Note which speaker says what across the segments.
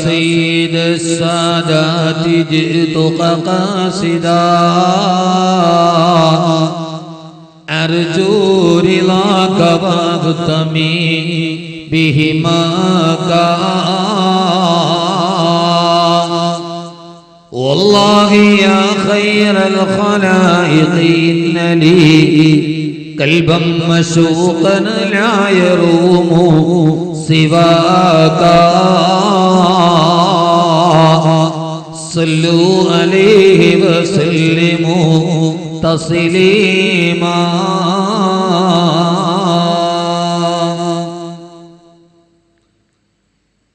Speaker 1: سيد السادات جئتك قاصدا أرجو رضاك واغتمي بهماك والله يا خير الخلائق إن لي قلبا مشوقا لا يروم سواك صلوا عليه وسلموا تسليما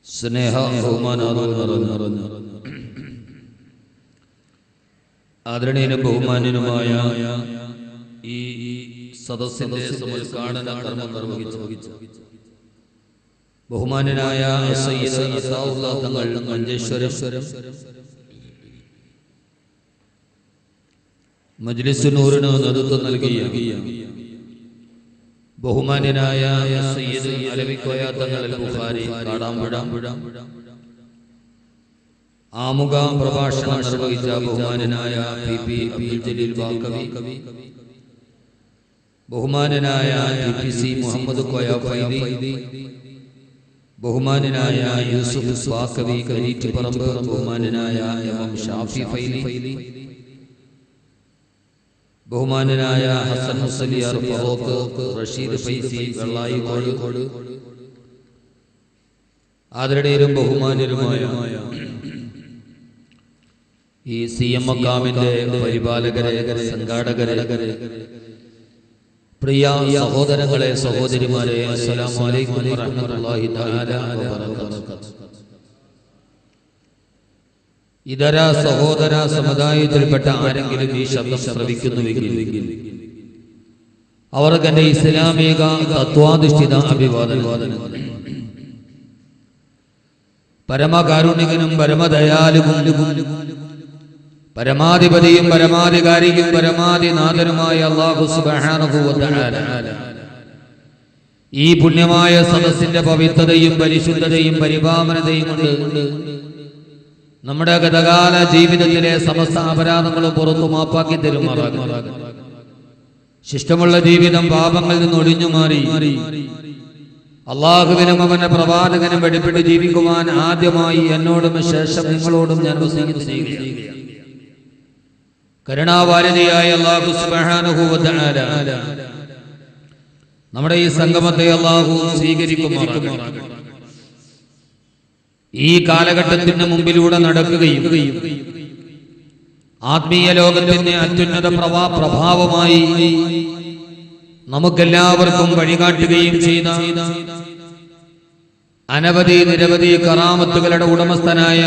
Speaker 1: സ്നേഹ ആദരണീയനും ബഹുമാന്യനുമായ ഈ സദസ്സിന്റെ സമുദ്ഘാടന കർമ്മം നിർവഹിച്ച ബഹുമാന്യനായ സയ്യിദ് അത്താഉല്ലാഹ് തങ്ങൾ മഞ്ചേശ്വരം മജ്ലിസ് നൂറിന് നേതൃത്വം നൽകിയ ബഹുമാന്യനായ സയ്യിദ് അലവിക്കോയ തങ്ങൾ ബുഖാരി കാടാമ്പുഴ ആമുഖ പ്രഭാഷണം നിർവഹിച്ച ബഹുമാന്യനായ പി അബ്ദുൽ ജലീൽ വാക്കവി, ബഹുമാന്യനായ ടി മുഹമ്മദ് കോയ ഫൈദി, ബഹുമാന്യനായ യൂസുഫ് വാക്കവി കരീറ്റിപ്പറമ്പ്, ബഹുമാന്യനായ എം ഷാഫി ഫൈലി, ബഹുമാന്യനായ ഹസൻ മുസ്ലിയാർ ഫറൂഖ്, റഷീദ് ഫൈസി വെള്ളായിക്കോട്, ആദരണീയരും ബഹുമാന്യരുമായ ഈ CM മക്കാമിന്റെ പരിപാലകരെ, സംഘാടകരെ, പ്രിയ സഹോദരങ്ങളെ, സഹോദരിമാരെ, അസ്സലാമു അലൈക്കും വറഹ്മത്തുള്ളാഹി തആല വബറകാതുഹു. ഇതര സഹോദര സമുദായത്തിൽപ്പെട്ട ആരെങ്കിലും ഈ ശബ്ദം ശ്രവിക്കുന്നുവെങ്കിൽ അവർക്ക് എന്റെ ഇസ്ലാമിക തത്വാധിഷ്ഠിത അഭിവാദനങ്ങൾ. പരമകാരുണികനും പരമദയാലുവും പരമാധിപതിയും പരമാധികാരിയും പരമാധിനാഥനുമായ അല്ലാഹു സുബ്ഹാനഹു വ തആല ഈ പുണ്യമായ സദസ്സിന്റെ പവിത്രതയും പരിശുദ്ധതയും പരിപാവനതയും കൊണ്ട് നമ്മുടെ ഗതകാല ജീവിതത്തിലെ സമസ്ത അപരാധങ്ങളും പുറത്തു മാപ്പാക്കി തരുമാറാകും. ശിഷ്ടമുള്ള ജീവിതം പാപങ്ങളിൽ നിന്ന് ഒഴിഞ്ഞു മാറി അള്ളാഹുവിനും അവന്റെ പ്രവാചകനും വെടിപ്പെട്ട് ജീവിക്കുവാൻ ആദ്യമായി എന്നോടും ശേഷം നിങ്ങളോടും ഞാൻ വസിയത്ത് ചെയ്യുകയാണ്. കരുണാവാരിധിയായ അല്ലാഹു സുബ്ഹാനഹു വ തആല നമ്മുടെ ഈ സംഗമത്തെ അല്ലാഹു സ്വീകരിക്കുമാറാകട്ടെ. ഈ കാലഘട്ടത്തിന്റെ മുമ്പിലൂടെ നടക്കുകയും ആത്മീയ ലോകത്തിന്റെ അത്യുന്നത പ്രഭാവമായി നമുക്കെല്ലാവർക്കും വഴികാട്ടുകയും ചെയ്ത അനവധി നിരവധി കറാമത്തുകളുടെ ഉടമസ്ഥനായ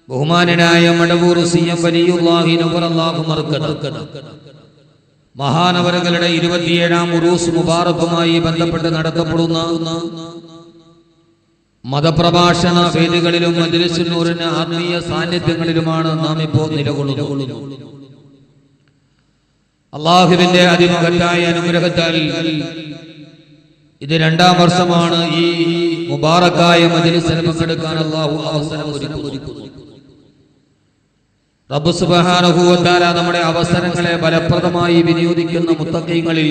Speaker 1: ബഹുമാനനായ മടവൂർ CM വലിയുല്ലാഹി നവറല്ലാഹു മർക്കദ മഹാനവറുകളുടെ 27ാം ഉറൂസ് മുബാറക്കുമായി ബന്ധപ്പെട്ട് നടത്തപ്പെടുന്ന മതപ്രഭാഷണ വേദികളിലും മജ്ലിസുൻ നൂറിന് ആത്മീയ സാന്നിധ്യങ്ങളിലുമാണ് നാം ഇപ്പോൾ നിലകൊള്ളുന്നത്. അള്ളാഹുവിന്റെ അതിമഹത്തായ അനുഗ്രഹത്താൽ ഇത് 2ാം വർഷമാണ് ഈ മുബാറക്കായ മജ്ലിസിൽ പങ്കെടുക്കാൻ അള്ളാഹു അവസരം ഒരുക്കുന്നു. റബ്ബ് സുബ്ഹാനഹു വ തആല നമ്മുടെ അവസരങ്ങളെ ഫലപ്രദമായി വിനിയോഗിക്കുന്ന മുത്തഖീങ്ങളിൽ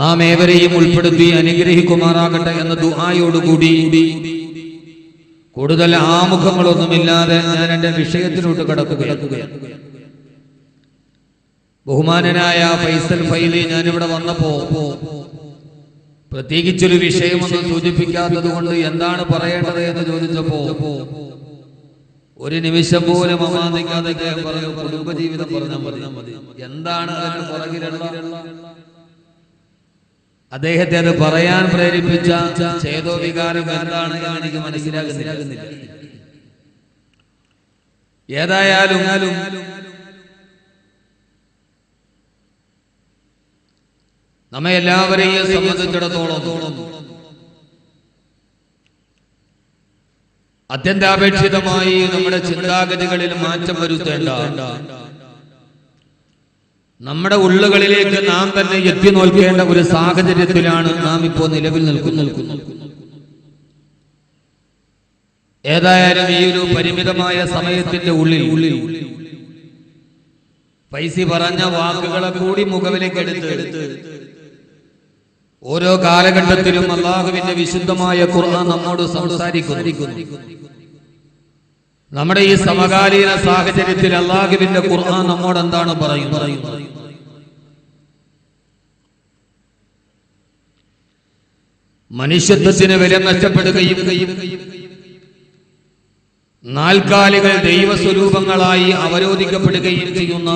Speaker 1: നാം ഏവരെയും ഉൾപ്പെടുത്തി അനുഗ്രഹിക്കുമാറാകട്ടെ എന്ന ദുആയോടുകൂടി കൂടുതൽ ആമുഖങ്ങളൊന്നുമില്ലാതെ ഞാൻ എന്റെ വിഷയത്തിലോട്ട് കടക്കുകയാണ്. ബഹുമാനനായ ഫൈസൽ ഫൈലി ഞാനിവിടെ വന്നപ്പോ പ്രത്യേകിച്ചൊരു വിഷയമൊന്നും സൂചിപ്പിക്കാത്തത് കൊണ്ട് എന്താണ് പറയേണ്ടത് എന്ന് ചോദിച്ചപ്പോ ഒരു നിമിഷം പോലും അമാന്തിക്കാതെ പറഞ്ഞു, കുടുംബജീവിതം പറഞ്ഞാൽ മതി. എന്താണ് അതിന് പുറകിലുള്ള അദ്ദേഹത്തെ അത് പറയാൻ പ്രേരിപ്പിച്ച ചേതോ വികാരം എന്താണ് എന്ന് എനിക്ക് മനസ്സിലാകുന്നില്ല. ഏതായാലും നമ്മെ എല്ലാവരെയും സംബന്ധിച്ചിടത്തോളം അത്യന്താപേക്ഷിതമായി നമ്മുടെ ചിന്താഗതികളിൽ മാറ്റം വരുത്തേണ്ട, നമ്മുടെ ഉള്ളുകളിലേക്ക് നാം തന്നെ എത്തി നോക്കേണ്ട ഒരു സാഹചര്യത്തിലാണ് നാം ഇപ്പോൾ നിലവിൽ നിൽക്കുന്നത്. ഏതായാലും ഈ ഒരു പരിമിതമായ സമയത്തിന്റെ ഉള്ളിൽ ഫൈസി പറഞ്ഞ വാക്കുകളെ കൂടി മുഖവിലേക്ക് എടുത്ത് ഓരോ കാലഘട്ടത്തിലും അല്ലാഹുവിന്റെ വിശുദ്ധമായ ഖുർആൻ നമ്മോട് സംസാരിക്കുന്നു. നമ്മുടെ ഈ സമകാലീന സാഹചര്യത്തിൽ അല്ലാഹുവിന്റെ ഖുർആൻ നമ്മോട് എന്താണ് പറയുന്നത്? മനുഷ്യത്വത്തിന് വില നഷ്ടപ്പെടുകയും നാൽക്കാലികൾ ദൈവസ്വരൂപങ്ങളായി അവരോധിക്കപ്പെടുകയും ചെയ്യുന്ന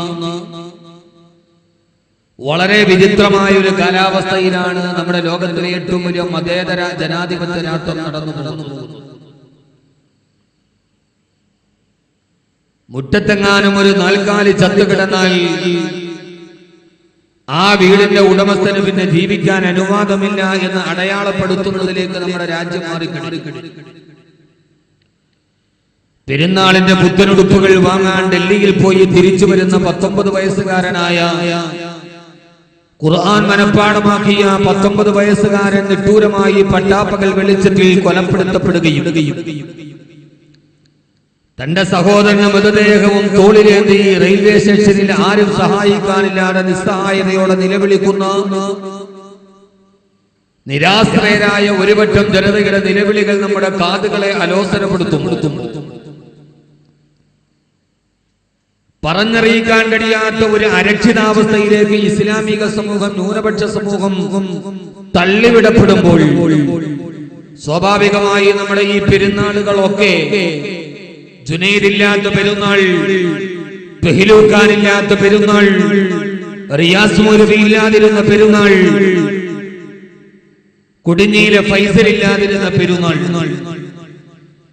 Speaker 1: വളരെ വിചിത്രമായ ഒരു കാലാവസ്ഥയിലാണ് നമ്മുടെ ലോകത്തിലെ ഏറ്റവും വലിയ മതേതര ജനാധിപത്യ രാഷ്ട്രം നടന്നു പോകുന്നത്. മുറ്റത്തെങ്ങാനും ഒരു നാൽക്കാലി ചത്തുകിടന്നാൽ ആ വീടിന്റെ ഉടമസ്ഥന് പിന്നെ ജീവിക്കാൻ അനുവാദമില്ല എന്ന് അടയാളപ്പെടുത്തുന്നതിലേക്ക് നമ്മുടെ രാജ്യം മാറിക്കഴിഞ്ഞു. പെരുന്നാളിന്റെ പുത്തനുടുപ്പുകൾ വാങ്ങാൻ ഡൽഹിയിൽ പോയി തിരിച്ചു വരുന്ന 19 വയസ്സുകാരനായ ഖുർആൻ മനഃപ്പാഠമാക്കിയ 19 വയസ്സുകാരൻ നിഷ്ഠൂരമായി പട്ടാപ്പകൽ വെളിച്ചത്തിൽ കൊലപ്പെടുത്തപ്പെടുകയും തന്റെ സഹോദരന്റെ മൃതദേഹവും തോളിലേന്തി റെയിൽവേ സ്റ്റേഷനിൽ ആരും സഹായിക്കാനില്ലാതെ നിസ്സഹായതയോടെ നിലവിളിക്കുന്ന നിരാശ്രയരായ ഒരുപറ്റം ജനതയുടെ നിലവിളികൾ നമ്മുടെ കാതുകളെ അലോസരപ്പെടുത്തും. പറഞ്ഞറിയിക്കാൻ കഴിയാത്ത ഒരു അരക്ഷിതാവസ്ഥയിലേക്ക് ഇസ്ലാമിക സമൂഹം, ന്യൂനപക്ഷ സമൂഹം തള്ളിവിടപ്പെടുമ്പോൾ സ്വാഭാവികമായി നമ്മുടെ ഈ പെരുന്നാളുകളൊക്കെ ജുനൈദില്ലാത്ത പെരുന്നാൾ, പെഹിലൂക്കാനില്ലാത്ത പെരുന്നാൾ, റിയാസ് മൗലവി ഇല്ലാതിരുന്ന പെരുന്നാൾ, കുടിഞ്ഞിയിലെ ഫൈസലില്ലാതിരുന്ന പെരുന്നാൾ,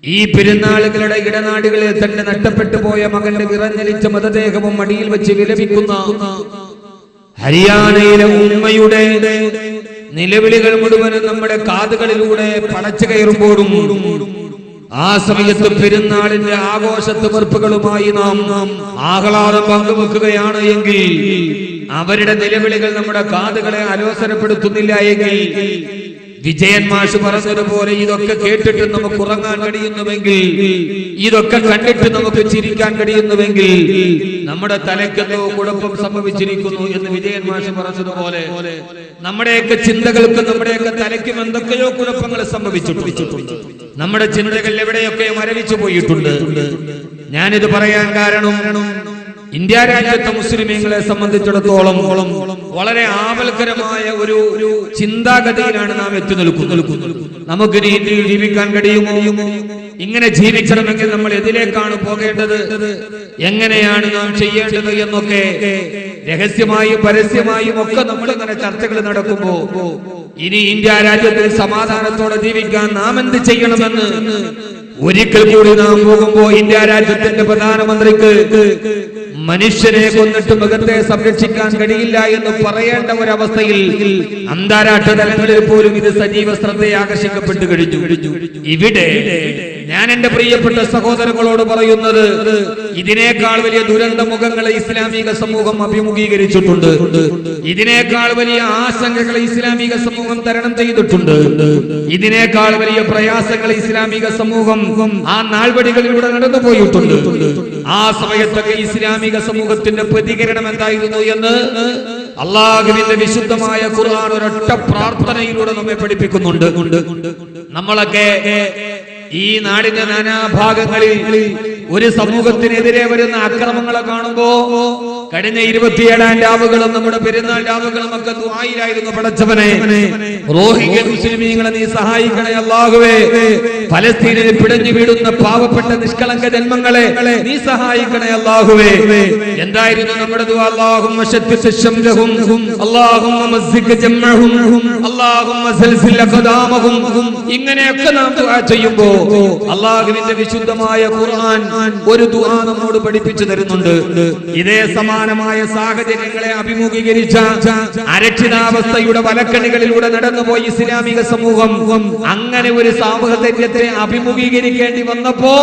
Speaker 1: ഈ പെരുന്നാളുകളുടെ ഇടനാടുകളിൽ തന്നെ നഷ്ടപ്പെട്ടു പോയ മകന്റെ വിറഞ്ഞലിച്ച മൃതദേഹവും മടിയിൽ വെച്ച് വിലപിക്കുന്ന ഹരിയാനയിലെ ഉമ്മയുടെ നിലവിളികൾ മുഴുവനും നമ്മുടെ കാതുകളിലൂടെ പടച്ചു കയറുമ്പോഴും ആ സമയത്ത് പെരുന്നാളിന്റെ ആഘോഷത്തുമർപ്പുകളുമായി നാം ആഹ്ലാദം പങ്കുവെക്കുകയാണ് എങ്കിൽ, അവരുടെ നിലവിളികൾ നമ്മുടെ കാതുകളെ അലോസരപ്പെടുത്തുന്നില്ല എങ്കിൽ, വിജയൻ മാഷ് പറഞ്ഞതുപോലെ ഇതൊക്കെ കേട്ടിട്ട് നമുക്ക് ഉറങ്ങാൻ കഴിയുന്നുവെങ്കിൽ, ഇതൊക്കെ കണ്ടിട്ട് നമുക്ക് ചിരിക്കാൻ കഴിയുന്നുവെങ്കിൽ നമ്മുടെ തലയ്ക്കെന്തോ കുഴപ്പം സംഭവിച്ചിരിക്കുന്നു എന്ന് വിജയൻ മാഷ് പറഞ്ഞതുപോലെ നമ്മുടെയൊക്കെ ചിന്തകൾക്കും നമ്മുടെയൊക്കെ തലയ്ക്കും എന്തൊക്കെയോ കുഴപ്പങ്ങൾ സംഭവിച്ചിട്ടുണ്ട്. നമ്മുടെ ചിന്തകൾ എവിടെയൊക്കെ മരവിച്ചു പോയിട്ടുണ്ട്. ഞാനിത് പറയാൻ കാരണം, ഇന്ത്യ രാജ്യത്തെ മുസ്ലിമീങ്ങളെ സംബന്ധിച്ചിടത്തോളം വളരെ ആപൽക്കരമായ ഒരു ചിന്താഗതിയിലാണ് നാം എത്തി നിൽക്കുന്നത്. നമുക്ക് ഇന്ത്യയിൽ ജീവിക്കാൻ കഴിയുമോ? ഇങ്ങനെ ജീവിക്കണമെങ്കിൽ നമ്മൾ എതിലേക്കാണ് പോകേണ്ടത്, എങ്ങനെയാണ് നാം ചെയ്യേണ്ടത് എന്നൊക്കെ രഹസ്യമായും പരസ്യമായും ഒക്കെ നമ്മളിങ്ങനെ ചർച്ചകൾ നടക്കുമ്പോ, ഇനി ഇന്ത്യ രാജ്യത്തിൽ സമാധാനത്തോടെ ജീവിക്കാൻ നാം എന്ത് ചെയ്യണമെന്ന് ഒരിക്കൽ കൂടി നാം പോകുമ്പോ ഇന്ത്യ രാജ്യത്തിന്റെ പ്രധാനമന്ത്രിക്ക് മനുഷ്യരെ കൊന്നിട്ട് മൃഗത്തെ സംരക്ഷിക്കാൻ കഴിയില്ല എന്ന് പറയേണ്ട ഒരവസ്ഥയിൽ അന്താരാഷ്ട്ര തലങ്ങളിൽ പോലും ഇത് സജീവ ശ്രദ്ധയെ ആകർഷിക്കപ്പെട്ടു കഴിഞ്ഞു. ഇവിടെ ഞാൻ എന്റെ പ്രിയപ്പെട്ട സഹോദരങ്ങളോട് പറയുന്നത്, ഇതിനേക്കാൾ വലിയ ദുരന്ത മുഖങ്ങളെ ഇസ്ലാമിക സമൂഹം അഭിമുഖീകരിച്ചിട്ടുണ്ട്. ഇതിനേക്കാൾ വലിയ ആശങ്കകളെ ഇസ്ലാമിക സമൂഹം തരണം ചെയ്തിട്ടുണ്ട്. ഇതിനേക്കാൾ വലിയ പ്രയാസങ്ങളെ ഇസ്ലാമിക സമൂഹം ആ നാൾവഴികളിലൂടെ നടന്നു പോയിട്ടുണ്ട്. ആ സമയത്തൊക്കെ ഇസ്ലാമിക സമൂഹത്തിന്റെ പ്രതികരണം എന്തായിരുന്നു എന്ന് അല്ലാഹുവിന്റെ വിശുദ്ധമായ ഖുർആൻ ഒരൊറ്റ പ്രാർത്ഥനയിലൂടെ നമ്മെ പഠിപ്പിക്കുന്നുണ്ട്. നമ്മളൊക്കെ ഈ നാടിന്റെ നാനാഭാഗങ്ങളിൽ ഒരു സമൂഹത്തിനെതിരെ വരുന്ന അക്രമങ്ങളെ കാണുമ്പോ കഴിഞ്ഞ 27 രാവുകളും നമ്മുടെ പെരുന്നാൾ രാവുകളും ഒക്കെ ദുആയിലായിരുന്നു. പടച്ചവനെ, റോഹിംഗ്യ മുസ്ലിമീങ്ങളെ നീ സഹായിക്കണേ അല്ലാഹുവേ. ഫലസ്തീനിൽ പിടഞ്ഞു വീടുന്ന പാവപ്പെട്ട നിഷ്കളങ്ക ജന്മങ്ങളെ നീ സഹായിക്കണേ അല്ലാഹുവേ. എന്തായിരുന്നു നമ്മുടെ ദുആ? അല്ലാഹുമ്മ ശദ്ദിദ് ശംലഹും, അല്ലാഹുമ്മ മസ്സിക് ജംഅഹും, അല്ലാഹുമ്മ സൽസിൽ അഖദാമഹും. ഇങ്ങനെയൊക്കെ നാം ദുആ ചെയ്യുമ്പോൾ അല്ലാഹുവിന്റെ വിശുദ്ധമായ ഖുർആൻ
Speaker 2: ഒരു ദുആ നമ്മോട് പഠിപ്പിച്ചു തരുന്നുണ്ട്. ഇതേ സമാനമായ സാഹചര്യങ്ങളെ അഭിമുഖീകരിച്ച അരക്ഷിതാവസ്ഥയുടെ വലക്കണികളിലൂടെ കടന്നുപോയി ഇസ്ലാമിക സമൂഹം. അങ്ങനെ ഒരു സാഹചര്യത്തെ അഭിമുഖീകരിക്കേണ്ടി വന്നപ്പോ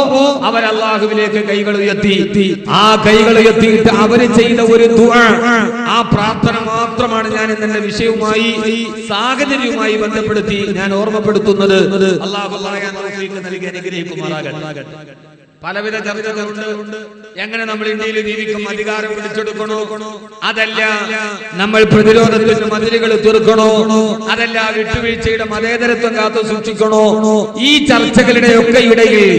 Speaker 2: അവർ അല്ലാഹുവിലേക്ക് കൈകൾ ഉയർത്തി. ആ കൈകൾ ഉയർത്തിയിട്ട് അവര് ചെയ്ത ഒരു ദുആ, ആ പ്രാർത്ഥന മാത്രമാണ് ഞാൻ എന്റെ വിഷയവുമായി സാഹചര്യവുമായി ബന്ധപ്പെടുത്തി ഞാൻ ഓർമ്മപ്പെടുത്തുന്നത്. അല്ലാഹു നൽകി അനുഗ്രഹിക്കുമാറാകട്ടെ. പലവിധ ചർച്ചകളുണ്ട്. എങ്ങനെ നമ്മൾ ഇന്ത്യയിൽ ജീവിക്കും, അധികാരം പിടിച്ചെടുക്കണോ, അതല്ല നമ്മൾ പ്രതിരോധത്തിന് മതിലുകൾ തീർക്കണോ, അതല്ല വിട്ടുവീഴ്ചയുടെ മതേതരത്വം കാത്തു സൂക്ഷിക്കണോ, ഈ ചർച്ചകളുടെ ഒക്കെ ഇടയിൽ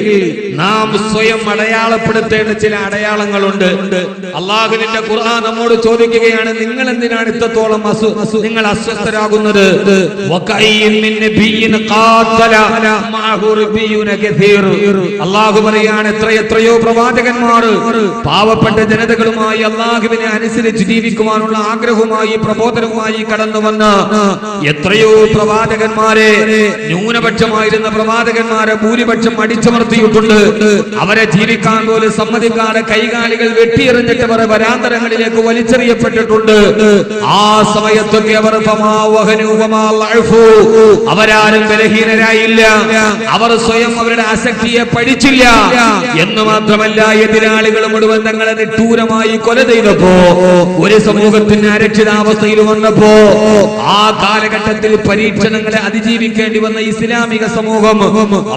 Speaker 2: നാം സ്വയം അടയാളപ്പെടുത്തേണ്ട ചില അടയാളങ്ങളുണ്ട്. അള്ളാഹുവിന്റെ ഖുർആൻ നമ്മോട് ചോദിക്കുകയാണ്, നിങ്ങൾ എന്തിനാണ് ഇത്രത്തോളം നിങ്ങൾ അസ്വസ്ഥരാകുന്നത്? അള്ളാഹു പറയാണ്, എത്രയോ പ്രവാചകന്മാർ പാവപ്പെട്ട ജനതകളുമായി അള്ളാഹുവിനെ അനുസരിച്ച് ജീവിക്കുവാനുള്ള ആഗ്രഹവുമായി പ്രബോധനവുമായി കടന്നു വന്ന എത്രയോ പ്രവാചകന്മാരെ, ന്യൂനപക്ഷമായിരുന്ന പ്രവാചകന്മാരെ ഭൂരിപക്ഷം അടിച്ചമർത്തിയിട്ടുണ്ട്. അവരെ ജീവിക്കാൻ പോലും സമ്മതിക്കാതെ കൈകാലികൾ വെട്ടിയെറിഞ്ഞിട്ട് അവർ വരാന്തരങ്ങളിലേക്ക് വലിച്ചെറിയപ്പെട്ടിട്ടുണ്ട്. ആ സമയത്തൊക്കെ അവർ അവരാരും ബലഹീനരായില്ല. അവർ സ്വയം അവരുടെ ആസക്തിയെ പഠിച്ചില്ല. എന്ന് മാത്രമല്ല, എതിരാളികൾ മുഴുവൻ തങ്ങളെ നിഷ്ഠൂരമായി കൊല ചെയ്തപ്പോ, ഒരു സമൂഹത്തിന് അരക്ഷിതാവസ്ഥയിൽ വന്നപ്പോ, ആ കാലഘട്ടത്തിൽ പരീക്ഷണങ്ങളെ അതിജീവിക്കേണ്ടി വന്ന ഇസ്ലാമിക സമൂഹം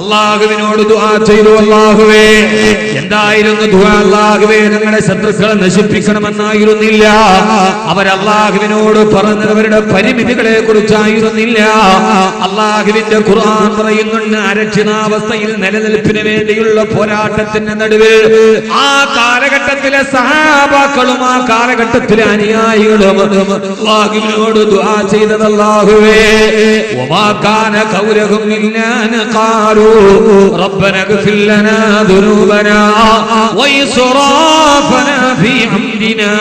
Speaker 2: അള്ളാഹുവിനോട് ദുആ ചെയ്തു. അല്ലാഹുവേ, എന്തായിരുന്നു ദുആ? അല്ലാഹുവേ, ഞങ്ങളുടെ ശത്രുക്കളെ നശിപ്പിക്കണമെന്നായിരുന്നില്ല. അവരല്ലാഹുവിനോട് പറഞ്ഞവരുടെ പരിമിതികളെ കുറിച്ചായിരുന്നില്ല. അല്ലാഹുവിന്റെ ഖുർആൻ പറയുന്നുണ്ട്, അരക്ഷിതാവസ്ഥയിൽ നിലനിൽപ്പിന് വേണ്ടിയുള്ള പോരാട്ടത്തിന്റെ നടുവിൽ ആ കാലഘട്ടത്തിലെ സഹാബാക്കളും ആ കാലഘട്ടത്തിലെ അനുയായികളും അല്ലാഹുവിനോട് ദുആ ചെയ്തത്, അല്ലാഹുവേ, വമാ കാന ഖൗലഹും ഇല്ലാ അൻ ഖാലൂ റബ്ബനാ ഇഗ്ഫിർ ലനാ ദുനൂബനാ വഇസ്റാഫനാ ഫീ അംരിനാ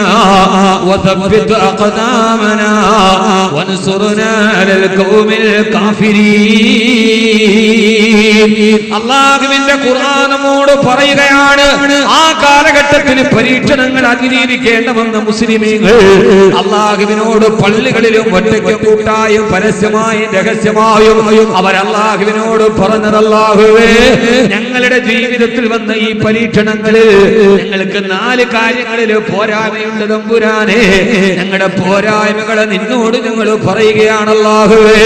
Speaker 2: വതബ്ബിത് അഖദാമനാ വൻസുർനാ അലൽ ഖൗമിൽ കാഫിരീൻ. അല്ലാഹുവിന്റെ ഖുർആൻ നമ്മോട് പറയുകയാണ്, ആ കാലഘട്ടത്തിൽ പരീക്ഷണങ്ങൾ അതിജീവിക്കേണ്ട വന്ന മുസ്ലിമീങ്ങൾ അല്ലാഹുവിനോട് പള്ളികളിലും ഒറ്റയ്ക്കും കൂട്ടായും പരസ്യമായും രഹസ്യമായും അവർ അല്ലാഹുവിനോട് പറഞ്ഞത്, അല്ലാഹുവേ, ഞങ്ങളുടെ ജീവിതത്തിൽ വന്ന ഈ പരീക്ഷണങ്ങളിൽ ഞങ്ങൾക്ക് 4 കാര്യങ്ങളിൽ പോരായ്മയുണ്ട് തമ്പുരാനെ. ഞങ്ങളുടെ പോരായ്മകളെ നിന്നോട് ഞങ്ങൾ പറയുകയാണ്. അല്ലാഹുവേ,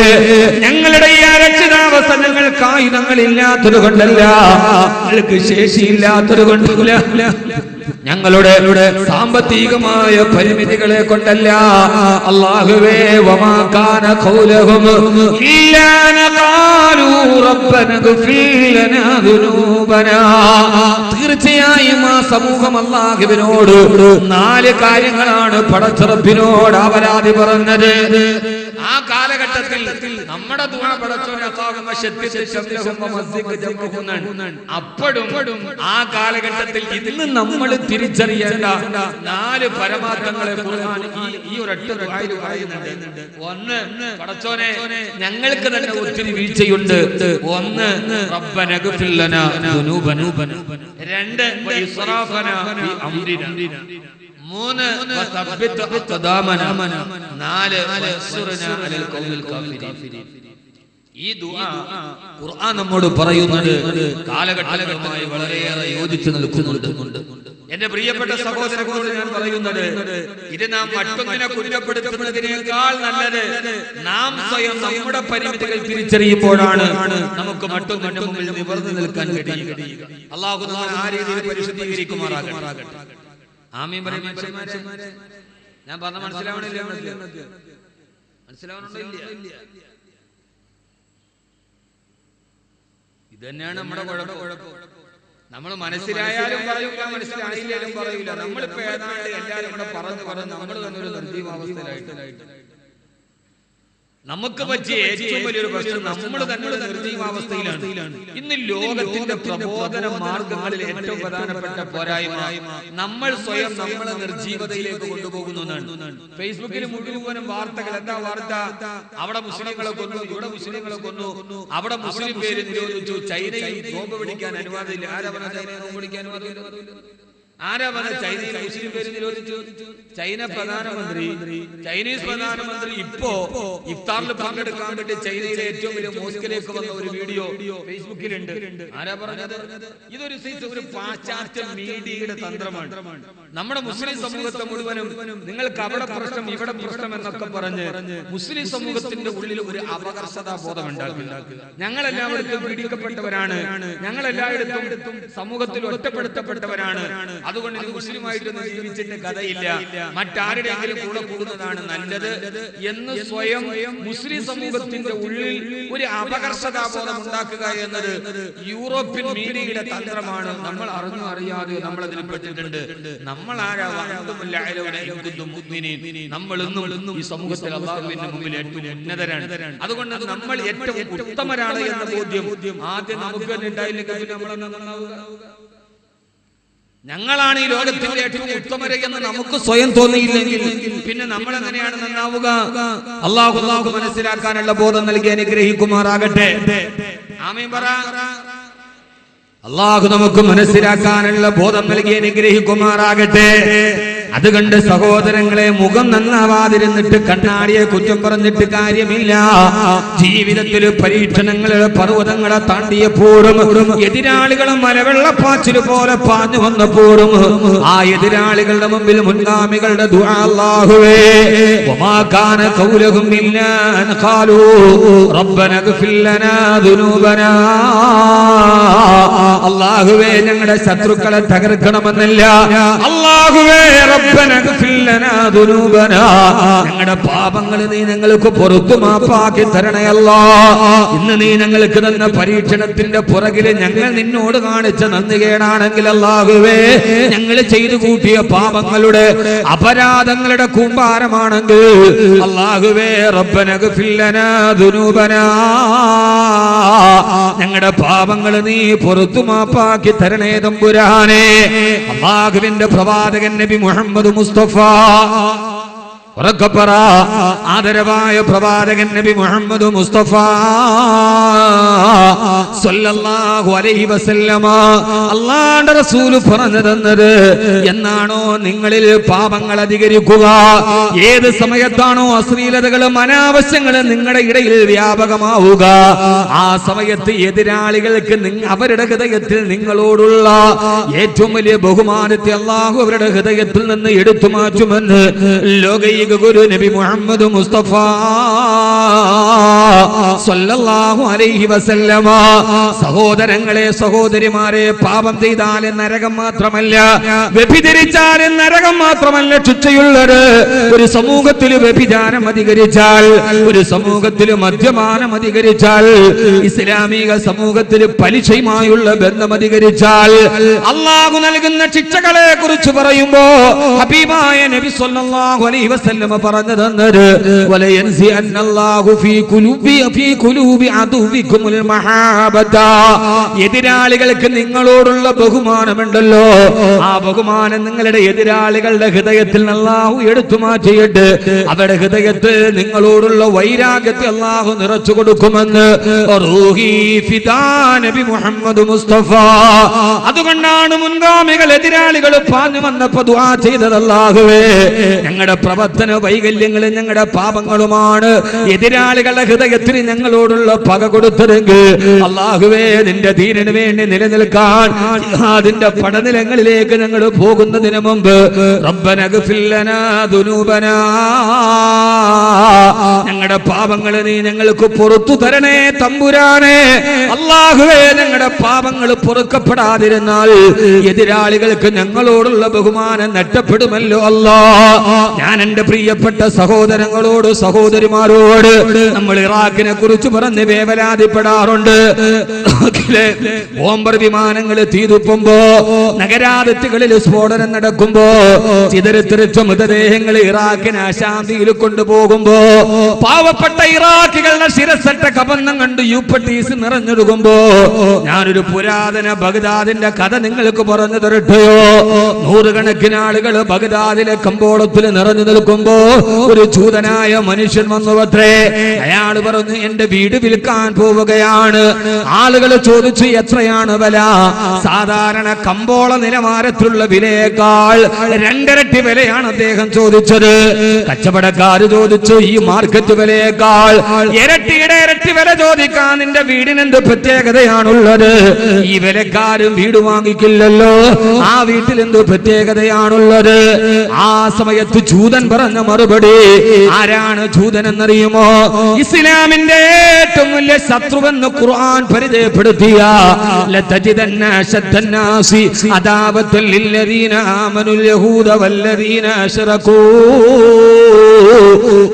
Speaker 2: ഞങ്ങളുടെ ഈ അരക്ഷിതാവസ്ഥ ഞങ്ങൾക്ക് ആയുധങ്ങളില്ലാത്തത് കൊണ്ടല്ല, ഞങ്ങൾക്ക് ശേഷിയില്ലാത്തത് കൊണ്ടല്ല, ഞങ്ങളുടെ സാമ്പത്തികമായ പരിമിതികളെ കൊണ്ടല്ല. അല്ലാഹുവേ, വമാ കാന ഖൗലഹും ഇല്ലാ അൻ ഖാലൂ റബ്ബനാ ഇഗ്ഫിർ ലനാ ദുനൂബനാ. തീർച്ചയായും ആ സമൂഹം അല്ലാഹുവിനോട് 4 കാര്യങ്ങളാണ് പടച്ചറബിനോട് അപരാധി പറഞ്ഞത്. ആ കാലഘട്ടത്തിൽ നമ്മുടെ ദുആ പടച്ചോനെ അപ്പോഴും ആ കാലഘട്ടത്തിൽ ഇന്ന് നമ്മൾ തിരിച്ചറിയേണ്ട 4 പരമാർത്ഥങ്ങളെ ഈ ഒരൊറ്റ ദുആയിൽ പറയുന്നുണ്ട്. ഒന്ന്, പടച്ചോനെ, ഞങ്ങൾക്ക് തന്നെ ഒത്തിരി വീഴ്ചയുണ്ട്. ഒന്ന്, റബ്ബനാ ഇഗ്ഫിർ ലനാ ദുനൂബനാ. 2, വഇസ്റാഫനാ ഫീ അംരിനാ. 3, വതബ്ബിത് അഖദാമനാ. 4, വൻസുർനാ അലൽ ഖൗമിൽ കാഫിരീൻ. ഈ ദുആ ഖുർആൻ നമ്മോട് പറയുന്നത് കാലഘട്ടങ്ങളുമായി വളരെയേറെ യോജിച്ചു നിൽക്കുന്നുണ്ട്. എന്റെ പ്രിയപ്പെട്ട സഹോദരങ്ങളോട് ഞാൻ പറയുന്നത്, ഇത് നാം മറ്റൊന്നിനെ കുറ്റപ്പെടുത്തുന്നതിനേക്കാൾ നല്ലത് നാം സ്വയം നമ്മുടെ പരിമിതികൾ തിരിച്ചറിയുമ്പോഴാണ് നമുക്ക് മറ്റൊന്നിന്റെ മുമ്പിൽ നിവർന്നു നിൽക്കാൻ കഴിയുക. അല്ലാഹു നമ്മെ ആ രീതിയിൽ പരിശുദ്ധീകരിക്കുമാറാകട്ടെ. ആമീൻ പറയും മനുഷ്യന്മാരെ. ഞാൻ പറഞ്ഞ മനസ്സിലാവണില്ല? മനസ്സിലാവണുണ്ടോ? ഇല്ല. ഇതന്നെയാണ് നമ്മുടെ കുഴപ്പം. നമ്മൾ മനസ്സിലായാലും പറയൂല, മനസ്സിലായില്ലാലും പറയൂല. നമ്മളിപ്പോ ഏതാണ്ട് എല്ലാരും കൂടെ പറഞ്ഞു നമ്മൾ തന്നെ ഒരു നിർജീവാവസ്ഥയിലായിട്ട് നമുക്ക് പറ്റിയ ഏറ്റവും വലിയൊരു പ്രശ്നം നമ്മൾ തന്നെ നിർജീവാവസ്ഥയിലാണ്. ഇന്ന് ലോകത്തിന്റെ പ്രബോധന മാർഗങ്ങളിൽ ഏറ്റവും പ്രധാനപ്പെട്ട പോരായ്മ നമ്മൾ സ്വയം നമ്മളെ നിർജീവതയിലേക്ക് കൊണ്ടുപോകുന്നതാണ്. ഫേസ്ബുക്കിൽ മുഴുവനും വാർത്തകൾ. എന്താ വാർത്ത? അവിടെ മുസ്ലിങ്ങളെ കൊന്നു, ഇവിടെ മുസ്ലിങ്ങളെ കൊന്നു, അവിടെ മുസ്ലിം പേര് നിരോധിച്ചു, ചൈനയിൽ ബോംബ് പിടിക്കാൻ അനുവാദമില്ല. ആരാ പറഞ്ഞ ചൈനയിൽ ബോംബ് പിടിക്കാൻ അനുവാദമില്ല? ആരാ പറഞ്ഞ ചൈനയിൽ മുസ്ലിം പേര് നിരോധിച്ചു? ചൈനീസ് പ്രധാനമന്ത്രി ഇപ്പോ ഇഫ്താറിൽ പങ്കെടുക്കാൻ വേണ്ടി ചൈനയിലെ ഏറ്റവും വലിയ മോസ്കിലേക്ക് വന്ന ഒരു വീഡിയോ ഫേസ്ബുക്കിലുണ്ട്. ആരാ പറഞ്ഞത്? ഇതൊരു ഒരു പാശ്ചാത്യ മീഡിയയുടെ തന്ത്രമാണ്. നമ്മുടെ മുസ്ലിം സമൂഹത്തെ മുഴുവനും നിങ്ങൾക്ക് അവിടെ പ്രശ്നം ഇവിടെ പ്രശ്നം എന്നൊക്കെ പറഞ്ഞ് മുസ്ലിം സമൂഹത്തിന്റെ ഉള്ളിൽ ഒരു അപകർഷതാ ബോധം ഉണ്ടാക്കുക. ഞങ്ങളെല്ലായിടത്തും പീഡിക്കപ്പെട്ടവരാണ്, ഞങ്ങളെല്ലായിടത്തും സമൂഹത്തിൽ ഒറ്റപ്പെടുത്തപ്പെട്ടവരാണ്, അതുകൊണ്ട് ഇനി മുസ്ലിമായിട്ടൊന്നും ജീവിച്ചിട്ട് കഥയില്ല, മറ്റാരുടെയെങ്കിലും കൂടെ കൂടുന്നതാണ് നല്ലത് എന്ന് സ്വയം മുസ്ലിം സമൂഹത്തിന്റെ ഉള്ളിൽ ഒരു അപകർഷതാബോധം ഉണ്ടാക്കുക എന്നത് യൂറോപ്യൻ മീഡിയയുടെ തന്ത്രമാണ്. നമ്മൾ അറിഞ്ഞു അറിയാതെ നമ്മൾ അതിൽ പെട്ടിട്ടുണ്ട്. നമ്മൾ നമ്മളൊന്നും ഈ സമൂഹത്തിൽ അല്ലാഹുവിന്റെ മുമ്പിൽ ഏറ്റവും ഉന്നതരാണ്. അതുകൊണ്ട് നമ്മൾ ഏറ്റവും ഉത്തമരാണ് എന്ന ബോധ്യം ആദ്യം നമുക്ക് തന്നെ ഉണ്ടായില്ലെങ്കിൽ പിന്നെ നമ്മളെന്താ നന്നാവുക? ഞങ്ങളാണ് ഈ ലോകത്തിന്റെ ഏറ്റവും ഉത്തമരെ എന്ന് നമുക്ക് സ്വയം തോന്നിയില്ലെങ്കിൽ പിന്നെ നമ്മൾ എങ്ങനെയാണ് നന്നാവുക? അല്ലാഹു മനസ്സിലാക്കാനുള്ള ബോധം നൽകി അനുഗ്രഹിക്കുമാറാകട്ടെ. ആമീൻ പറ. അല്ലാഹു നമുക്ക് മനസ്സിലാക്കാനുള്ള ബോധം നൽകി അനുഗ്രഹിക്കുമാറാകട്ടെ. അതുകൊണ്ട് സഹോദരങ്ങളെ, മുഖം നന്നാവാതിരുന്നിട്ട് കണ്ണാടിയെ കുറ്റം പറഞ്ഞിട്ട് കാര്യമില്ല. ജീവിതത്തിൽ പരീക്ഷണങ്ങളെ പർവ്വതങ്ങളെ താണ്ടിയപ്പോഴും എതിരാളികളും മലവെള്ളപ്പാച്ചിൽ പോലെ പാഞ്ഞു വന്നപ്പോഴും ആ എതിരാളികളുടെ മുമ്പിൽ മുൻഗാമികളുടെ ദുആ അല്ലാഹുവേ വമാ കാന ഖൗലുഹും ഇല്ലാ അൻ ഖാലൂ റബ്ബനാ ഗ്ഫിർ ലനാ ദുനൂബനാ. അല്ലാഹുവേ ഞങ്ങളുടെ ശത്രുക്കളെ തകർക്കണമെന്നല്ല, അല്ലാഹുവേ ഞങ്ങളുടെ പാപങ്ങൾ നീ ഞങ്ങൾക്ക് പുറത്തു മാപ്പാക്കി തരണേ അല്ലാഹ്. ഇന്ന് നീ ഞങ്ങൾക്ക് തന്ന പരീക്ഷണത്തിന്റെ പുറകില് ഞങ്ങൾ നിന്നോട് കാണിച്ച നന്ദികേടാണെങ്കിൽ അല്ലാഹുവേ, ഞങ്ങൾ ചെയ്തു കൂട്ടിയ പാപങ്ങളുടെ അപരാധങ്ങളുടെ കൂമ്പാരമാണെങ്കിൽ അല്ലാഹുവേ റബ്ബനാ ഗ്ഫിർ ലനാ ദുനൂബനാ, ഞങ്ങളുടെ പാപങ്ങൾ നീ പുറത്തു മാപ്പാക്കി തരണേ തമ്പുരാനെ. അല്ലാഹുവിന്റെ പ്രവാചകൻ നബി മുഹമ്മദ് മുസ്തഫ ഉറക്കപ്പറ, ആദരവായ പ്രവാചകൻ നബി മുഹമ്മദ് മുസ്തഫ സല്ലല്ലാഹു അലൈഹി വസല്ലമ അല്ലാഹുവിന്റെ റസൂൽ പറഞ്ഞു തന്നത് എന്നാണോ നിങ്ങളിൽ പാപങ്ങൾ അധികരിക്കുക, ഏത് സമയത്താണോ അശ്ലീലതകളും അനാവശ്യങ്ങളും നിങ്ങളുടെ ഇടയിൽ വ്യാപകമാവുക, ആ സമയത്ത് എതിരാളികൾക്ക് അവരുടെ ഹൃദയത്തിൽ നിങ്ങളോടുള്ള ഏറ്റവും വലിയ ബഹുമാനത്തെ അല്ലാഹു അവരുടെ ഹൃദയത്തിൽ നിന്ന് എടുത്തു മാറ്റുമെന്ന് ലോകൈക ഗുരു നബി മുഹമ്മദ് മുസ്തഫ സല്ലല്ലാഹു അലൈഹി വസല്ലമ. സഹോദരങ്ങളെ, സഹോദരിമാരെ, പാപം ചെയ്താൽ നരകം മാത്രമല്ല, വ്യഭിചരിച്ചാൽ നരകം മാത്രമല്ല ശിക്ഷയുള്ളത്. ഒരു സമൂഹത്തിൽ വ്യഭിചാരം അധികരിച്ചാൽ, ഒരു സമൂഹത്തിൽ മദ്യപാനം അധികരിച്ചാൽ, ഇസ്ലാമിക സമൂഹത്തിൽ പലിശയുമായുള്ള ബന്ധം അധികരിച്ചാൽ അല്ലാഹു നൽകുന്ന ശിക്ഷകളെ കുറിച്ച് പറയുമ്പോ ഹബീബായ നബി സല്ലല്ലാഹു അലൈഹി വസല്ലം പറഞ്ഞു തന്നത് വലയൻസി അന്നല്ലാഹു ഫീ ഖുലൂബി അദുവികുൽ മഹാബത. എതിരാളികൾക്ക് നിങ്ങളോടുള്ള ബഹുമാനമുണ്ടല്ലോ, ആ ബഹുമാനം നിങ്ങളുടെ എതിരാളികളുടെ ഹൃദയത്തിൽ അല്ലാഹു എടുത്തു മാറ്റിയിട്ട് അവരുടെ ഹൃദയത്തിൽ നിങ്ങളോടുള്ള വൈരാഗ്യത്തെ അല്ലാഹു നിറച്ചു കൊടുക്കുമെന്ന് റൂഹി ഫിദാ നബി മുഹമ്മദ് മുസ്തഫ. അതുകൊണ്ടാണ് മുൻഗാമികൾ എതിരാളികൾ പാഞ്ഞു വന്നപ്പോ ദുആ ചെയ്തത്, അല്ലാഹുവേ ഞങ്ങളുടെ പ്രവർത്തന വൈകല്യങ്ങളും ഞങ്ങളുടെ പാപങ്ങളുമാണ് എതിരാളികളുടെ ഹൃദയത്തിന് ഞങ്ങളോടുള്ള പക കൊടുത്തതെങ്കിൽ അല്ലാഹുവേ നിന്റെ ദീനിന് വേണ്ടി നിലനിൽക്കാൻ ജിഹാദിന്റെ പടനിലങ്ങളിലേക്ക് ഞങ്ങൾ പോകുന്നതിന് മുമ്പ് റബ്ബനാ ഗ്ഫിർ ലനാ ദുനൂബനാ, ഞങ്ങളുടെ പാപങ്ങൾ നീ ഞങ്ങൾക്ക് പുറത്തു തരണേ തമ്പുരാനെ. അല്ലാഹുവേ ഞങ്ങളുടെ പാപങ്ങൾ പൊറുക്കപ്പെടാതിരുന്നാൽ എതിരാളികൾക്ക് ഞങ്ങളോടുള്ള ബഹുമാനം നഷ്ടപ്പെടുമല്ലോ അല്ലാഹ്. ഞാൻ എന്റെ പ്രിയപ്പെട്ട സഹോദരങ്ങളോട് സഹോദരിമാരോട് നമ്മൾ ഇറാഖിനെ കുറിച്ച് പറഞ്ഞ് വേവലാതിപ്പെടാറുണ്ട്. ബോംബർ വിമാനങ്ങൾ തീതുപ്പുമ്പോ, നഗരാതിഥികളിൽ സ്ഫോടനം നടക്കുമ്പോ, ചിതറിത്തെറിച്ച മൃതദേഹങ്ങൾ ഇറാഖിനെ അശാന്തിയിൽ കൊണ്ടുപോകുമ്പോ, പാവപ്പെട്ട ഇറാഖികളുടെ ശിരസറ്റ കബന്ധം കണ്ട് യൂപ്പട്ടീസ് നിറഞ്ഞൊഴുകുമ്പോ, ഞാനൊരു പുരാതന ബഗ്ദാദിന്റെ കഥ നിങ്ങൾക്ക് പറഞ്ഞു തരട്ടെയോ? നൂറുകണക്കിന് ആളുകൾ ബഗ്ദാദിലെ കമ്പോളത്തിൽ നിറഞ്ഞു നിൽക്കുമ്പോ ഒരു ചൂതനായ മനുഷ്യൻ വന്നുവത്രേ. അയാൾ പറഞ്ഞു, എന്റെ വീട് വിൽക്കാൻ പോവുകയാണ്. ആളുകൾ ചോദിച്ചു, എത്രയാണ് വില? സാധാരണ കമ്പോള നിലവാരത്തിലുള്ള വിലയേക്കാൾ 2 ഇരട്ടി വിലയാണ് അദ്ദേഹം ചോദിച്ചത്. കച്ചവടക്കാര് ചോദിച്ചു, ഈ മാർക്കറ്റ് വിലയേക്കാൾ ഇരട്ടി വില ചോദിക്കാൻ നിന്റെ വീടിനെന്ത് പ്രത്യേകതയാണുള്ളത്? ഈ വിലക്കാരും വീട് വാങ്ങിക്കില്ലല്ലോ, ആ വീട്ടിൽ എന്ത് പ്രത്യേകതയാണുള്ളത്? ആ സമയത്ത് ജൂതൻ പറഞ്ഞ മറുപടി, ആരാണ് ജൂതൻ എന്നറിയുമോ? ഇസ്ലാമിന്റെ ഏറ്റവും വലിയ ശത്രുവെന്ന് ഖുർആൻ പരിചയപ്പെടുത്തിയ ലതജിദന്ന അശദ്ദന്നാസി അദാവത്തൻ ലില്ലദീന ആമനുൽ യഹൂദ വല്ലദീന അശ്റകൂ.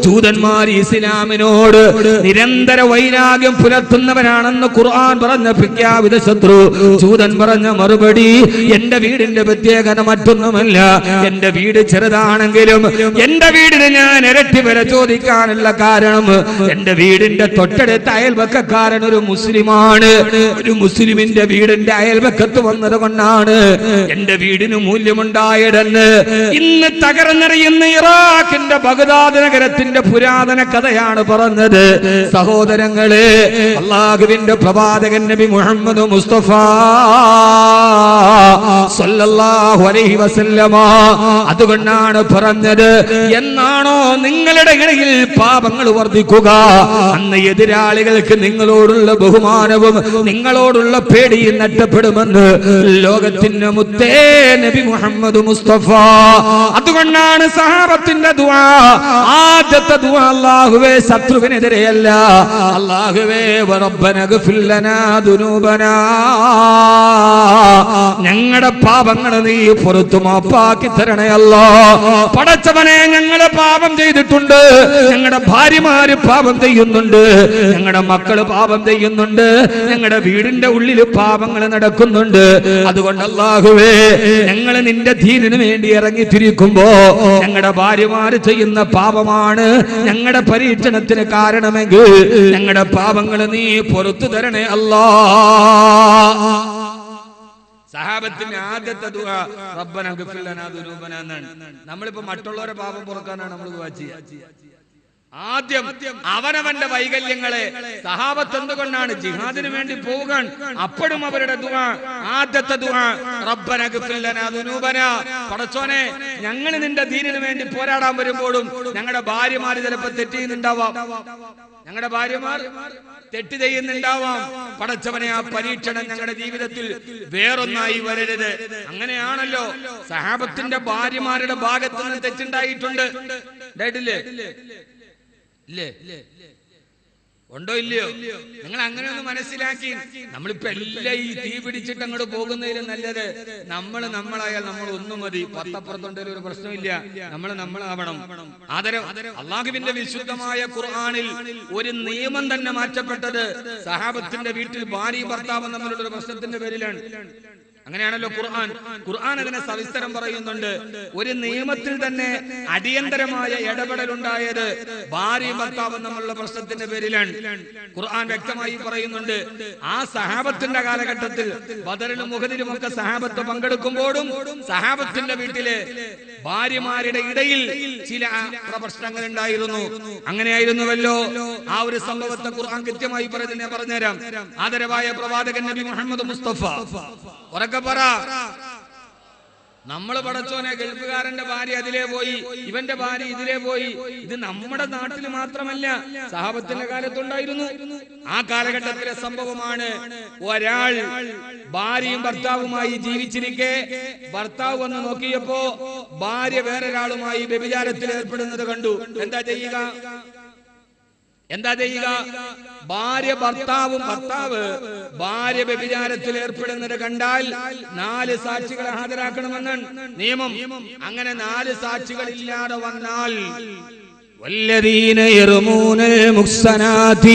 Speaker 2: ജൂതന്മാർ ഇസ്ലാമിനോട് നിരന്തര വൈരാഗ്യം പുലർത്തുന്നവരാണെന്ന് ഖുർആൻ പറഞ്ഞ പ്രഖ്യാപിത ശത്രു. ജൂതൻ പറഞ്ഞ മറുപടി, എന്റെ വീടിന്റെ പ്രത്യേകത മറ്റൊന്നുമല്ല, എന്റെ വീട് ചെറുതാണെങ്കിലും എന്റെ വീടിന് ഞാൻ ഇരട്ടി വില ചോദിക്കാനുള്ള കാരണം എന്റെ വീടിന്റെ തൊട്ടടുത്ത അയൽവക്കക്കാരൻ ഒരു മുസ്ലിമാണ്. ഒരു മുസ്ലിമിന്റെ വീടിന്റെ അയൽവക്കത്ത് വന്നത് കൊണ്ടാണ് എന്റെ വീടിന് മൂല്യമുണ്ടായതെന്ന് ഇന്ന് തകർന്നറിയുന്ന ഇറാഖിന്റെ ബഗ്ദാദ് നഗരത്തിന്റെ പുരാതന കഥയാണ് പറഞ്ഞത്. സഹോദരങ്ങളെ, അല്ലാഹുവിന്റെ പ്രവാചകൻ നബി മുഹമ്മദ് മുസ്തഫ സല്ലല്ലാഹു അലൈഹി വസല്ലമ അതുകൊണ്ടാണ് പറഞ്ഞത്, എന്നാണോ നിങ്ങളുടെ ഇടയിൽ പാപങ്ങൾ വർദ്ധിക്കുക, അന്ന് എതിരാളികൾക്ക് നിങ്ങളോടുള്ള ബഹുമാനവും നിങ്ങളോടുള്ള പേടിയും നഷ്ടപ്പെടുമെന്ന് ലോകത്തിന്റെ മുത്തേ നബി മുഹമ്മദ് മുസ്തഫ. അതുകൊണ്ടാണ് സഹാബത്തിന്റെ ദുആ, ആദ്യത്തെ ദുആ, അല്ലാഹുവേ ശത്രുവിനെതിരെയല്ല, അല്ലാഹുവേ റബ്ബന ഗ്ഫിർ ലനാ ദുനൂബനാ, ഞങ്ങളുടെ പാപങ്ങൾ നീ പുറത്തു മാപ്പാക്കി തരണേ അല്ലാ. പടച്ചവനെ, ഞങ്ങള് പാപം ചെയ്തിട്ടുണ്ട്, ഞങ്ങളുടെ ഭാര്യമാര് പാപം ചെയ്യുന്നുണ്ട്, ഞങ്ങളുടെ മക്കള് പാപം ചെയ്യുന്നുണ്ട്, ഞങ്ങളുടെ വീടിന്റെ ഉള്ളിൽ പാപങ്ങൾ നടക്കുന്നുണ്ട്. അതുകൊണ്ട് അല്ലാഹുവേ, ഞങ്ങൾ നിന്റെ ദീനിനു വേണ്ടി ഇറങ്ങിത്തിരിക്കുമ്പോ ഞങ്ങളുടെ ഭാര്യമാര് ചെയ്യുന്ന പാപമാണ് ഞങ്ങളുടെ പരീക്ഷണത്തിന് കാരണമെങ്കിൽ ഞങ്ങളുടെ പാപങ്ങൾ നീ പുറത്തു തരണേ അല്ലാ. സഹാബത്തിന്റെ ആദ്യത്തെ ദുആ റബ്ബന ഗ്ഫിർ ലനാ ദുനൂബനാ എന്നാണ്. നമ്മളിപ്പോ മറ്റുള്ളവരെ പാപം പൊറുക്കാനാണ് നമ്മൾ ദുആ ചെയ്യുക. ആദ്യം അവനവന്റെ വൈകല്യങ്ങളെ. സഹാബത്ത് എന്തുകൊണ്ടാണ് ജിഹാദിന് വേണ്ടി പോവുകയാണ്, അപ്പോഴും അവരുടെ ദുആ, ആദ്യത്തെ ദുആ റബ്ബന ഗ്ഫിർ ലനാ ദുനൂബനാ, പടച്ചോനെ ഞങ്ങൾ നിന്റെ ദീനിന് വേണ്ടി പോരാടാൻ വരുമ്പോഴും ഞങ്ങളുടെ ഭാര്യമാര് ചിലപ്പോൾ തെറ്റ് ചെയ്യുന്നുണ്ടാവാം, ഞങ്ങളുടെ ഭാര്യമാർ തെറ്റ് ചെയ്യുന്നുണ്ടാവാം. പടച്ചവനെ, ആ പരീക്ഷണം ഞങ്ങളുടെ ജീവിതത്തിൽ വേറൊന്നായി വരരുത്. അങ്ങനെയാണല്ലോ സഹാബത്തിന്റെ ഭാര്യമാരുടെ ഭാഗത്ത് നിന്ന് തെറ്റുണ്ടായിട്ടുണ്ട്. ഉണ്ടായിട്ടില്ലേ? ഇല്ലേ? ഉണ്ടോ ഇല്ലയോ? നിങ്ങൾ അങ്ങനെ ഒന്ന് മനസ്സിലാക്കി. നമ്മളിപ്പോ എല്ലാം ഈ തീ പിടിച്ചിട്ട് അങ്ങോട്ട് പോകുന്നതിലും നല്ലത് നമ്മളായാൽ നമ്മൾ ഒന്നും മതി. പത്തപ്പുറത്തുണ്ടെങ്കിലും ഒരു പ്രശ്നമില്ല, നമ്മളാവണം. അല്ലാഹുവിന്റെ വിശുദ്ധമായ ഖുർആനിൽ ഒരു നിയമം തന്നെ മാറ്റപ്പെട്ടത് സഹാബത്തിന്റെ വീട്ടിൽ ഭാര്യയും ഭർത്താവും തമ്മിലുള്ള ഒരു പ്രശ്നത്തിന്റെ പേരിലാണ്. അങ്ങനെയാണല്ലോ ഖുർആൻ അതിനെ സവിസ്തരം പറയുന്നുണ്ട്. ഒരു നിയമത്തിൽ തന്നെ അടിയന്തരമായ ഇടപെടൽ ഉണ്ടായത് ഭാര്യയും ഭർത്താവും തമ്മിലുള്ള പ്രശ്നത്തിന്റെ പേരിലാണ്. ഖുർആൻ വ്യക്തമായി പറയുന്നുണ്ട്, ആ സഹാബത്തിന്റെ കാലഘട്ടത്തിൽ ബദറിലും ഉഹദിലും ഒക്കെ സഹാബത്ത് പങ്കെടുക്കുമ്പോഴും സഹാബത്തിന്റെ വീട്ടിലെ ഭാര്യമാരുടെ ഇടയിൽ ചില പ്രശ്നങ്ങൾ ഉണ്ടായിരുന്നു. അങ്ങനെയായിരുന്നുവല്ലോ. ആ ഒരു സംഭവത്തെ ഖുർആൻ കൃത്യമായി പറഞ്ഞുതരാം. ആദരവായ പ്രവാചകൻ നബി മുഹമ്മദ് മുസ്തഫ ഉറക്കെ പറ, നമ്മള് പടച്ചോനെ ഗൾഫുകാരന്റെ ഭാര്യ അതിലേ പോയി, ഇവന്റെ ഭാര്യ ഇതിലേ പോയി. ഇത് നമ്മുടെ നാട്ടിൽ മാത്രമല്ല, സഹാബത്തിന്റെ കാലത്തുണ്ടായിരുന്നു. ആ കാലഘട്ടത്തിലെ സംഭവമാണ്. ഒരാൾ ഭാര്യയും ഭർത്താവുമായി ജീവിച്ചിരിക്കെ ഭർത്താവ് വന്ന് നോക്കിയപ്പോ ഭാര്യ വേറൊരാളുമായി വ്യഭിചാരത്തിൽ ഏർപ്പെടുന്നത് കണ്ടു. എന്താ ചെയ്യുക? ഭർത്താവ് ഭാര്യ വ്യഭിചാരത്തിൽ ഏർപ്പെടുന്നത് കണ്ടാൽ 4 സാക്ഷികളെ ഹാജരാക്കണമെന്നാണ് നിയമം. അങ്ങനെ 4 സാക്ഷികൾ ഇല്ലാതെ വന്നാൽ
Speaker 3: والذين يرمون المحصنات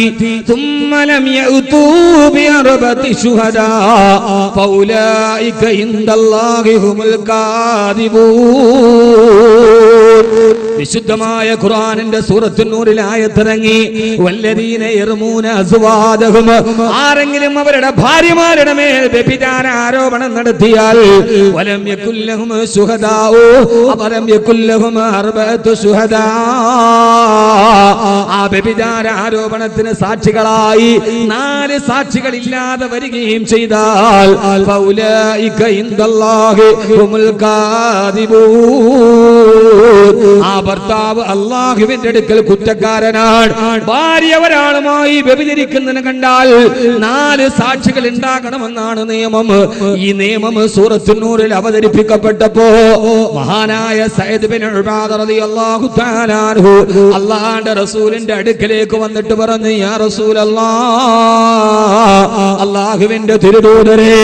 Speaker 3: ثم لم يأتوا بأربعة شهداء فأولئك عند الله هم الكاذبون. വിശുദ്ധമായ ഖുർആനിന്റെ സൂറത്തുൻ നൂറിൽ ആയത്തിറങ്ങി വല്ലദീന യർമൂന അസ്വാദഹും, ആരെങ്കിലും അവരുടെ ഭാര്യമാരുടെ മേൽ വ്യഭിചാര ആരോപണം നടത്തിയാൽ വലം യകുല്ലഹും ശുഹദാഉ അവലം യകുല്ലഹും അർബഅതു ശുഹദാ, ആ വ്യഭിചാര ആരോപണത്തിന് സാക്ഷികളായി 4 സാക്ഷികൾ ഇല്ലാതെ വരികയും ചെയ്താൽ ഫൗലൈക ഇൻദല്ലാഹി ഹുമുൽ കാദിബൂൻ, ആ ഭർത്താവ് അല്ലാഹുവിന്റെ അടുക്കൽ കുറ്റക്കാരനാണ്. ഭാര്യ ഒരാളുമായി വ്യഭിചരിക്കുന്നതിനെ കണ്ടാൽ 4 സാക്ഷികൾ ഉണ്ടാകണമെന്നാണ് നിയമം. ഈ നിയമം സൂറത്തുൻ നൂറിൽ അവതരിപ്പിക്കപ്പെട്ടപ്പോ മഹാനായ സയ്യിദ് ബിൻ ഉബാദ റളിയല്ലാഹു തആല അൻഹു അല്ലാഹുവിന്റെ റസൂലിന്റെ അടുക്കലേക്ക് വന്നിട്ട് പറഞ്ഞു, യാ റസൂലല്ലാഹ്, അല്ലാഹുവിന്റെ തിരുദൂതരെ,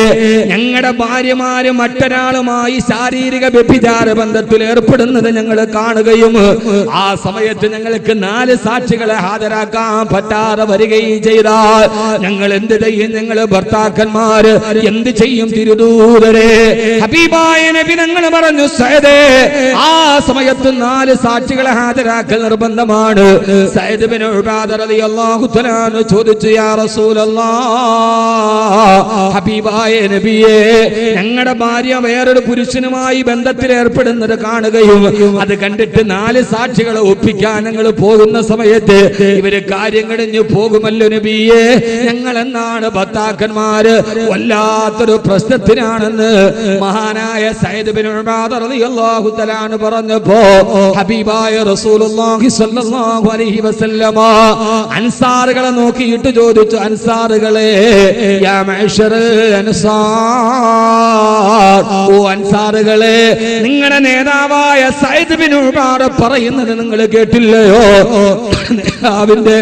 Speaker 3: ഞങ്ങളുടെ ഭാര്യമാര് മറ്റൊരാളുമായി ശാരീരിക വ്യഭിചാര ബന്ധത്തിൽ ഏർപ്പെടുന്നത് ഞങ്ങൾ കാണുകയും ആ സമയത്ത് ഞങ്ങൾക്ക് 4 സാക്ഷികളെ ഹാജരാക്കാൻ പറ്റാതെ വരികയും ചെയ്താൽ ഞങ്ങൾ എന്ത് ചെയ്യും? ഞങ്ങൾ ഭർത്താക്കന്മാര് എന്ത് ചെയ്യും തിരുദൂതരെ? ഹബീബായ നബി ഞങ്ങൾ പറഞ്ഞു, സയ്യിദേ, ആ സമയത്ത് 4 സാക്ഷികളെ ഹാജരാക്കൽ നിർബന്ധമാണ്. സയ്യിദ് ബിൻ ഉബാദ റളിയല്ലാഹു തആല ചോദിച്ചു, യാ റസൂലല്ലാഹ്, ഹബീബായ നബിയേ, ഞങ്ങളുടെ ഭാര്യ വേറൊരു പുരുഷനുമായി ബന്ധത്തിൽ ഏർപ്പെടുന്നത് കാണുകയും അത് കണ്ടിട്ട് 4 സാക്ഷികളെ ഒപ്പിക്കാൻ ഞങ്ങൾ പോകുന്ന സമയത്ത് ഇവര് കാര്യം കഴിഞ്ഞു പോകുമല്ലോ നബിയേ, ഞങ്ങൾ എന്നാണ് ഭർത്താക്കന്മാര് വല്ലാത്തൊരു പ്രശ്നത്തിനാണെന്ന് മഹാനായ സയ്യിദ് ബിൻ ഉബാദ റളിയല്ലാഹു തആല പറഞ്ഞപ്പോ ഹബീബായ റസൂലുള്ളാഹി സ്വല്ലല്ലാഹു അലൈഹി വസല്ലമ അൻസാറുകളെ നോക്കിയിട്ട് ചോദിച്ചു, അൻസാറുകളെ, യാ മഅ്ശറൽ അൻസാർ, ഓ അൻസാറുകളെ, നിങ്ങളുടെ നേതാവായ സയ്യിദ് ബിൻ ഉബാദ പറയുന്നത് നിങ്ങൾ കേട്ടില്ലയോ? നേതാവിന്റെ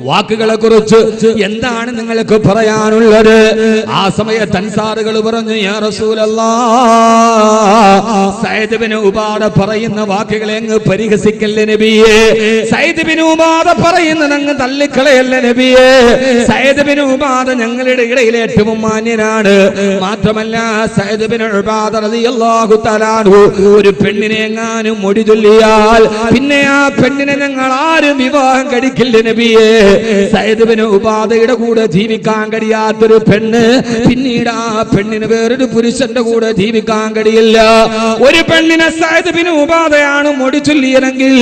Speaker 3: വാക്കുകളെ കുറിച്ച് എന്താണ് നിങ്ങൾക്ക് പറയാനുള്ളത്? ആ സമയത്ത് അൻസാറുകൾ പറഞ്ഞു, യാ റസൂലല്ലാഹ്, സയ്യിദ് ബിൻ ഉബാദ പറയുന്ന വാക്കുകളെ അങ്ങ് പരിഹസിക്കല്ലേ നബിയേ, സയ്യിദ് ബിൻ ഉബാദ പറയുന്നത് അങ്ങ് തള്ളിക്കളയല്ലേ നബിയേ, സയ്യിദ് ബിൻ ഉബാദ ഞങ്ങളുടെ ഇടയിൽ ഏറ്റവും മാന്യനാണ്. മാത്രമല്ല സയ്യിദ് ബിൻ ഉബാദ റളിയല്ലാഹു തആല ഒരു പെണ്ണിനെ എങ്ങാനും മൊഴി ചൊല്ലിയാൽ പിന്നെ ആ പെണ്ണിനെ ഞങ്ങൾ ആരും വിവാഹം കഴിക്കില്ല നബിയേ. സയ്യിദ് ബിൻ ഉബാദയുടെ കൂടെ ജീവിക്കാൻ കഴിയാത്തൊരു പെണ്ണ് പിന്നീട് ആ പെണ്ണിന് വേറൊരു പുരുഷന്റെ കൂടെ ജീവിക്കാൻ കഴിയില്ല. ഒരു പെണ്ണിനെ സയ്യിദ് ബിൻ ഉബാദയാണ് മൊഴി ചൊല്ലിയതെങ്കിൽ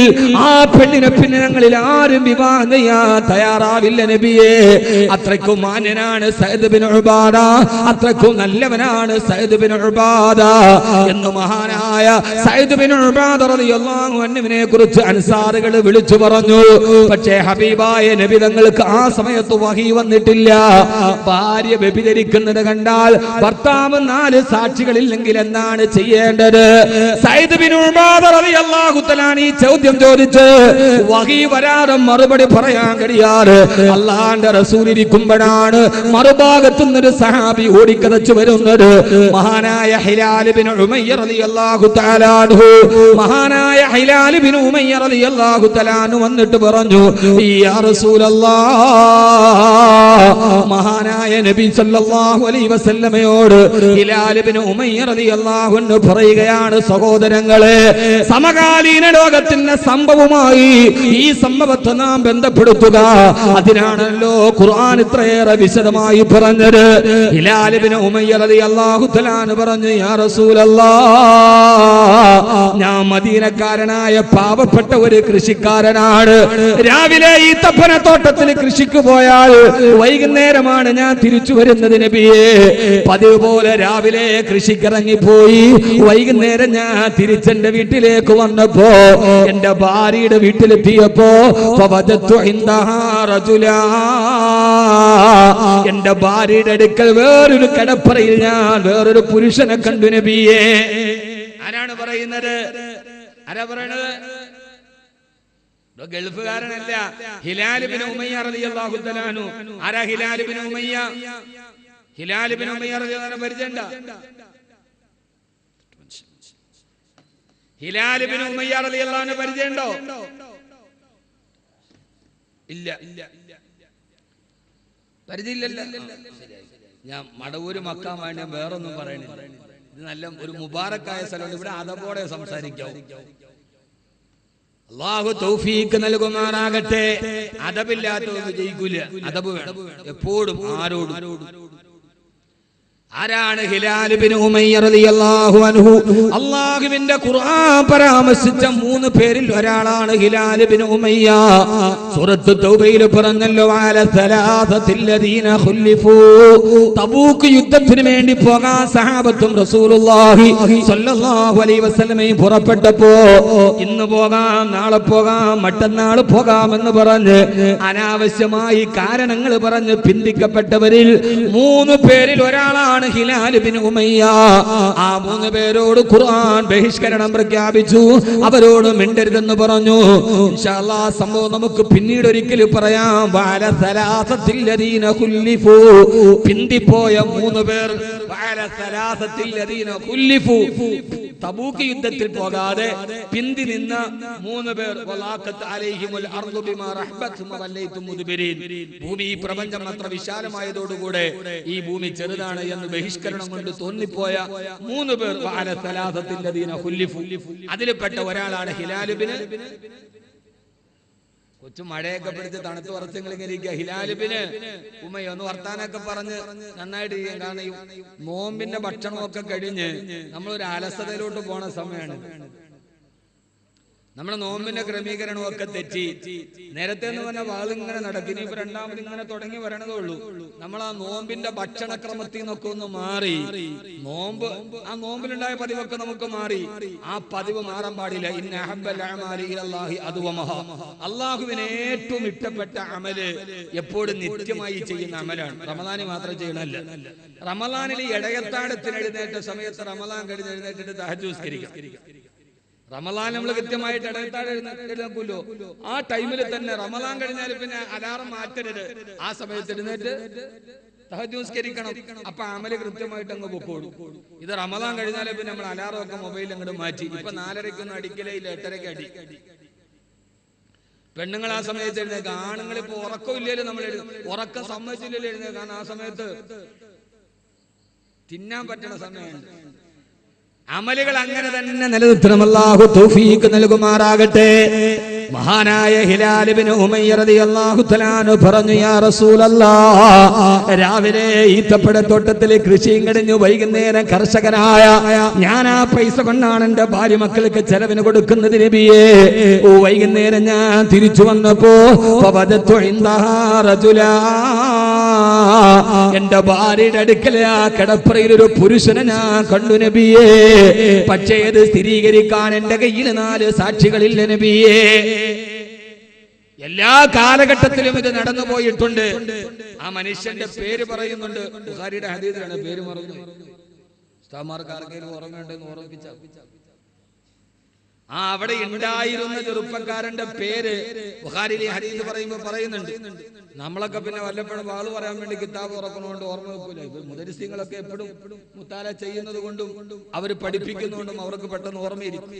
Speaker 3: ആ പെണ്ണിനെ പിന്നെ ഞങ്ങളിൽ ആരും വിവാഹം ചെയ്യാൻ തയ്യാറാവില്ല നബിയേ. അത്രയ്ക്കും മാന്യനാണ് സയ്യിദ് ബിൻ ഉബാദ, അത്രയ്ക്കും നല്ലവനാണ് സയ്യിദ് ബിൻ ഉബാദ എന്ന് മഹാനായ സയ്യിദ് ബിൻ ഉബാദ റളിയല്ലാഹു അൻഹുവിനെ കുറിച്ച് അൻസാറുകൾ വിളിച്ചു പറഞ്ഞു. പക്ഷേ ഹബീബായ നബി തങ്ങൾക്ക് ആ സമയത്ത് വഹി വന്നിട്ടില്ല. ഭാര്യ വ്യഭിചരിക്കുന്നത് കണ്ടാൽ ഭർത്താവ് 4 സാക്ഷികളില്ലെങ്കിൽ എന്താണ് ചെയ്യേണ്ടത്? സയ്യിദ് ബിൻ ഉബാദ റളിയല്ലാഹു തആല ഈ ചോദ്യം ചോദിച്ച് വഹി വരാതെ മറുപടി പറയാൻ കഴിയാറ് അല്ലാഹുവിന്റെ റസൂൽ ഇരിക്കുമ്പോഴാണ് മറുഭാഗത്തു നിന്നൊരു സഹാബി ഓടിക്കതച്ചു വരുന്നത്. മഹാനായ ഹിലാൽ ബിൻ ഉമയ്യ റളിയല്ലാഹു തആല അൻഹു, മഹാനായ ഹിലാൽ ബിൻ ഉമയ്യ റളിയല്ലാഹു തആല അൻഹു വന്നിട്ട് പറഞ്ഞു, യാ റസൂലല്ലാഹ്, മഹാനായ നബി സല്ലല്ലാഹു അലൈഹി വസല്ലമയോട് ഹിലാൽ ബിൻ ഉമയ്യ റളിയല്ലാഹു അൻഹു പറയുകയാണ്, സഹോദരങ്ങളെ, സമകാലീന ലോകത്തിന്റെ സംഭവമായി ഈ സംഭവത്തെ നാം ബന്ധപ്പെടുത്തുക. അതിനാണല്ലോ ഖുർആൻ ഇത്രയേറെ വിശദമായി പറഞ്ഞത്. ഹിലാൽ ബിൻ ഉമയ്യ റളിയല്ലാഹു തആല പറഞ്ഞു, യാ റസൂലല്ലാഹ്, ഞാൻ മദീനക്കാരനായ പാവപ്പെട്ട ഒരു കൃഷിക്കാരനാണ്. രാവിലെ ഈ തപ്പനത്തോട്ടത്തിൽ കൃഷിക്ക് പോയാൽ വൈകുന്നേരമാണ് ഞാൻ തിരിച്ചു വരുന്നത് നബിയേ. പതിവ് പോലെ രാവിലെ കൃഷിക്കിറങ്ങിപ്പോയി വൈകുന്നേരം ഞാൻ തിരിച്ചെന്റെ വീട്ടിലേക്ക് വന്നപ്പോ എന്റെ ഭാര്യയുടെ വീട്ടിലെത്തിയപ്പോ എന്റെ ഭാര്യയുടെ അടുക്കൽ വേറൊരു കിടപ്പറയിൽ ഞാൻ വേറൊരു പുരുഷനെ കണ്ടു നബിയേ. ആരാണ് പറയുന്നത്? ആരാ പറയണത്? ഗൾഫുകാരനല്ല, ഹിലാൽ ബിൻ ഉമയ്യ റളിയല്ലാഹു തആല അൻഹു. ആരാ ഹിലാൽ ബിൻ ഉമയ്യ? ഹിലാൽ ബിൻ ഉമയ്യ റളിയല്ലാഹു അൻഹു പരിചയമുണ്ടോ? ഹിലാൽ ബിൻ ഉമയ്യ റളിയല്ലാഹു അൻഹു പരിചയമുണ്ടോ?
Speaker 2: ഇല്ല, പരിചയമില്ലല്ലോ. ഞാൻ മടവൂര് മക്കാൻ വേണ്ടി വേറൊന്നും പറയണില്ല. ഇത് നല്ല ഒരു മുബാറക്കായ സ്ഥലമുണ്ട്. ഇവിടെ അതപോടെ സംസാരിക്കാവൂ. അല്ലാഹു തൗഫീഖ് നൽകുമാറാകട്ടെ. അദബില്ലാത്തതൊന്നും ജയിക്കൂല. അദബ് വേണം എപ്പോഴും. ആരോടും. ആരാണ് ഹിലാൽ ബിൻ ഉമയ്യ റളിയല്ലാഹു അൻഹു? അല്ലാഹുവിന്റെ ഖുർആൻ പരാമർശിച്ച 3 പേരിൽ ഒരാളാണ് ഹിലാൽ ബിൻ ഉമയ്യ. സൂറത്ത് തൗബയിൽ പറഞ്ഞല്ലോ, വഅല സലാസത്തില്ലദീന ഖുല്ലിഫൂ. തബൂക്ക് യുദ്ധത്തിന് വേണ്ടി പോകാൻ സഹാബത്തും റസൂലുള്ളാഹി സ്വല്ലല്ലാഹു അലൈഹി വസല്ലമയും പുറപ്പെട്ടപ്പോ ഇന്ന് പോകാം, നാളെ പോകാം, മറ്റന്നാൾ പോകാമെന്ന് പറഞ്ഞ് അനാവശ്യമായി കാരണങ്ങൾ പറഞ്ഞ് പിന്തിക്കപ്പെട്ടവരിൽ 3 പേരിൽ ഒരാളാണ് ഹിലാൽ ബിൻ ഉമയ്യ. ആ 3 പേരോട് ഖുർആൻ ബഹിഷ്കരണം പ്രഖ്യാപിച്ചു. അവരോട് മിണ്ടരുതെന്ന് പറഞ്ഞു. ഇൻഷാ അല്ലാഹ് സംഭവം നമുക്ക് പിന്നീട് ഒരിക്കൽ പറയാം. വഅല സലാസത്തില്ലദീന ഖുല്ലിഫൂ. പിന്തിപ്പോയ 3 പേർ. വഅല സലാസത്തില്ലദീന ഖുല്ലിഫൂ. തബൂക്ക് യുദ്ധത്തിൽ പോകാതെ പിന്തി നിന്ന 3 പേർ. വലാഖത്ത് അലൈഹിമുൽ അർദു ബിമാ റഹ്ബത് സുമ്മ വല്ലൈതും മുദ്ബിരീൻ. ഭൂമി ഈ പ്രപഞ്ചം അത്ര വിശാലമായതോടുകൂടെ ഈ ഭൂമി ചെറുതാണ് എന്ന് ബഹിഷ്കരണം കൊണ്ട് തോന്നിപ്പോയ 3 പേർ. വഅല സലാസത്തില്ലദീന ഖുല്ലിഫൂ. അതിൽപ്പെട്ട ഒരാളാണ് ഹിലാൽ ബിൻ. കൊച്ചു മഴയൊക്കെ പിടിച്ച് തണുത്ത് വറച്ചിങ്ങനെ ഇരിക്കുക. ഹിലാൽ ബിൻ ഉമയ്യ ഒന്ന് വർത്താനൊക്കെ പറഞ്ഞ് നന്നായിട്ട് ചെയ്യാൻ. കാരണം നോമ്പിന്റെ ഭക്ഷണമൊക്കെ കഴിഞ്ഞ് നമ്മളൊരു അലസതയിലോട്ട് പോണ സമയമാണ്. നമ്മുടെ നോമ്പിന്റെ ക്രമീകരണമൊക്കെ തെറ്റി. നേരത്തെ എന്ന് പറഞ്ഞ വാളിങ്ങനെ നടക്കും. ഇനിയിപ്പോ രണ്ടാമത് ഇങ്ങനെ തുടങ്ങി വരണതേ ഉള്ളൂ. നമ്മൾ ആ നോമ്പിന്റെ ഭക്ഷണക്രമത്തിൽ നിന്നൊക്കെ ഒന്ന് മാറി. ആ നോമ്പിലുണ്ടായ പതിവൊക്കെ നമുക്ക് മാറി. ആ പതിവ് മാറാൻ പാടില്ല. ഇന്ന അഹബ്ബൽ അഅമാലി ഇലല്ലാഹി അദ്വമഹ. അല്ലാഹുവിന് ഏറ്റവും ഇഷ്ടപ്പെട്ട അമല് എപ്പോഴും നിത്യമായി ചെയ്യുന്ന അമലാണ്. റമദാനിൽ മാത്രം ചെയ്യണമല്ല. റമദാനിൽ ഇടയത്താഴത്തിന് എഴുന്നേറ്റ സമയത്ത് റമദാൻ കഴിഞ്ഞ് എഴുന്നേറ്റിട്ട് തഹജ്ജുദ് നിസ്കരിക്കാം. റമദാൻ നമ്മൾ കൃത്യമായിട്ട് എഴുന്നേൽക്കുമല്ലോ. ആ ടൈമിൽ തന്നെ റമദാൻ കഴിഞ്ഞാൽ പിന്നെ അലാറം മാറ്റരുത്. ആ സമയത്ത് എഴുന്നേറ്റ് തഹജ്ജുദ് നിസ്കരിക്കണം. അപ്പൊ അമല് കൃത്യമായിട്ട് അങ്ങ് പൊക്കോളും. ഇത് റമദാൻ കഴിഞ്ഞാൽ പിന്നെ നമ്മൾ അലാറം ഒക്കെ മൊബൈലിൽ അങ്ങോട്ട് മാറ്റി. ഇപ്പൊ 4:30 അടിക്കലേ ഇല്ല, 8:30 അടി. പെണ്ണുങ്ങൾ ആ സമയത്ത് എഴുന്നേൽക്കുക. ആണുങ്ങൾ ഇപ്പൊ ഉറക്കം ഇല്ലല്ലോ. നമ്മൾ ഉറക്കം സമ്മതിച്ചില്ലല്ലോ എഴുന്നേൽക്കാൻ. ആ സമയത്ത് തിന്നാൻ പറ്റുന്ന സമയമുണ്ട്. അമലുകൾ അങ്ങനെ തന്നെ നിലനിർത്തണം. അല്ലാഹു തൗഫീഖ് നൽകുമാറാകട്ടെ. മഹാനായ ഹിലാൽ ബിൻ ഉമയ്യ റളിയല്ലാഹു തആല അൻഹു പറഞ്ഞു, യാ റസൂലല്ലാഹ്, രാവിലെ ഈത്തപ്പഴത്തോട്ടത്തിൽ കൃഷിയും കഴിഞ്ഞു വൈകുന്നേരം കർഷകനായ ഞാൻ ആ പൈസ കൊണ്ടാണ് എന്റെ ഭാര്യ മക്കൾക്ക് ചെലവിന് കൊടുക്കുന്നത് നബിയേ. വൈകുന്നേരം ഞാൻ തിരിച്ചു വന്നപ്പോ ഫവദതു ഇൻദഹാ റജുലാ, എന്റെ ഭാര്യയുടെ അടുക്കൽ ആ കിടപ്പറയിൽ ഒരു പുരുഷനെ ഞാൻ കണ്ടു നബിയേ. പക്ഷേ അത് സ്ഥിരീകരിക്കാൻ എന്റെ കയ്യിൽ 4 സാക്ഷികളില്ല നബിയേ. എല്ലാ കാലഘട്ടത്തിലും ഇത് നടന്നു പോയിട്ടുണ്ട്. ആ മനുഷ്യന്റെ പേര് പറയുന്നുണ്ട്. ബുഖാരിയുടെ ഹദീസിലാണ്. പേര് മറന്നു. ഉസ്താദ്മാർക്ക് ആർക്കെങ്കിലും ഓർമ്മയുണ്ടെന്ന് ഓർമ്മിപ്പിച്ച. ആ അവിടെ ഉണ്ടായിരുന്ന ചെറുപ്പക്കാരന്റെ പേര് ബുഖാരിയിലെ ഹദീസ് പറയുന്നുണ്ട്. നമ്മളൊക്കെ പിന്നെ വല്ലപ്പോഴും വാള് പറയാൻ വേണ്ടി കിതാബ് തുറക്കണോണ്ട് ഓർമ്മ വെക്കൂല. മുദരിസ്യങ്ങളൊക്കെ എപ്പോഴും മുത്താല ചെയ്യുന്നത് കൊണ്ടും അവർ പഠിപ്പിക്കുന്നതുകൊണ്ടും അവർക്ക് പെട്ടെന്ന് ഓർമ്മയിരിക്കും.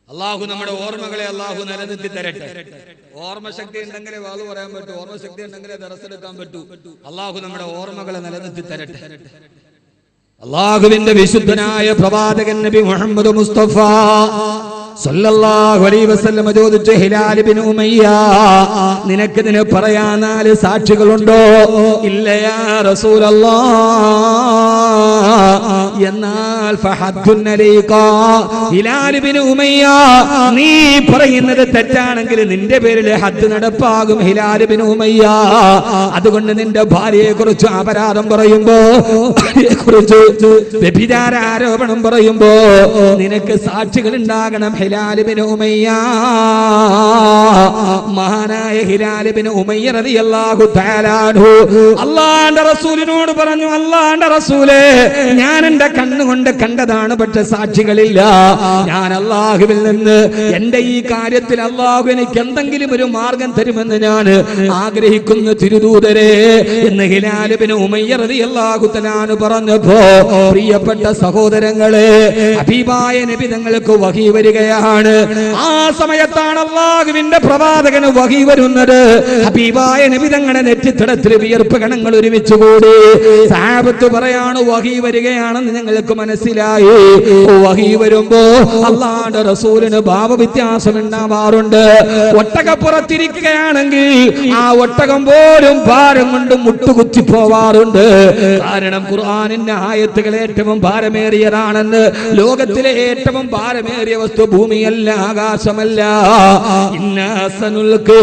Speaker 2: അള്ളാഹു നമ്മുടെ ഓർമ്മകളെ അള്ളാഹു നിലനിർത്തി തരട്ടെ. ഓർമ്മശക്തി ഉണ്ടെങ്കിലേ വാള് പറയാൻ പറ്റൂ. ഓർമ്മശക്തി ഉണ്ടെങ്കിലേ ദർസെടുക്കാൻ പറ്റൂ. അള്ളാഹു നമ്മുടെ ഓർമ്മകളെ നിലനിർത്തി തരട്ടെ. അള്ളാഹുവിന്റെ വിശുദ്ധനായ പ്രവാചകൻ നബി മുഹമ്മദ് മുസ്തഫ സല്ലല്ലാഹു അലൈഹി വസല്ലം ചോദിച്ചു, ഹിലാൽ ബിൻ ഉമയ്യ, നിനക്കിതിന് പറയാൻ 4 സാക്ഷികളുണ്ടോ? ഇല്ല യാ റസൂലല്ലാഹ്. എന്നാൽ ഹിലാൽ ബിൻ ഉമയ്യ, നീ പറയുന്നത് തെറ്റാണെങ്കിൽ നിന്റെ പേരിൽ ഹദ് നടപ്പാകും ഹിലാൽ ബിൻ ഉമയ്യ. അതുകൊണ്ട് നിന്റെ ഭാര്യയെ കുറിച്ച് അപരാധം പറയുമ്പോ, കുറിച്ച് വ്യഭിചാര ആരോപണം പറയുമ്പോ നിനക്ക് സാക്ഷികൾ ഉണ്ടാകണം. ഹിലാൽ ബിൻ ഉമയ്യ, മഹാനായ ഹിലാൽ ബിൻ ഉമയ്യ റളിയല്ലാഹു തആല അൻഹു അല്ലാഹുവിന്റെ റസൂലിനോട് പറഞ്ഞു, അല്ലാഹുവിന്റെ റസൂലേ, ഞാൻ എന്റെ
Speaker 3: കണ്ണുകൊണ്ട് കണ്ടതാണ്, പക്ഷെ സാക്ഷികളില്ല. ഞാൻ അള്ളാഹുവിൽ നിന്ന് എന്റെ ഈ കാര്യത്തിൽ അള്ളാഹു എനിക്ക് എന്തെങ്കിലും ഒരു മാർഗം തരുമെന്ന് ഞാൻ ആഗ്രഹിക്കുന്നു തിരുദൂതരെ എന്ന് ഹിലാൽ ഇബ്നു ഉമയ്യ റളിയല്ലാഹു തആല പറഞ്ഞപ്പോ, പ്രിയപ്പെട്ട സഹോദരങ്ങളെ, ഹബീബായ നബി തങ്ങൾക്ക് വഹി വരികയാണ്. ആ സമയത്താണ് അള്ളാഹുവിന്റെ പ്രവാചകന് വഹി വരുന്നത്. ഹബീബായ നബി തങ്ങളുടെ നെറ്റിത്തടത്തിൽ വിയർപ്പ് കണങ്ങൾ ഒരുമിച്ച് കൂടി. സഹാബത്ത് പറയാണ്, വഹി വരികയാണെന്ന് ഞങ്ങൾക്ക് മനസ്സിലായി. വഹി വരുമ്പോ അള്ളാഹുവിന്റെ റസൂലിന് ഭാവവ്യത്യാസം ഉണ്ടാവാറുണ്ട്. ഒട്ടകപ്പുറത്തിരിക്കുകയാണെങ്കിൽ ആ ഒട്ടകം പോലും ഭാരം കൊണ്ട് മുട്ടുകുത്തി പോവാറുണ്ട്. കാരണം ഖുർആനിന്റെ ആയത്തുകൾ ഏറ്റവും ഭാരമേറിയതാണെന്ന്. ലോകത്തിലെ ഏറ്റവും ഭാരമേറിയ വസ്തു ഭൂമിയല്ല, ആകാശമല്ല. ഇന്നാ സനുൽഖി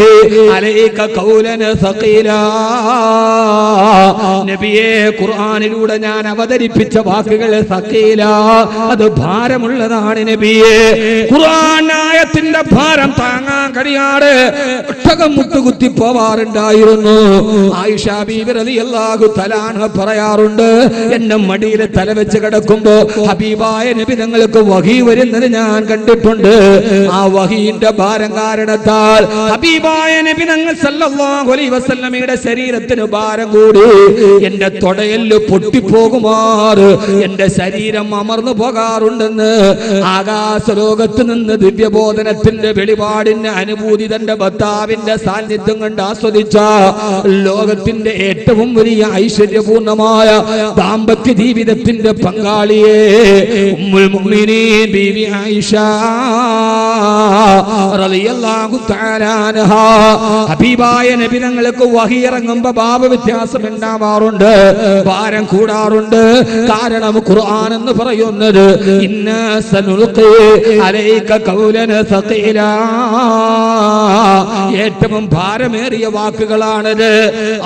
Speaker 3: അലൈക ഖൗലൻ സഖീലാ. നബിയെ, ഖുർആനിലൂടെ ഞാൻ അവതരിപ്പിച്ച വാക്കുകൾ സഖീല, അത് ഭാരമുള്ളതാണ് നബിയെ. ഖുർആൻ ആയത്തിന്റെ ഭാരം താങ്ങാൻ കഴിയാതെ ഒട്ടകം മുട്ടുകുത്തി പോവാറുണ്ടായിരുന്നു. ആയിഷ ബീവി റളിയല്ലാഹു തആല അൻഹ പറയാറുണ്ട്, എന്റെ മടിയിൽ തലവെച്ച് കിടക്കുമ്പോ ഹബീബായ നബി തങ്ങൾക്ക് വഹി വരുന്നത് ഞാൻ കണ്ടിട്ടുണ്ട്. ആ വഹിന്റെ ഭാരം കാരണത്താൽ ഹബീബായ നബി തങ്ങൾ സല്ലല്ലാഹു അലൈഹി വസല്ലമയുടെ ശരീരത്തിന് ഭാരം കൂടി. എന്റെ തൊടയെല്ല് പൊട്ടിപ്പോകുമാറ് എന്റെ ശരീരം അമർന്നു പോകാറുണ്ടെന്ന് ആകാശ ലോകത്ത് നിന്ന് ദിവ്യബോധനത്തിന്റെ വെളിപാടിന്റെ അനുഭൂതി തന്റെ ഭർത്താവിന്റെ സാന്നിധ്യം കൊണ്ട് ആസ്വദിച്ച ലോകത്തിന്റെ ഏറ്റവും വലിയ ഐശ്വര്യപൂർണമായ ദാമ്പത്യ ജീവിതത്തിന്റെ പങ്കാളിയെ ഉമ്മുൽ മുഅ്മിനീൻ ബീവി ആയിഷ റളിയല്ലാഹു തആല അൻഹ, ഹബീബായ നബി തങ്ങൾക്ക് വഹി ഇറങ്ങുമ്പോൾ ഭാവവ്യത്യാസം ഉണ്ടാവാറുണ്ട്, ഭാരം കൂടാറുണ്ട്. കാരണം ഖുർആൻ എന്ന് പറയുന്നത് ഇന്നാ സനുൽഖി അലൈക ഖൗലൻ സഖീലാ, ഏറ്റവും ഭാരമേറിയ വാക്കുകളാണത്.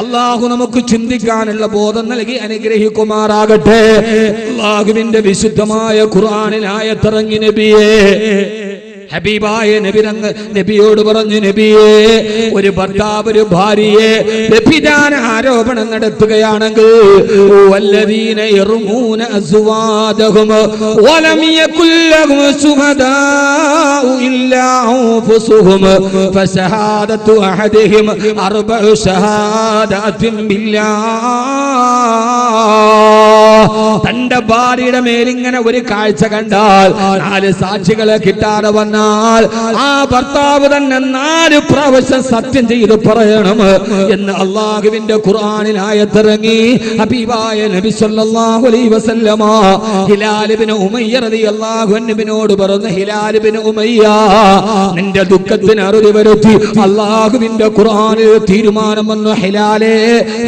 Speaker 3: അള്ളാഹു നമുക്ക് ചിന്തിക്കാനുള്ള ബോധം നൽകി അനുഗ്രഹിക്കുമാറാകട്ടെ. അള്ളാഹുവിന്റെ വിശുദ്ധമായ ഖുർആനിൽ ആയത്തിറങ്ങി നബിയെ. ഹബീബായ നബിയോട് പറഞ്ഞു, നബിയെ, ഒരു ഭർത്താവ് ഒരു ഭാര്യയെ വ്യഭിചാര ആരോപണം നടത്തുകയാണെങ്കിൽ വല്ലദീന യർമൂന അസ്വാദഹും വലം യകുൽ ലഹും ശുഹദാഉ ഇല്ലാ അൻഫുസുഹും ഫശഹാദതു അഹദിഹിം അർബഉ ശഹാദാതിൻ ബില്ലാഹ്. തന്റെ ഭാര്യയുടെ മേലിങ്ങനെ ഒരു കാഴ്ച കണ്ടാൽ 4 സാക്ഷികളെ കിട്ടാതെ വന്നാൽ ആ ഭർത്താവ് തന്നെ 4 പ്രാവശ്യം സത്യം ചെയ്ത് പറയണം എന്ന് അള്ളാഹുവിന്റെ ഖുർആനിൽ ആയത്തിറങ്ങി. ഹബീബായ നബി സല്ലല്ലാഹു അലൈഹി വസല്ലമ ഹിലാൽ ഇബ്നു ഉമയ്യ റളിയല്ലാഹു അൻഹുവിനോട് പറഞ്ഞു, ഹിലാൽ ഇബ്നു ഉമയ്യ, നിന്റെ ദുഃഖത്തിന് അറുതി വരുത്തി അള്ളാഹുവിന്റെ ഖുർആനിൽ തീരുമാനം വന്നു. ഹിലാലേ,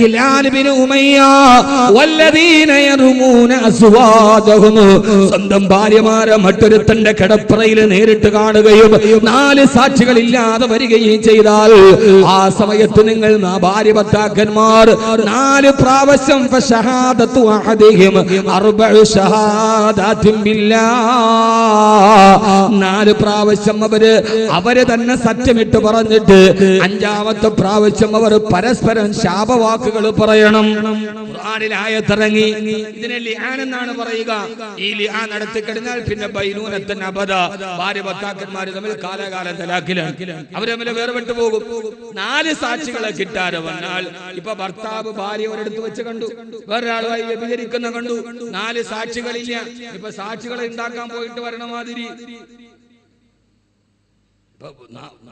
Speaker 3: ഹിലാൽ ഇബ്നു ഉമയ്യ, വല്ലദീന യർമൂന അസ്വാദഹും, സ്വന്തം ഭാര്യമാരെ മറ്റൊരുത്തന്റെ കിടപ്പറയിൽ നേരിട്ട് കാണുകയും 4 സാക്ഷികളില്ലാതെ വരികയും ചെയ്താൽ ആ സമയത്ത് നിങ്ങൾ ഭാര്യ ഭർത്താക്കന്മാർ 4 പ്രാവശ്യം ഫശഹാദതു അഹദിഹിം അർബഉ ശഹാദാതിൻ ബില്ലാഹ്, 4 പ്രാവശ്യം അവര് തന്നെ സത്യമിട്ട് പറഞ്ഞിട്ട് 5ാമത്തെ പ്രാവശ്യം അവർ പരസ്പരം ശാപവാക്കുകൾ പറയണം. ഖുർആനിൽ ആയത്തിറങ്ങി. ഇതിനെ ലിആൻ എന്നാണ് പറയുക. ഈ ലിആൻ നടത്തി കഴിഞ്ഞാൽ പിന്നെ ബൈനൂനത്തുൻ അബദ, ഭാര്യ ഭർത്താക്കന്മാർ തമ്മിൽ കാലാകാലം തലാഖിലാണ്, അവർ തമ്മിൽ വേർപെട്ടു പോകും. 4 സാക്ഷികളെ കിട്ടാതെ വന്നാൽ, ഇപ്പൊ ഭർത്താവ് ഭാര്യ ഒരിടത്ത് വെച്ച് കണ്ടു, വേറൊരാളുമായി വ്യഭിചരിക്കുന്ന കണ്ടു, 4 സാക്ഷികളില്ല. ഇപ്പൊ സാക്ഷികളെ ഉണ്ടാക്കാൻ പോയിട്ട് വരണ മാതിരി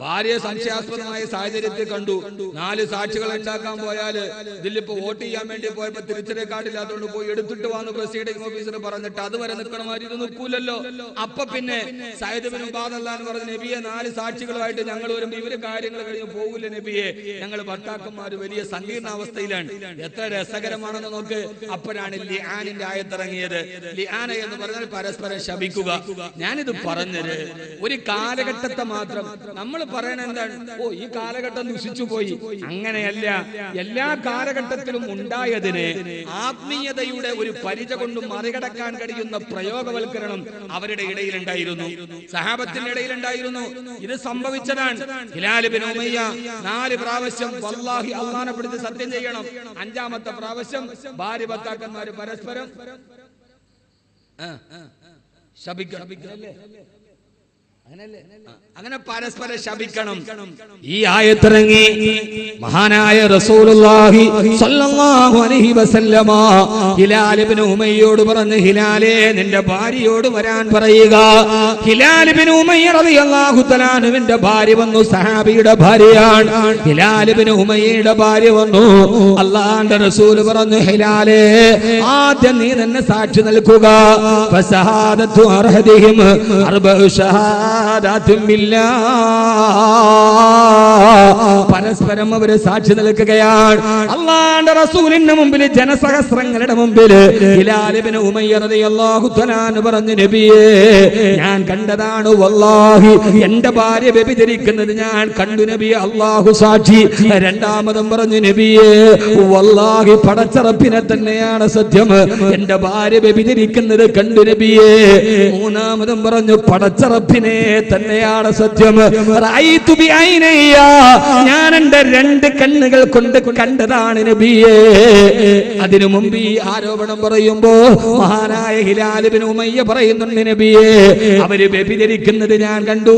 Speaker 3: ഭാര്യ സംശയാസ്പദമായ സാഹചര്യത്തിൽ കണ്ടു, 4 സാക്ഷികൾ ഉണ്ടാക്കാൻ പോയാൽ ഇതിലിപ്പോ വോട്ട് ചെയ്യാൻ വേണ്ടി പോയപ്പോ തിരിച്ചറിയ കാർഡില്ലാത്തതുകൊണ്ട് പോയി എടുത്തിട്ട് വന്ന് പ്രസിഡിംഗ് ഓഫീസർ പറഞ്ഞിട്ട് അതുവരെ നിൽക്കണമാതിരി ഇത് നിൽക്കൂലല്ലോ. അപ്പൊ പിന്നെ സയ്യിദ് ബിൻ ഉബാദല്ലാ എന്ന് പറഞ്ഞ നബിയെ 4 സാക്ഷികളുമായിട്ട് ഞങ്ങൾ വരുമ്പോ ഇവര് കാര്യങ്ങൾ കഴിഞ്ഞ് പോകില്ല നബിയെ, ഞങ്ങൾ ഭർത്താക്കന്മാര് വലിയ സങ്കീർണ അവസ്ഥയിലാണ്. എത്ര രസകരമാണെന്ന് നോക്ക്. അപ്പോഴാണ് ലിആനിന്റെ ആയത്തിറങ്ങിയത്. ലിആന എന്ന് പറഞ്ഞാൽ പരസ്പരം ശപിക്കുക. ഞാനിത് പറഞ്ഞത് ഒരു കാലഘട്ടത്തെ മാത്രം നമ്മൾ പറയണ എന്താണ്, ഓ ഈ കാലഘട്ടം ദുഷിച്ചു പോയി, അങ്ങനെയല്ല. എല്ലാ കാലഘട്ടത്തിലും ഉണ്ടായതിന് ആത്മീയതയുടെ ഒരു പരിച കൊണ്ട് മറികടക്കാൻ കഴിയുന്ന പ്രയോഗവൽക്കരണം അവരുടെ ഇടയിലുണ്ടായിരുന്നു, സഹാബത്തിന്റെ ഇടയിലുണ്ടായിരുന്നു. ഇത് സംഭവിച്ചതാണ്. ഹിലാൽ ഇബ്നു ഉമയ്യ 4 പ്രാവശ്യം വല്ലാഹി അല്ലാഹനെ പിടിച്ച് സത്യം ചെയ്യണം, 5ാമത്തെ പ്രാവശ്യം ഭാര്യ ഭർത്താക്കന്മാര് പരസ്പരം
Speaker 2: ശപിക്കണം. അങ്ങനെ പരസ്പരം ശപിക്കണം.
Speaker 3: ഈ ആയത്തിറങ്ങി മഹാനായ റസൂലുള്ളാഹി സ്വല്ലല്ലാഹു അലൈഹി വസല്ലമ ഹിലാൽ ഇബ്നു ഉമയ്യയോട് പറഞ്ഞു, ഹിലാലേ നിന്റെ ഭാര്യയോട് വരാൻ പറയുക. ഹിലാൽ ഇബ്നു ഉമയ്യ റളിയല്ലാഹു തആല അൻഹുവിന്റെ ഭാര്യ വന്നു, സഹാബിയുടെ ഭാര്യയാണ്. ഹിലാൽ ഇബ്നു ഉമയ്യയുടെ ഭാര്യ വന്നു. അല്ലാഹുവിന്റെ റസൂൽ പറഞ്ഞു, ഹിലാലേ ആദ്യം നീ തന്നെ സാക്ഷി നിൽക്കുക. ഫസഹാദത്തു അർഹദിഹിം അർബഉ ഷഹാദാത്തും പരസ്പരം അവര് സാക്ഷി നിൽക്കുകയാണ്. അല്ലാഹുവിന്റെ റസൂലിന്റെ മുമ്പിൽ, ജനസഹസ്രങ്ങളുടെ മുമ്പിൽ ഹിലാൽ ഇബ്നു ഉമയ്യ റളിയല്ലാഹു തആല അൻഹു പറഞ്ഞു, നബിയേ ഞാൻ കണ്ടതാണ്, വല്ലാഹി എന്റെ ഭാര്യ വ്യഭിചരിക്കുന്നത് ഞാൻ കണ്ടു നബിയെ, അല്ലാഹു സാക്ഷി. രണ്ടാമതും പറഞ്ഞു, നബിയേ വല്ലാഹി പടച്ചറപ്പിനെ തന്നെയാണ് സത്യം, എന്റെ ഭാര്യ വ്യഭിചരിക്കുന്നത് കണ്ടു നബിയേ. മൂന്നാമതും പറഞ്ഞു, പടച്ചറപ്പിനെ തന്നെയാണ് സത്യം, ഞാൻ എന്റെ രണ്ട് കണ്ണുകൾ കൊണ്ട് കണ്ടതാണ് നബിയേ. അതിനു മുമ്പ് ഈ ആരോപണം പറയുമ്പോ മഹാനായ ഹിലാൽ ഇബ്നു ഉമയ്യ പറയുന്നുണ്ട്, നബിയേ അവര് വ്യഭിചരിക്കുന്നത് ഞാൻ കണ്ടു.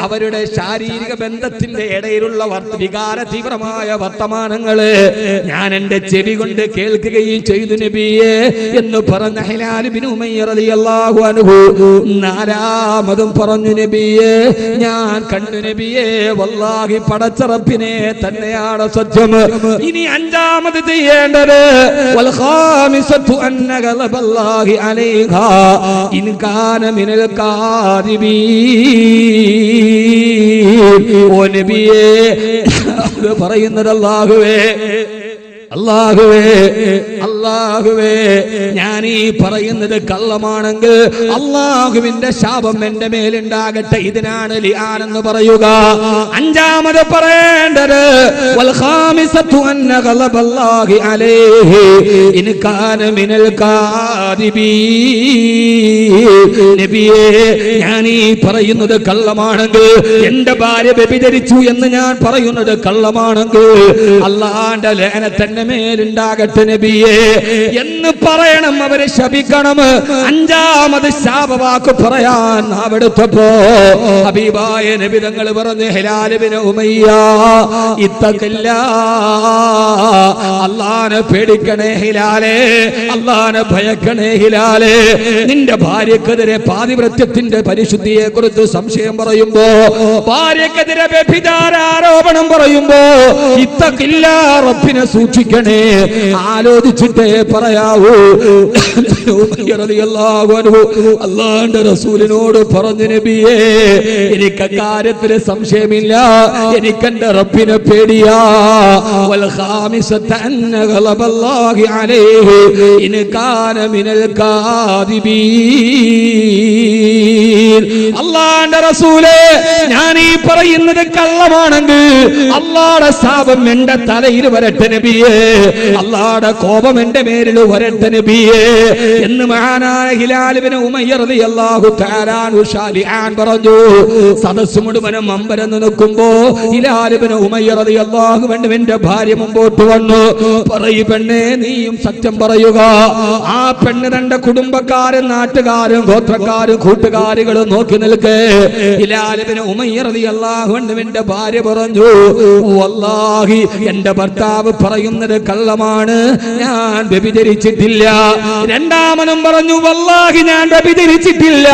Speaker 3: അവരുടെ ശാരീരിക ബന്ധത്തിന്റെ ഇടയിലുള്ള വികാര തീവ്രമായ വർത്തമാനങ്ങള് ഞാൻ എന്റെ ചെവി കൊണ്ട് കേൾക്കുകയും ചെയ്തു നബിയേ എന്ന് പറഞ്ഞ ഹിലാൽ ഇബ്നു ഉമയ്യ റളിയല്ലാഹു അൻഹു നാലാമതും പറഞ്ഞു, നബിയേ ഞാൻ കണ്ടു നബിയേ, വല്ലാഹി പടച്ചറപ്പിനെ തന്നെയാണ് സത്യം. ഇനി അഞ്ചാമത് ചെയ്യേണ്ടത് വൽ ഖാമിസതു അന്ന ഗളബല്ലാഹി അലൈഹാ ഇൻ കാന മിനൽ കാദിബീൻ. ഓ നബിയേ അത് പറയുന്നത് അല്ലാഹുവേ ഞാൻ ഈ പറയുന്നത് കള്ളമാണെങ്കിൽ അല്ലാഹുവിന്റെ ശാപം എന്റെ മേലുണ്ടാകട്ടെ, ഇതിനാണ് ലിആൻ എന്ന് പറയുക. അഞ്ചാമത് പറയേണ്ടത് വൽ ഖാമിസതു അന്ന ഗളബല്ലാഹി അലൈഹി ഇൻ കാന മിനൽ കാദിബീൻ. നബിയേ ഞാൻ ഈ പറയുന്നത് കള്ളമാണെങ്കിൽ, എന്റെ ഭാര്യ വ്യഭിചരിച്ചു എന്ന് ഞാൻ പറയുന്നത് കള്ളമാണെങ്കിൽ അല്ലാഹുവിന്റെ ലഅനത്ത് എന്റെ മേലുണ്ടാകട്ടെ നബിയേ എന്ന് പറയണം, അവരെ ശപിക്കണം. അഞ്ചാമത് ശാപവാക്ക് പറയാൻ അവിടുത്തപ്പോ ഹബീബായ നബി തങ്ങൾ പറഞ്ഞു, ഹിലാൽ ഇബ്നു ഉമയ്യ ഇത്തഖില്ലാഹ്, അല്ലാഹനെ പേടിക്കണേ ഹിലാലേ, അല്ലാഹനെ ഭയക്കണേ ഹിലാലേ. നിന്റെ ഭാര്യക്കെതിരെ പാതിവ്രത്യത്തിന്റെ പരിശുദ്ധിയെ കുറിച്ച് സംശയം പറയുമ്പോ, ഭാര്യക്കെതിരെ വ്യഭിചാര ആരോപണം പറയുമ്പോ ഇത്തഖില്ലാഹ്, റബ്ബിനെ സൂക്ഷിക്കണേ, ആലോചിച്ചിട്ടേ പറയാവൂ. അല്ലാഹുവിന്റെ റസൂലിനോട് പറഞ്ഞു, നബിയേ എനിക്ക് കാര്യത്തിൽ സംശയമില്ല, എനിക്കെന്റെ റബ്ബിനെ പേടിയാ. വൽ ഖാമിസത അന്ന ഗളബല്ലാഹി അലൈഹി ഇൻ കാന മിനൽ കാദിബീൻ. അല്ലാഹുവിന്റെ റസൂലേ ഞാൻ ഈ പറയുന്നത് കള്ളമാണെങ്കിൽ അല്ലാഹുവിന്റെ ശാപം എന്റെ തലയിൽ വരട്ടെ നബിയേ, അല്ലാഹുവിന്റെ കോപം എന്റെ മേലിൽ വരട്ടെ നബിയേ എന്ന് മഹാനായ ഹിലാൽ ഇബ്നു ഉമയ്യ റളിയല്ലാഹു തആല അൻഹു ശാലിആൻ പറഞ്ഞു. സദസ്സ് മുഴുവനും അമ്പരന്ന് നിൽക്കുമ്പോ ഹിലാൽ ഇബ്നു ഉമയ്യ റളിയല്ലാഹു അൻഹുവിന്റെ ഭാര്യ മുമ്പോട്ട് വന്നു. പറയൂ പെണ്ണേ, നീയും സത്യം പറയുക. ആ പെണ്ണ് തന്റെ കുടുംബക്കാരും നാട്ടുകാരും ഗോത്രക്കാരും കൂട്ടുകാരികളും നോക്കി നിൽക്കേ. ഹിലാൽ ഇബ്നു ഉമയ്യ റളിയല്ലാഹു അൻഹുവിന്റെ ഭാര്യ പറഞ്ഞു, വല്ലാഹി എന്റെ ഭർത്താവ് പറയുന്നത് കള്ളമാണ്, ഞാൻ വ്യഭിചരിച്ചിട്ടില്ല. രണ്ടാമനും പറഞ്ഞു, വല്ലാഹി ഞാൻ വ്യഭിചരിച്ചിട്ടില്ല.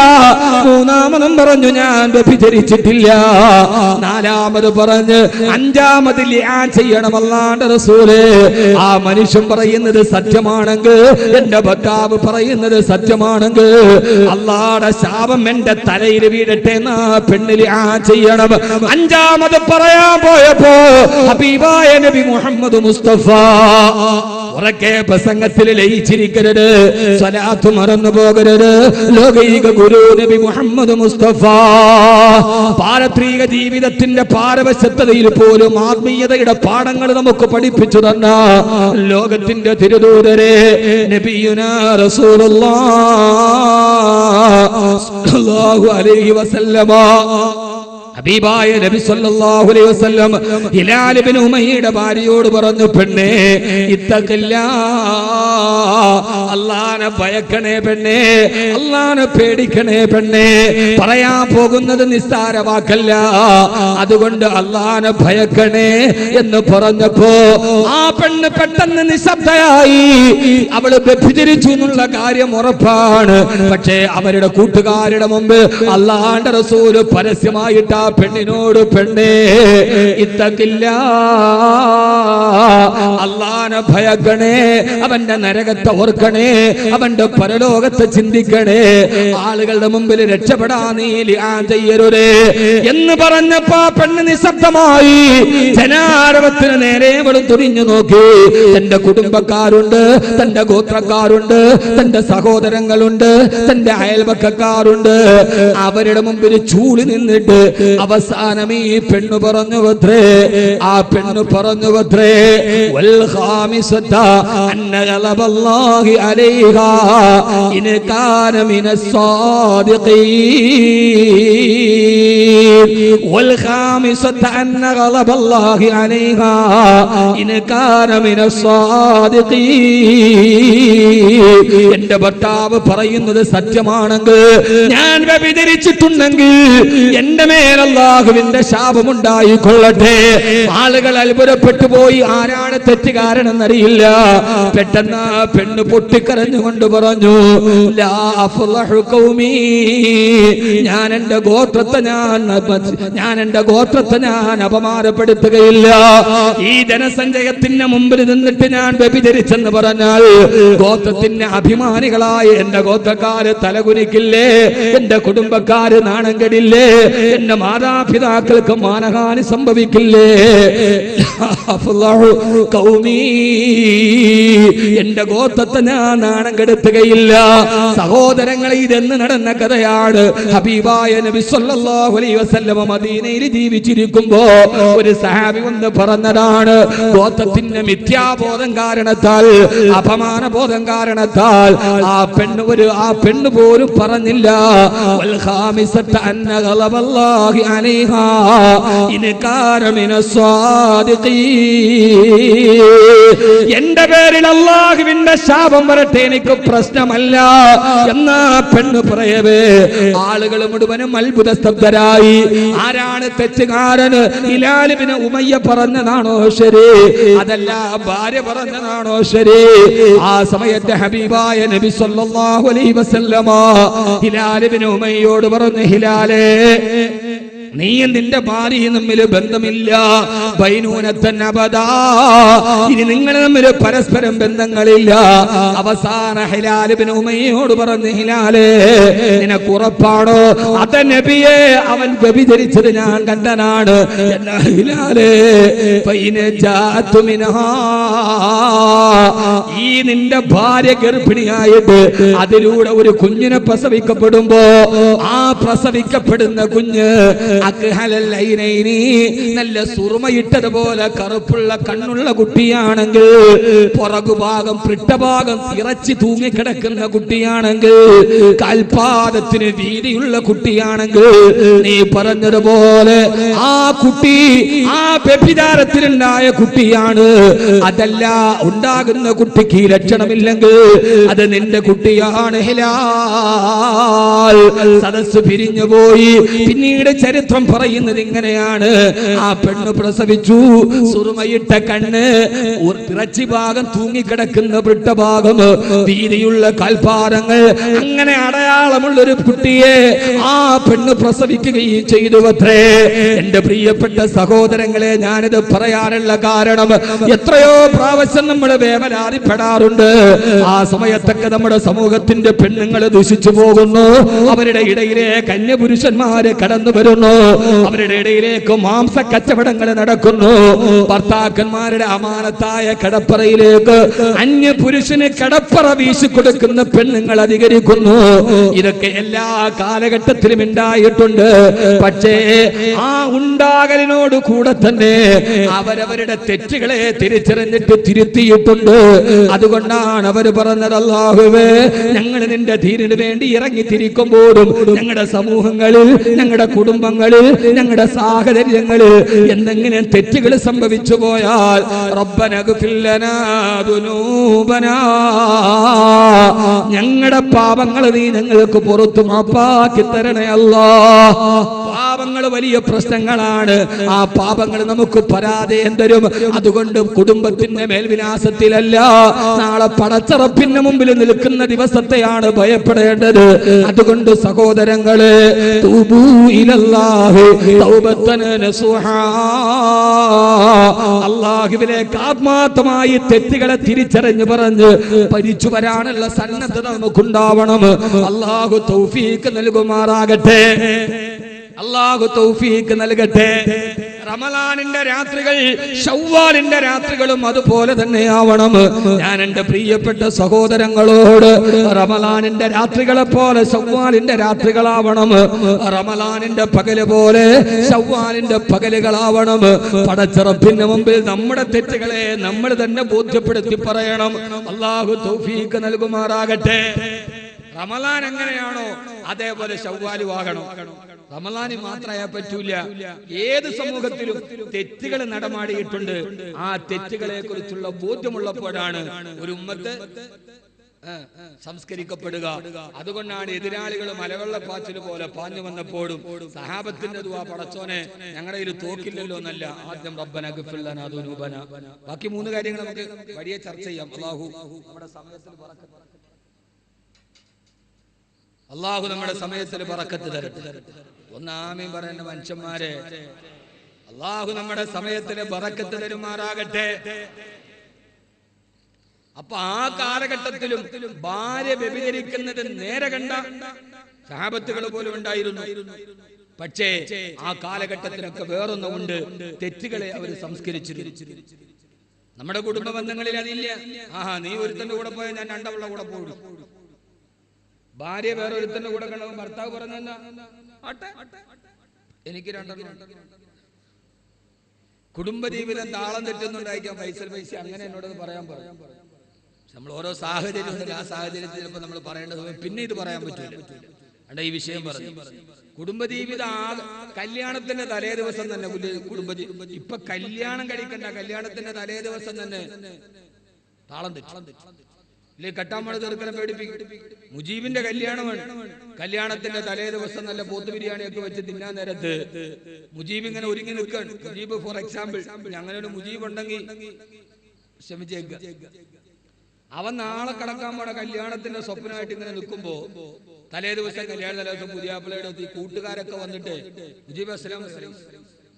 Speaker 3: മൂന്നാമനും പറഞ്ഞു, ഞാൻ വ്യഭിചരിച്ചിട്ടില്ല. നാലാമത് പറഞ്ഞ് അഞ്ചാമത് ലിആൻ ചെയ്യണം അല്ലാഹുവിന്റെ റസൂലേ. ആ മനുഷ്യൻ പറയുന്നത് സത്യമാണെങ്കിൽ, എന്റെ ഭർത്താവ് പറയുന്നത് സത്യമാണെങ്കിൽ അല്ലാഹുവിന്റെ ശാപം എന്റെ തലയിൽ വീഴട്ടെ എന്ന് ആ പെണ്ണ് ലിആൻ ചെയ്യണം. അഞ്ചാമത് പറയാൻ പോയപ്പോ ഹബീബായ നബി മുഹമ്മദ് മുസ്തഫ ഉറക്കെ പ്രസംഗത്തിൽ ലയിച്ചിരിക്കരുത്, സ്വലാത്ത് മറന്നു പോകരുത്. ലോകൈക ഗുരു നബി മുഹമ്മദ് മുസ്തഫ പാരത്രിക ജീവിതത്തിന്റെ പാരവശ്യതയിൽ പോലും ആത്മീയതയുടെ പാഠങ്ങൾ നമുക്ക് പഠിപ്പിച്ചു തന്ന ലോകത്തിന്റെ തിരുദൂതരെ നബിയുനാ റസൂലുള്ളാഹ് സ്വല്ലല്ലാഹു അലൈഹി വസല്ലമ ഹബീബായ നബി സല്ലല്ലാഹു അലൈഹി വസല്ലം ഹിലാൽ ഇബ്നു ഉമയ്യയുടെ ഭാര്യയോട് പറഞ്ഞു, പെണ്ണേ ഇത്തഖില്ലാ, അല്ലാഹനെ ഭയക്കണേ പെണ്ണേ, അല്ലാഹനെ പേടിക്കണേ പെണ്ണേ. പറയാൻ പോകുന്നത് നിസ്സാര വാക്കല്ല, അതുകൊണ്ട് അല്ലാഹനെ ഭയക്കണേ എന്ന് പറഞ്ഞപ്പോ ആ പെണ്ണ് പെട്ടെന്ന് നിശബ്ദയായി. അവള് വ്യഭിചരിച്ചു എന്നുള്ള കാര്യം ഉറപ്പാണ്. പക്ഷേ അവരുടെ കൂട്ടുകാരുടെ മുമ്പ് അല്ലാഹുവിന്റെ റസൂല് പരസ്യമായിട്ട് ആ പെണ്ണിനോട്, പെണ്ണേ ഇത്തഖില്ലാ, അല്ലാഹനെ ഭയക്കണേ, അവന്റെ നരകത്തെ ഓർക്കണേ, അവന്റെ പരലോകത്തെ ചിന്തിക്കണേ, ആളുകളുടെ മുമ്പിൽ രക്ഷപ്പെടാൻ നീ ലിആൻ ചെയ്യരുതേ എന്ന് പറഞ്ഞപ്പോ പെണ്ണ് നിശബ്ദമായി. ജനാരവത്തിന് നേരെ അവൾ തുറിഞ്ഞു നോക്കി. തന്റെ കുടുംബക്കാരുണ്ട്, തന്റെ ഗോത്രക്കാരുണ്ട്, തന്റെ സഹോദരങ്ങളുണ്ട്, തന്റെ അയൽപക്കക്കാരുണ്ട്. അവരുടെ മുമ്പിൽ ചൂളി നിന്നിട്ട് അവസാനം ഈ പെണ്ണു പറഞ്ഞുവത്രേ, ആ പെണ്ണു പറഞ്ഞുവത്രേ, വൽ ഖാമിസത അന്ന ഗളബല്ലാഹി അലൈഹാ ഇൻ കാന മിനസ് സാദിഖീൻ, വൽ ഖാമിസത അന്ന ഗളബല്ലാഹി അലൈഹാ ഇൻ കാന മിനസ് സാദിഖീൻ. എന്റെ ഭർത്താവ് പറയുന്നത് സത്യമാണെങ്കിൽ, ഞാൻ വ്യഭിചരിച്ചിട്ടുണ്ടെങ്കിൽ എന്റെ മേൽ അല്ലാഹുവിന്റെ ശാപമുണ്ടായിക്കൊള്ളട്ടെ. ആളുകൾ അത്ഭുതപ്പെട്ടു പോയി, ആരാണ് തെറ്റുകാരനെന്നറിയില്ല. പെട്ടെന്ന് ആ പെണ്ണ് പൊട്ടിക്കരഞ്ഞുകൊണ്ട് പറഞ്ഞു, ലാ അഫ്ളഹു ഖൗമി, ഞാൻ എന്റെ ഗോത്രത്തെ ഞാൻ അപമാനപ്പെടുത്തുകയില്ല. ഈ ജനസഞ്ചയത്തിന്റെ മുമ്പിൽ നിന്നിട്ട് ഞാൻ വ്യഭിചരിച്ചെന്ന് പറഞ്ഞാൽ ഗോത്രത്തിന്റെ അഭിമാനികളായ എന്റെ ഗോത്രക്കാര് തലകുനിക്കില്ലേ? എന്റെ കുടുംബക്കാര് നാണം കെടില്ലേ? എന്റെ മാതാപിതാക്കൾക്ക് മാനഹാനി സംഭവിക്കില്ലേ? എന്റെ ഗോത്രത്തെ ഞാൻ നാണം കെടുത്തുകയില്ല. സഹോദരങ്ങളെ, ഇതെന്ന് നടന്ന കഥയാണ്. ഹബീബായ നബി സല്ലല്ലാഹു അലൈഹി വസല്ലം മദീനയിൽ ജീവിച്ചിരിക്കുമ്പോ ഒരു സഹാബി വന്ന് പറഞ്ഞതാണ്, ഗോത്രത്തിന്റെ മിഥ്യാബോധം കാരണത്താൽ, അപമാന ബോധം കാരണത്താൽ ആ പെണ്ണ് പോലും പറഞ്ഞില്ല, വൽ ഖാമിസത അന്ന ഗളബല്ലാഹി അലൈഹാ ഇൻ കാന മിനസ് സാദിഖീൻ. എന്റെ പേരിൽ അല്ലാഹുവിന്റെ ശാപം വരട്ടെ, എനിക്ക് പ്രശ്നമല്ല എന്നാ പെണ്ണ് പറയവേ ആളുകൾ മുഴുവനും അത്ഭുത സ്തബ്ധരായി. ആരാണ് തെറ്റുകാരന്? ഹിലാൽ ഇബ്നു ഉമയ്യ പറഞ്ഞതാണോ ശരി? അതല്ല ഭാര്യ പറഞ്ഞതാണോ ശരി? ആ സമയത്ത് ഹബീബായ നബി സല്ലല്ലാഹു അലൈഹി വസല്ലമ ഹിലാൽ ഇബ്നു ഉമയ്യയോട് പറഞ്ഞു, ഹിലാലേ, നീ നിന്റെ ഭാര്യയും തമ്മിൽ ബന്ധമില്ല, ബൈനൂനത്തൻ അബദാ, ഇനി നിങ്ങൾ തമ്മിൽ പരസ്പരം ബന്ധങ്ങളില്ല. അവസാന ഹിലാൽ ഇബ്നു ഉമയ്യയോട് പറഞ്ഞു, ഹിലാലേ, നിനക്ക് ഉറപ്പാണോ? അതെ നബിയെ, അവൻ വ്യഭിചരിച്ചത് ഞാൻ കണ്ടനാണ്. എന്നാ ഹിലാലേ, ഈ നിന്റെ ഭാര്യ ഗർഭിണിയായിട്ട് അതിലൂടെ ഒരു കുഞ്ഞിനെ പ്രസവിക്കപ്പെടുമ്പോ ആ പ്രസവിക്കപ്പെടുന്ന കുഞ്ഞ് നല്ല സുറുമയിട്ടതുപോലെ കറുപ്പുള്ള കണ്ണുള്ള കുട്ടിയാണെങ്കിൽ, പുറകുഭാഗം പൃഷ്ഠഭാഗം ഇറച്ചി തൂങ്ങിക്കിടക്കുന്ന കുട്ടിയാണെങ്കിൽ, കാൽപാദത്തിന് വീതിയുള്ള കുട്ടിയാണെങ്കിൽ, നീ പറഞ്ഞതുപോലെ ആ കുട്ടി ആ വ്യഭിചാരത്തിലുണ്ടായ കുട്ടിയാണ്. അതല്ല, ഉണ്ടാകുന്ന കുട്ടിക്ക് ലക്ഷണമില്ലെങ്കിൽ അത് നിന്റെ കുട്ടിയാണ്. ഹിലാൽ സദസ്സ് പിരിഞ്ഞുപോയി. പിന്നീട് ചരിത്രം പറയുന്നത് ഇങ്ങനെയാണ്, ആ പെണ്ണ് പ്രസവിച്ചു, സുറുമയിട്ട കണ്ണ്, ഇറച്ചി ഭാഗം തൂങ്ങിക്കിടക്കുന്ന വൃട്ടഭാഗം, വീതിയുള്ള കാൽപാദങ്ങൾ, അങ്ങനെ അടയാളമുള്ള ഒരു കുട്ടിയെ ആ പെണ്ണ് പ്രസവിക്കുകയും ചെയ്തു അത്രേ. എന്റെ പ്രിയപ്പെട്ട സഹോദരങ്ങളെ, ഞാനിത് പറയാനുള്ള കാരണം, എത്രയോ പ്രാവശ്യം നമ്മൾ വേവലാതിപ്പെടാറുണ്ട്. ആ സമയത്തൊക്കെ നമ്മുടെ സമൂഹത്തിന്റെ പെണ്ണുങ്ങൾ ദുഷിച്ചു പോകുന്നു. അവരുടെ ഇടയിലേക്ക് അന്യപുരുഷന്മാര് കടന്നു വരുന്നു. അവരുടെ ഇടയിലേക്ക് മാംസ കച്ചവടങ്ങൾ നടക്കുന്നു. ഭർത്താക്കന്മാരുടെ അമാനത്തായ കടപ്പറയിലേക്ക് അന്യപുരുഷന് കടപ്പറ വീശി കൊടുക്കുന്ന പെണ്ണുങ്ങൾ അധികരിക്കുന്നു. ഇതൊക്കെ എല്ലാ കാലഘട്ടത്തിലും ഉണ്ടായിട്ടുണ്ട്. പക്ഷേ ആ ഉണ്ടാകലിനോട് കൂടെ തന്നെ അവരവരുടെ തെറ്റുകളെ തിരിച്ചറിഞ്ഞിട്ട് തിരുത്തിയിട്ടുണ്ട്. അത് അതുകൊണ്ടാണ് അവർ പറഞ്ഞത്, അല്ലാഹുവേ ഞങ്ങൾ നിന്റെ ദീനിന് വേണ്ടി ഇറങ്ങിത്തിരിക്കുമ്പോഴും ഞങ്ങളുടെ സമൂഹങ്ങളിൽ, ഞങ്ങളുടെ കുടുംബങ്ങളിൽ, ഞങ്ങളുടെ സാഹചര്യങ്ങളിൽ എന്തെങ്കിലും തെറ്റുകൾ സംഭവിച്ചു പോയാൽ റബ്ബന ഗ്ഫിർ ലനാ ദുനൂബനാ, ഞങ്ങളുടെ പാപങ്ങൾ നീ ഞങ്ങൾക്ക് പുറത്തു മാപ്പാക്കി തരണേ അല്ലാഹ്. പാപങ്ങൾ വലിയ പ്രശ്നങ്ങളാണ്. ആ പാപങ്ങൾ നമുക്ക് പരാജയം തരും. അതുകൊണ്ട് കുടുംബത്തിന്റെ മേൽവിലാസത്തിലല്ല, നാളെ പടച്ചറപ്പിന്റെ മുമ്പിൽ നിൽക്കുന്ന ദിവസത്തെയാണ് ഭയപ്പെടേണ്ടത്. അതുകൊണ്ട് സഹോദരങ്ങളെ, തൂബൂ ഇലല്ലാഹി തൗബത്തൻ നസുഹാ, അല്ലാഹുവിലേക്ക് ആത്മാർത്ഥമായി തെറ്റുകളെ തിരിച്ചറിഞ്ഞ് പറഞ്ഞ് പരിച്ചു വരാനുള്ള സന്നദ്ധത നമുക്കുണ്ടാവണം. അല്ലാഹു തൗഫീഖ് നൽകുമാറാകട്ടെ. അല്ലാഹു തൗഫീഖ് നൽകട്ടെ. റമളാനിന്റെ രാത്രികൾ ശവ്വാലിന്റെ രാത്രികളും അതുപോലെ തന്നെ ആവണം. ഞാൻ എന്റെ പ്രിയപ്പെട്ട സഹോദരങ്ങളോട്, റമളാനിന്റെ രാത്രികളെ പോലെ ശവ്വാലിന്റെ രാത്രികളാവണം. റമളാനിന്റെ പകല് പോലെ ശവ്വാലിന്റെ പകലുകളാവണം. പടച്ചറപ്പിന്റെ മുമ്പിൽ നമ്മുടെ തെറ്റുകളെ നമ്മൾ തന്നെ ബോധ്യപ്പെടുത്തി പറയണം. അല്ലാഹു തൗഫീഖ് നൽകുമാറാകട്ടെ. റമളാൻ എങ്ങനെയാണോ അതേപോലെ ശവ്വാലും ആകണം. റമളാനി മാത്രമായാൽ പറ്റൂല. ഏത് സമൂഹത്തിലും തെറ്റുകൾ നടമാടിയിട്ടുണ്ട്. ആ തെറ്റുകളെ കുറിച്ചുള്ള ബോധ്യമുള്ളപ്പോഴാണ് ഒരു ഉമ്മത്ത് സംസ്കരിക്കപ്പെടുക. അതുകൊണ്ടാണ് എതിരാളികൾ മലവെള്ളപ്പാച്ചിൽ പോലെ പാഞ്ഞു വന്നപ്പോഴും സഹാബത്തിന്റെ ദുആ, പടച്ചോനെ ഞങ്ങളുടെ കയ്യിൽ തോക്കില്ലല്ലോ എന്നല്ല, ആദ്യം റബ്ബന ഗ്ഫിർ ലനാ ദുനൂബനാ. ബാക്കി 3 കാര്യങ്ങൾ നമുക്ക് വലിയ ചർച്ച ചെയ്യാം. അള്ളാഹു നമ്മുടെ സമയത്തിൽ ബറക്കത്ത് തരട്ടെ. ഒന്ന് ആമീൻ പറയുന്ന മനുഷ്യന്മാരെ, അള്ളാഹു നമ്മുടെ സമയത്തിൽ ബറക്കത്ത് തരുമാറാകട്ടെ. അപ്പൊ ആ കാലഘട്ടത്തിലും ഭാര്യ വ്യഭിചരിക്കുന്നത് നേരെ കണ്ട സഹാബത്തുകൾ പോലും ഉണ്ടായിരുന്നു. പക്ഷേ ആ കാലഘട്ടത്തിലൊക്കെ വേറൊന്നുമുണ്ട്, തെറ്റുകളെ അവർ സംസ്കരിച്ചിരുന്നു. നമ്മുടെ കുടുംബ ബന്ധങ്ങളിൽ അതില്ല. നീ ഒരുത്തന്റെ കൂടെ പോയാൽ ഞാൻ രണ്ടവളുടെ കൂടെ പോയി. ഭാര്യ വേറെ ഒരുത്തന്റെ കൂടെ കണ്ടവൻ ഭർത്താവ് പറഞ്ഞല്ല, എനിക്ക് രണ്ടെണ്ണം. കുടുംബജീവിതം താളം തെറ്റുന്നുണ്ടായിരിക്കാം പൈസ അങ്ങനെ എന്നോട് പറയാൻ പറഞ്ഞു. നമ്മൾ ഓരോ സാഹചര്യം ഉണ്ടല്ലോ, ആ സാഹചര്യത്തിൽ ചിലപ്പോൾ നമ്മൾ പറയേണ്ടത് പിന്നെ ഇത് പറയാൻ പറ്റൂല. അണ്ട ഈ വിഷയം പറഞ്ഞു. കുടുംബജീവിതം കല്യാണത്തിന്റെ തലേ ദിവസം തന്നെ ഇപ്പൊ കല്യാണം കഴിക്കണ്ട, കല്യാണത്തിന്റെ തലേ ദിവസം തന്നെ താളം തെറ്റും. ഇല്ലേ കട്ടാമഴ തീർക്കനെ പേടിപ്പിക്കും. മുജീബിന്റെ കല്യാണമാണ്. കല്യാണത്തിന്റെ തലേ ദിവസം നല്ല പോത്ത് ബിരിയാണിയൊക്കെ വെച്ച് തിന്നാൻ നേരത്ത് മുജീബ് ഇങ്ങനെ ഒരുങ്ങി നിൽക്കണം. മുജീബ് ഫോർ എക്സാമ്പിൾ, അങ്ങനെ ഒരു മുജീബ് ഉണ്ടെങ്കിൽ ക്ഷമിച്ചേക്ക. അവൻ നാളെ കടക്കാൻ പോണ കല്യാണത്തിന്റെ സ്വപ്നമായിട്ട് ഇങ്ങനെ നിൽക്കുമ്പോ തലേ ദിവസം കല്യാണ തലേ ദിവസം പുതിയാപ്പിളയുടെ ഈ കൂട്ടുകാരൊക്കെ വന്നിട്ട് മുജീബ് അസ്സലാം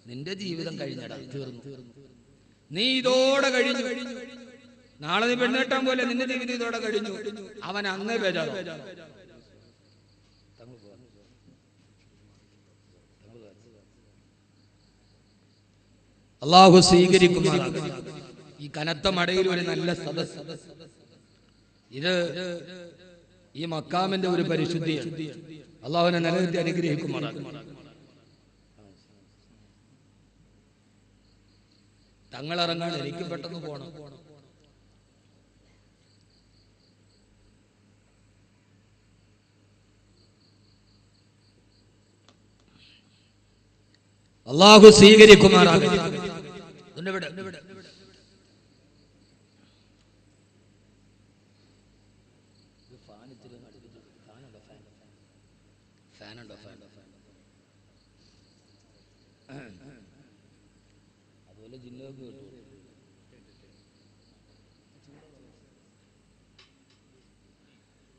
Speaker 3: നിന്റെ ജീവിതം കഴിഞ്ഞടാ, തീർന്നു, നീ ഇതോടെ കഴിഞ്ഞു, നാളെ നീ പെണ്ണെട്ടാൻ പോലെ നിന്റെ ജീവിതം ഇതോടെ കഴിഞ്ഞു. അവൻ അന്നേ ബേജാറോ. അല്ലാഹു സ്വീകരിക്കുമാറാകട്ടെ. ഈ കനത്ത മടയിൽ ഒരു നല്ല സദസ്സ്, ഇത് ഈ മക്കാമിന്റെ ഒരു പരിശുദ്ധിയാണ്. അല്ലാഹുവിനെ നിലനിർത്തി അനുഗ്രഹിക്കുമാറാകട്ടെ. തങ്ങളിറങ്ങാൻ എനിക്ക് പെട്ടെന്ന് പോണം. അല്ലാഹു സ്വീകരിക്കുമാറാകട്ടെ.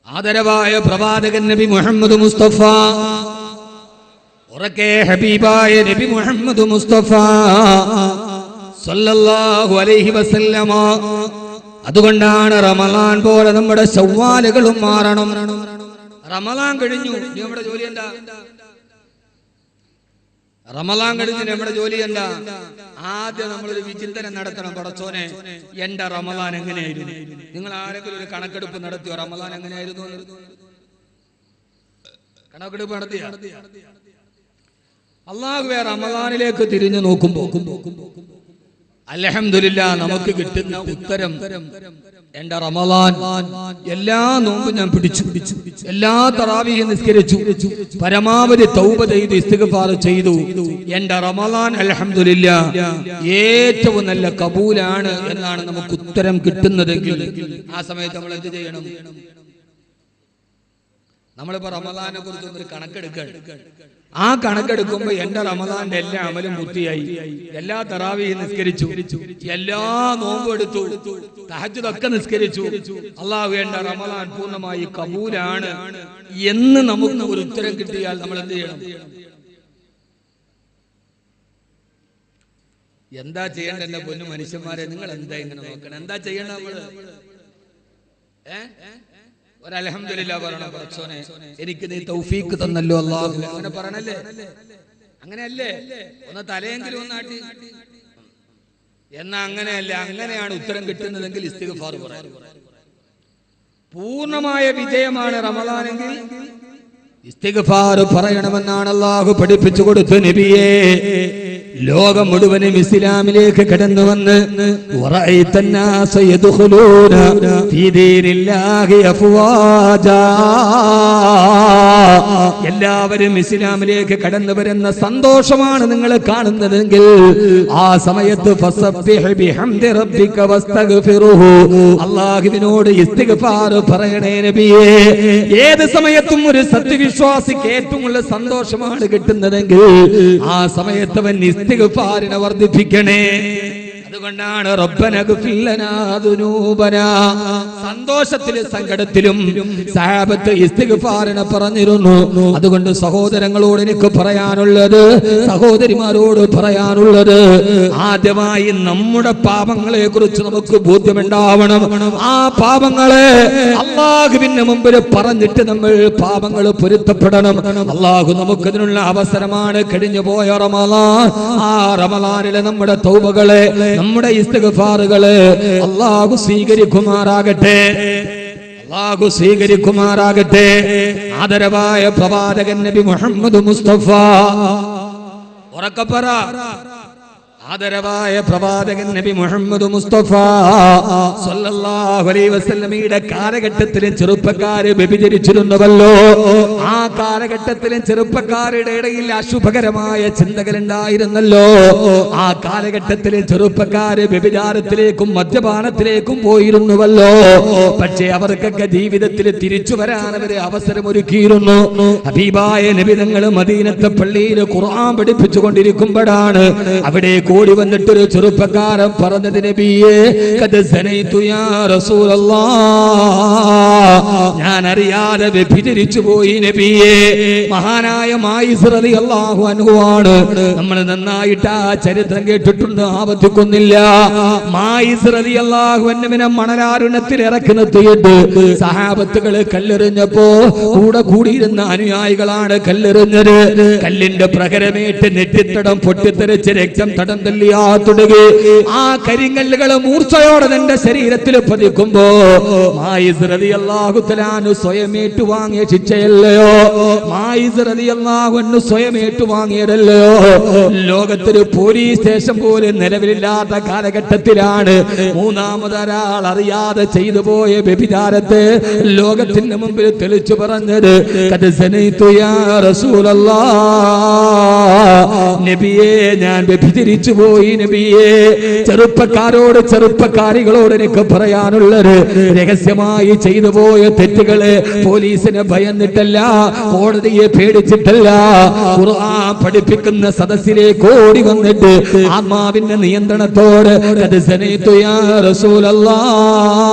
Speaker 3: ആദരവായ പ്രവാചകൻ നബി മുഹമ്മദ് മുസ്തഫ, ഉറക്കെ ഹബീബായ നബി മുഹമ്മദ് മുസ്തഫ സല്ലല്ലാഹു അലൈഹി വസല്ലമ. അതുകൊണ്ടാണ് റമളാൻ പോലെ നമ്മുടെ ശവ്വാലുകളും മാറണം. റമളാൻ കഴിഞ്ഞു, നമ്മുടെ ജോലി എന്താ? റമളാൻ കഴിഞ്ഞു നമ്മുടെ ജോലി എന്താ? ആദ്യം നമ്മളൊരു വിചിന്തനം നടത്തണം. പടച്ചോനെ, എന്റെ റമളാൻ എങ്ങനെയായിരുന്നു? നിങ്ങൾ ആരെങ്കിലും ഒരു കണക്കെടുപ്പ് നടത്തിയോ? റമളാൻ എങ്ങനെയായിരുന്നു? കണക്കെടുപ്പ് നടത്തിയ അല്ലാഹുവേ, റമളാനിലേക്ക് തിരിഞ്ഞു നോക്കുമ്പോ അൽഹംദുലില്ലാ നമുക്ക് കിട്ടുന്ന ഉത്തരം എന്റെ റമളാൻ എല്ലാ നോമ്പും ഞാൻ പിടിച്ചു, എല്ലാ തറാവീഹ് നിസ്കരിച്ചു, പരമാവധി തൗബ ചെയ്തു, ഇസ്തിഗ്ഫാർ ചെയ്തു. എന്റെ റമളാൻ അൽഹംദുലില്ലാ ഏറ്റവും നല്ല കബൂലാണ് എന്നാണ് നമുക്ക് ഉത്തരം കിട്ടുന്നതെങ്കിൽ ആ സമയത്ത് നമ്മൾ എന്ത് ചെയ്യണം? നമ്മളിപ്പോ റമളാനെ കുറിച്ച് ഒരു കണക്കെടുക്കണം. ആ കണക്കെടുക്കുമ്പോ എന്റെ റമളാന്റെ എല്ലാ അമലും പൂർത്തിയായി, എല്ലാ തറാവീഹ് നിസ്കരിച്ചു, എല്ലാ നോമ്പും എടുത്തു, തഹജ്ജുദൊക്കെ നിസ്കരിച്ചു. അല്ലാഹു എന്റെ റമളാൻ പൂർണ്ണമായി കബൂലാണ് എന്ന് നമുക്ക് ഒരു ഉത്തരം കിട്ടിയാൽ നമ്മൾ എന്ത് ചെയ്യണം? എന്താ ചെയ്യേണ്ട എന്റെ പൊന്നു മനുഷ്യന്മാരെ? നിങ്ങൾ എന്താ ഇങ്ങനെ നോക്കണം? എന്താ ചെയ്യണ്ട നമ്മള്? ഒരു അൽഹംദുലില്ലാ പറയണം, പടച്ചോനെ എനിക്ക് നീ തൗഫീക്ക് തന്നല്ലോ അല്ലാഹു, അങ്ങനെ പറയണല്ലേ? അങ്ങനെയല്ലേ? ഒന്ന് തലയെങ്കിലും ഒന്നാട്ടി. എന്നാ അങ്ങനെയല്ല, അങ്ങനെയാണ് ഉത്തരം കിട്ടുന്നതെങ്കിൽ ഇസ്തിഗ്ഫാർ പറയണം. പൂർണ്ണമായ വിജയമാണ് റമളാനെങ്കിൽ ഇസ്തിഗ്ഫാർ പറയണമെന്നാണ് അല്ലാഹു പഠിപ്പിച്ചു കൊടുത്തു നബിയേ. ലോകം മുഴുവനും ഇസ്ലാമിലേക്ക് കടന്നു വന്ന് എല്ലാവരും ഇസ്ലാമിലേക്ക് കടന്നു വരുന്ന സന്തോഷമാണ് നിങ്ങൾ കാണുന്നതെങ്കിൽ ആ സമയത്ത് അല്ലാഹുവിനോട് ഇസ്തിഗ്ഫാർ പറയണേ നബിയേ. ഏത് സമയത്തും ഒരു സത്യവിശ്വാസിക്ക് ഏറ്റവും ഉള്ള സന്തോഷമാണ് കിട്ടുന്നതെങ്കിൽ ആ സമയത്ത് അവൻ ഇസ്തിഗ്ഫാറിനെ വർദ്ധിപ്പിക്കണേ. അതുകൊണ്ടാണ് റബ്ബനഗ്ഫിർ ലനാ ദുനൂബനാ, സന്തോഷത്തിലും സങ്കടത്തിലും സഹാബത്ത് ഇസ്തിഗ്ഫാറിനെ പറഞ്ഞിരുന്നു. അതുകൊണ്ട് സഹോദരങ്ങളോട് എനിക്ക് പറയാനുള്ളത്, സഹോദരിമാരോട് പറയാനുള്ളത്, ആദ്യമായി നമ്മുടെ പാപങ്ങളെ കുറിച്ച് നമുക്ക് ബോധ്യമുണ്ടാവണം. ആ പാപങ്ങളെ അല്ലാഹുവിന്റെ മുമ്പിൽ പറഞ്ഞിട്ട് നമ്മൾ പാപങ്ങൾ പൊരുത്തപ്പെടണം. അല്ലാഹു നമുക്കതിനുള്ള അവസരമാണ് കഴിഞ്ഞു പോയ റമളാൻ. ആ റമളാനിലെ നമ്മുടെ തൗബകളെ, നമ്മുടെ ഇസ്തിഗ്ഫാറുകളെ അല്ലാഹു സ്വീകരിക്കുമാറാകട്ടെ, അല്ലാഹു സ്വീകരിക്കുമാറാകട്ടെ. ആദരവായ പ്രവാചകൻ നബി മുഹമ്മദ് മുസ്തഫ, ഉറക്കപ്പറ, ആദരവായ പ്രവാചകൻ നബി മുഹമ്മദ് മുസ്തഫ സല്ലല്ലാഹു അലൈഹി വസല്ലമയുടെ കാലഘട്ടത്തിലും ചെറുപ്പക്കാര് വ്യഭിചരിച്ചിരുന്നുവല്ലോ. ആ കാലഘട്ടത്തിലും ചെറുപ്പക്കാരുടെ ഇടയിൽ അശുഭകരമായ ചിന്തകളുണ്ടായിരുന്നല്ലോ. ആ കാലഘട്ടത്തിലും ചെറുപ്പക്കാര് വ്യഭിചാരത്തിലേക്കും മദ്യപാനത്തിലേക്കും പോയിരുന്നുവല്ലോ. പക്ഷേ അവർക്കൊക്കെ ജീവിതത്തിൽ തിരിച്ചു വരാൻ അവര് അവസരമൊരുക്കിയിരുന്നു. ഹബീബായ നബി തങ്ങൾ മദീനത്തെ പള്ളിയിൽ ഖുർആൻ പഠിപ്പിച്ചുകൊണ്ടിരിക്കുമ്പോഴാണ് അവിടെ ഓടി വന്നിട്ടൊരു ചെറുപ്പക്കാരൻ പറഞ്ഞത്, നബിയേ ഖദ് സനൈതു യാ റസൂലല്ലാഹ്, ഞാൻ അറിയാതെ വ്യഭിചരിച്ചു പോയി നബിയേ. മഹാനായ മായിസ് റളിയല്ലാഹു അൻഹു ആണ്. നമ്മൾ നന്നായിട്ട് ആ ചരിത്രം കേട്ടിട്ടുണ്ട്, ആവർത്തിക്കുന്നില്ല. മായിസ് റളിയല്ലാഹു അൻഹുവിനെ മണലാരുണ്യത്തിൽ ഇറക്കി നിർത്തിയിട്ട് സഹാബത്തുകള് കല്ലെറിഞ്ഞപ്പോ കൂടെ കൂടിയിരുന്ന അനുയായികളാണ് കല്ലെറിഞ്ഞത്. കല്ലിന്റെ പ്രഹരമേറ്റ് നെറ്റിത്തടം പൊട്ടിത്തെറിച്ച് രക്തം തടം തല്ലിയാ തുടങ്ങി. ആ കരിങ്കല്ലുകൾ മൂർച്ചയോടെ തന്റെ ശരീരത്തിൽ പതിക്കുമ്പോ മായിസ് റളിയല്ലാഹു തആല സ്വയം ഏറ്റുവാങ്ങിയ ശിക്ഷയല്ലയോ? മായിസ് റളിയല്ലാഹു അൻഹു സ്വയം ഏറ്റുവാങ്ങിയതല്ലയോ? ലോകത്തൊരു പോലീസ് സ്റ്റേഷൻ പോലും നിലവിലില്ലാത്ത കാലഘട്ടത്തിലാണ് മൂന്നാമതൊരാൾ അറിയാതെ ചെയ്തു പോയ വ്യഭിചാരത്തെ ലോകത്തിന്റെ മുമ്പിൽ തെളിച്ചു പറഞ്ഞത്. ഖദ് സനൈതു യാ റസൂലല്ലാഹ്, നബിയേ ഞാൻ വ്യഭിചരിച്ചു പോയി നബിയേ. ചെറുപ്പക്കാരോട്, ചെറുപ്പക്കാരികളോട് എനിക്ക് പറയാനുള്ളത്, രഹസ്യമായി ചെയ്തു പോയ തെറ്റുകള് പോലീസിനെ ഭയന്നിട്ടല്ല, കോടതിയെ പേടിച്ചിട്ടല്ല, ഖുർആൻ പഠിപ്പിക്കുന്ന സദസ്സിലേക്ക് ഓടി വന്നിട്ട് ആത്മാവിന്റെ നിയന്ത്രണത്തോട് ഖദ് സനൈതു യാ റസൂലല്ലാഹ്,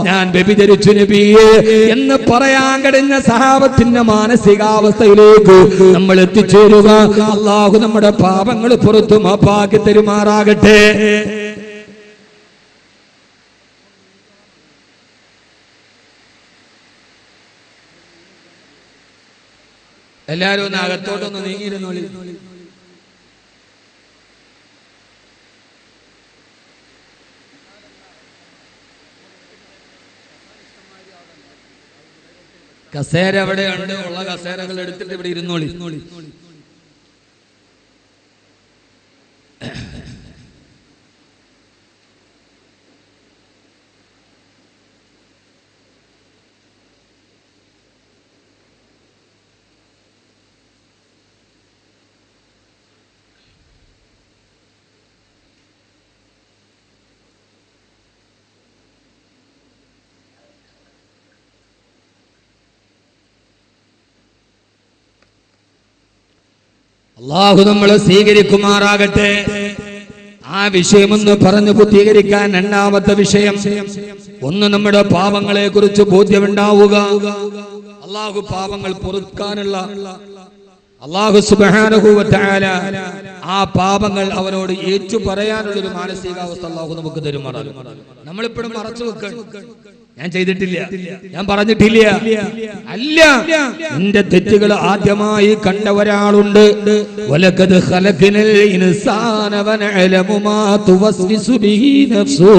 Speaker 3: ഞാൻ വ്യഭിചരിച്ചു നബിയേ എന്ന് പറയാൻ കഴിഞ്ഞ സഹാബത്തിന്റെ മാനസികാവസ്ഥയിലേക്ക് നമ്മൾ എത്തിച്ചേരുക. അല്ലാഹു നമ്മുടെ പാപങ്ങൾ പുറത്തു മാപ്പാക്കി തരുമാറാകട്ടെ. എല്ലാരും ഒന്ന് അകത്തോട്ടൊന്ന് നീങ്ങിയിരുന്നോളി. കസേര എവിടെയുണ്ട്? ഉള്ള കസേരകൾ എടുത്തിട്ട് ഇവിടെ ഇരുന്നോളി. അള്ളാഹു നമ്മളെ സ്വീകരിക്കുമാറാകട്ടെ. ആ വിഷയമൊന്ന് പറഞ്ഞു പൂർത്തീകരിക്കാൻ രണ്ടാമത്തെ വിഷയം, ഒന്ന് നമ്മുടെ പാപങ്ങളെ കുറിച്ച് ബോധ്യമുണ്ടാവുക. അള്ളാഹു പാപങ്ങൾ പൊറുക്കാനുള്ള അള്ളാഹു സുബ്ഹാനഹു വ തആല ആ പാപങ്ങൾ അവനോട് ഏറ്റു പറയാനുള്ളൊരു മാനസികാവസ്ഥ അള്ളാഹു നമുക്ക് തരുമാറാകും. നമ്മളിപ്പോഴും മറച്ചു വെക്കണം, ഞാൻ ചെയ്തിട്ടില്ല, ഞാൻ പറഞ്ഞിട്ടില്ല. അല്ല, നിന്റെ തെറ്റുകൾ ആദ്യമായി കണ്ട ഒരാളുണ്ട്. വലഖദ് ഖലഖനൽ ഇൻസാന വനഅലമു മാ തുവസ്വിസു ബിഹി നഫ്സു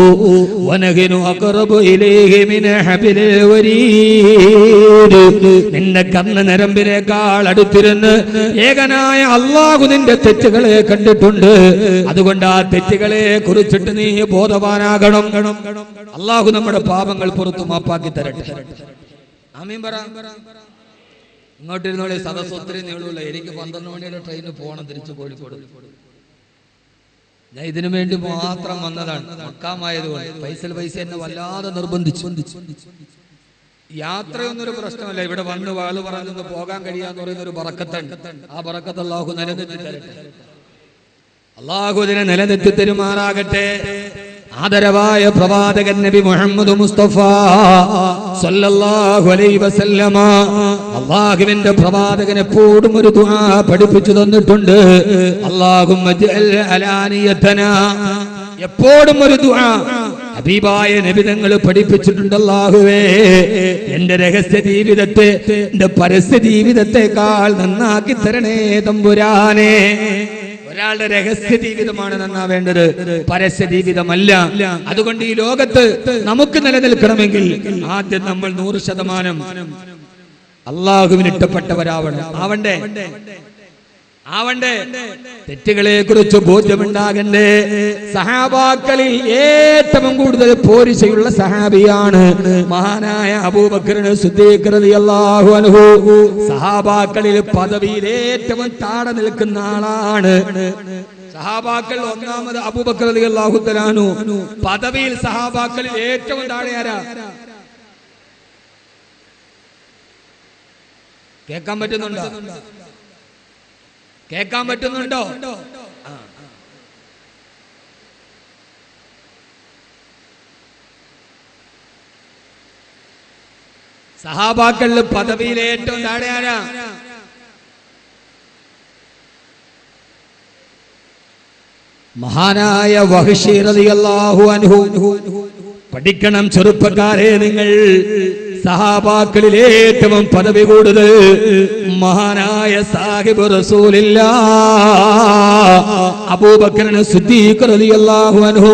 Speaker 3: വനഹനു അഖറബു ഇലൈഹി മിൻ ഹബ്ലിൽ വരീദ്. നിന്റെ കണ്ണ് നരമ്പിനേക്കാൾ അടുത്തിരുന്ന് ഏകനായ അല്ലാഹു നിന്റെ തെറ്റുകളെ കണ്ടിട്ടുണ്ട്. അതുകൊണ്ട് ആ തെറ്റുകളെ കുറിച്ചിട്ട് നീ ബോധവാനാകണം. അല്ലാഹു നമ്മുടെ പാപങ്ങൾ പുറത്തു മാപ്പാക്കി തരട്ടെ. ആമീൻ പറ. ഇങ്ങോട്ടിരുന്നോളെ, സദസ്സ് ഒത്തിരി നീളൂല. എനിക്ക് 12 മണിയുടെ ട്രെയിന് പോകണം തിരിച്ചു കോഴിക്കോട്. ഞാൻ ഇതിനു വേണ്ടി മാത്രം വന്നതാണ്. മക്കാമായതുകൊണ്ട് പൈസ എന്നെ വല്ലാതെ നിർബന്ധിച്ചു. യാത്രയൊന്നൊരു പ്രശ്നമല്ല. ഇവിടെ വന്ന് വാള് പറഞ്ഞൊന്ന് പോകാൻ കഴിയാന്ന് പറയുന്ന ഒരു ബറക്കത്തുണ്ട്. ആ ബറക്കത്ത് അല്ലാഹു നിലനിർത്തി തരട്ടെ. അല്ലാഹു ഇതിനെ നിലനിർത്തി തരുമാറാകട്ടെ. ആദരവായ പ്രവാചകൻ നബി മുഹമ്മദ് മുസ്തഫ സല്ലല്ലാഹു അലൈഹി വസല്ലമ അല്ലാഹുവിന്റെ പ്രവാചകൻ എപ്പോഴും ഒരു ദുആ പഠിപ്പിച്ചു തന്നിട്ടുണ്ട്. അല്ലാഹുമ്മ ജഅൽ അലാനിയതനാ, എപ്പോഴും ഒരു ദുആ ഹബീബായ നബി തങ്ങൾ പഠിപ്പിച്ചിട്ടുണ്ട്. അല്ലാഹുവേ, എന്റെ രഹസ്യ ജീവിതത്തെ എന്റെ പരസ്യ ജീവിതത്തെക്കാൾ നന്നാക്കി തരണേ തമ്പുരാനെ. ഒരാളുടെ രഹസ്യ ജീവിതമാണ് നന്നാവേണ്ടത്, പരസ്യ ജീവിതമല്ല. അതുകൊണ്ട് ഈ ലോകത്ത് നമുക്ക് നിലനിൽക്കണമെങ്കിൽ ആദ്യം നമ്മൾ 100% അല്ലാഹുവിന് ഇഷ്ടപ്പെട്ടവരാവണം. ആവണ്ടേ. തെറ്റുകളെ കുറിച്ച് ബോധ്യമുണ്ടാകണ്ടേ. സഹാബാക്കളിൽ ഏറ്റവും കൂടുതൽ പോരിശയുള്ള സഹാബിയാണ് മഹാനായ അബൂബക്കർ സിദ്ദീഖ് റളിയല്ലാഹു അൻഹു. സഹാബാക്കളിൽ പദവിയിൽ ഏറ്റവും താഴെ നിൽക്കുന്ന ആളാണ്. സഹാബാക്കൾ ഒന്നാമത് അബൂബക്കർ റളിയല്ലാഹു തആല അൻഹു. പദവിയിൽ സഹാബാക്കളിൽ ഏറ്റവും താഴെ ആരാ? കേൾക്കാൻ പറ്റുന്നുണ്ടോ? സഹാബാക്കളിൽ പദവിയിൽ ഏറ്റവും താഴെ ആരാ? മഹാനായ വഹ്ശി റളിയല്ലാഹു അൻഹു. പഠിക്കണം ചെറുപ്പക്കാരെ, നിങ്ങൾ സഹാബാക്കളിൽ ഏറ്റവും പദവി കൂടുതൽ മഹാനായ സാഹിബ് റസൂലുള്ളാഹ് അബൂബക്കർ സിദ്ദീഖ് റളിയല്ലാഹു അൻഹു.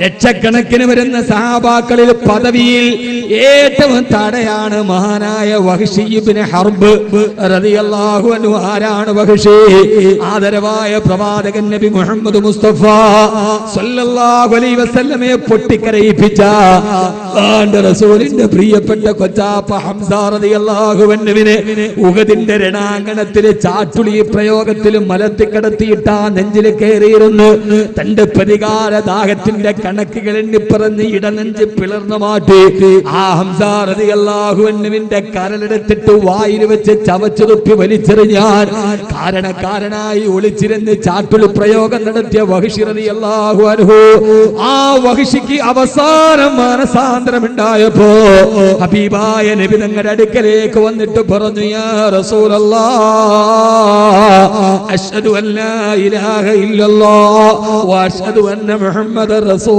Speaker 3: ലക്ഷക്കണക്കിന് വരുന്ന സഹാബാക്കളിൽ പദവിയിൽ ഏറ്റവും താഴെയാണ് മഹാനായ വഹ്ശി ഇബ്നു ഹർബ് റളിയല്ലാഹു അൻഹു. ആരാണ് വഹ്ശി? ആദരവായ പ്രവാചകൻ നബി മുഹമ്മദ് മുസ്തഫ സല്ലല്ലാഹു അലൈഹി വസല്ലമയെ പൊട്ടിക്കരയിപ്പിച്ച റസൂലിന്റെ പ്രിയപ്പെട്ട കൊച്ചാപ്പ ഹംസ റളിയല്ലാഹു അൻഹുവിനെ ഉഹദിന്റെ രണാങ്കണത്തിലെ ചാട്ടുളി പ്രയോഗത്തിലും മലത്തിക്കടത്തിയിട്ട നെഞ്ചിൽ കയറിയിരുന്നു. തന്റെ പ്രതികാര ദാഹത്തിന്റെ കണക്കുകൾ എണ്ണിപ്പറഞ്ഞ് ഇടനെഞ്ച് പിളർന്നു മാറ്റി ആ ഹംസ റളിയല്ലാഹു അൻഹുവിന്റെ കരലെടുത്തിട്ട് വായിൽ വെച്ച് ചവച്ചു തുപ്പി വലിച്ചെറിഞ്ഞാൻ കാരണക്കാരനായി ഒളിച്ചിരുന്ന് ചാട്ടുളി പ്രയോഗം നടത്തിയ വഹ്ശി റളിയല്ലാഹു അൻഹു. ആ വഹ്ശിക്ക് അവസാനം മാനസാന്തരമുണ്ടായപ്പോ ഹബീബായ നബി തങ്ങളുടെ അടുക്കലേക്ക് വന്നിട്ട് പറഞ്ഞു, യാ റസൂലല്ലാഹ്, അശ്ഹദു അല്ലാ ഇലാഹ ഇല്ലല്ലാഹ് വ അശ്ഹദു അന്ന മുഹമ്മദർ റസൂലുള്ളാഹ്.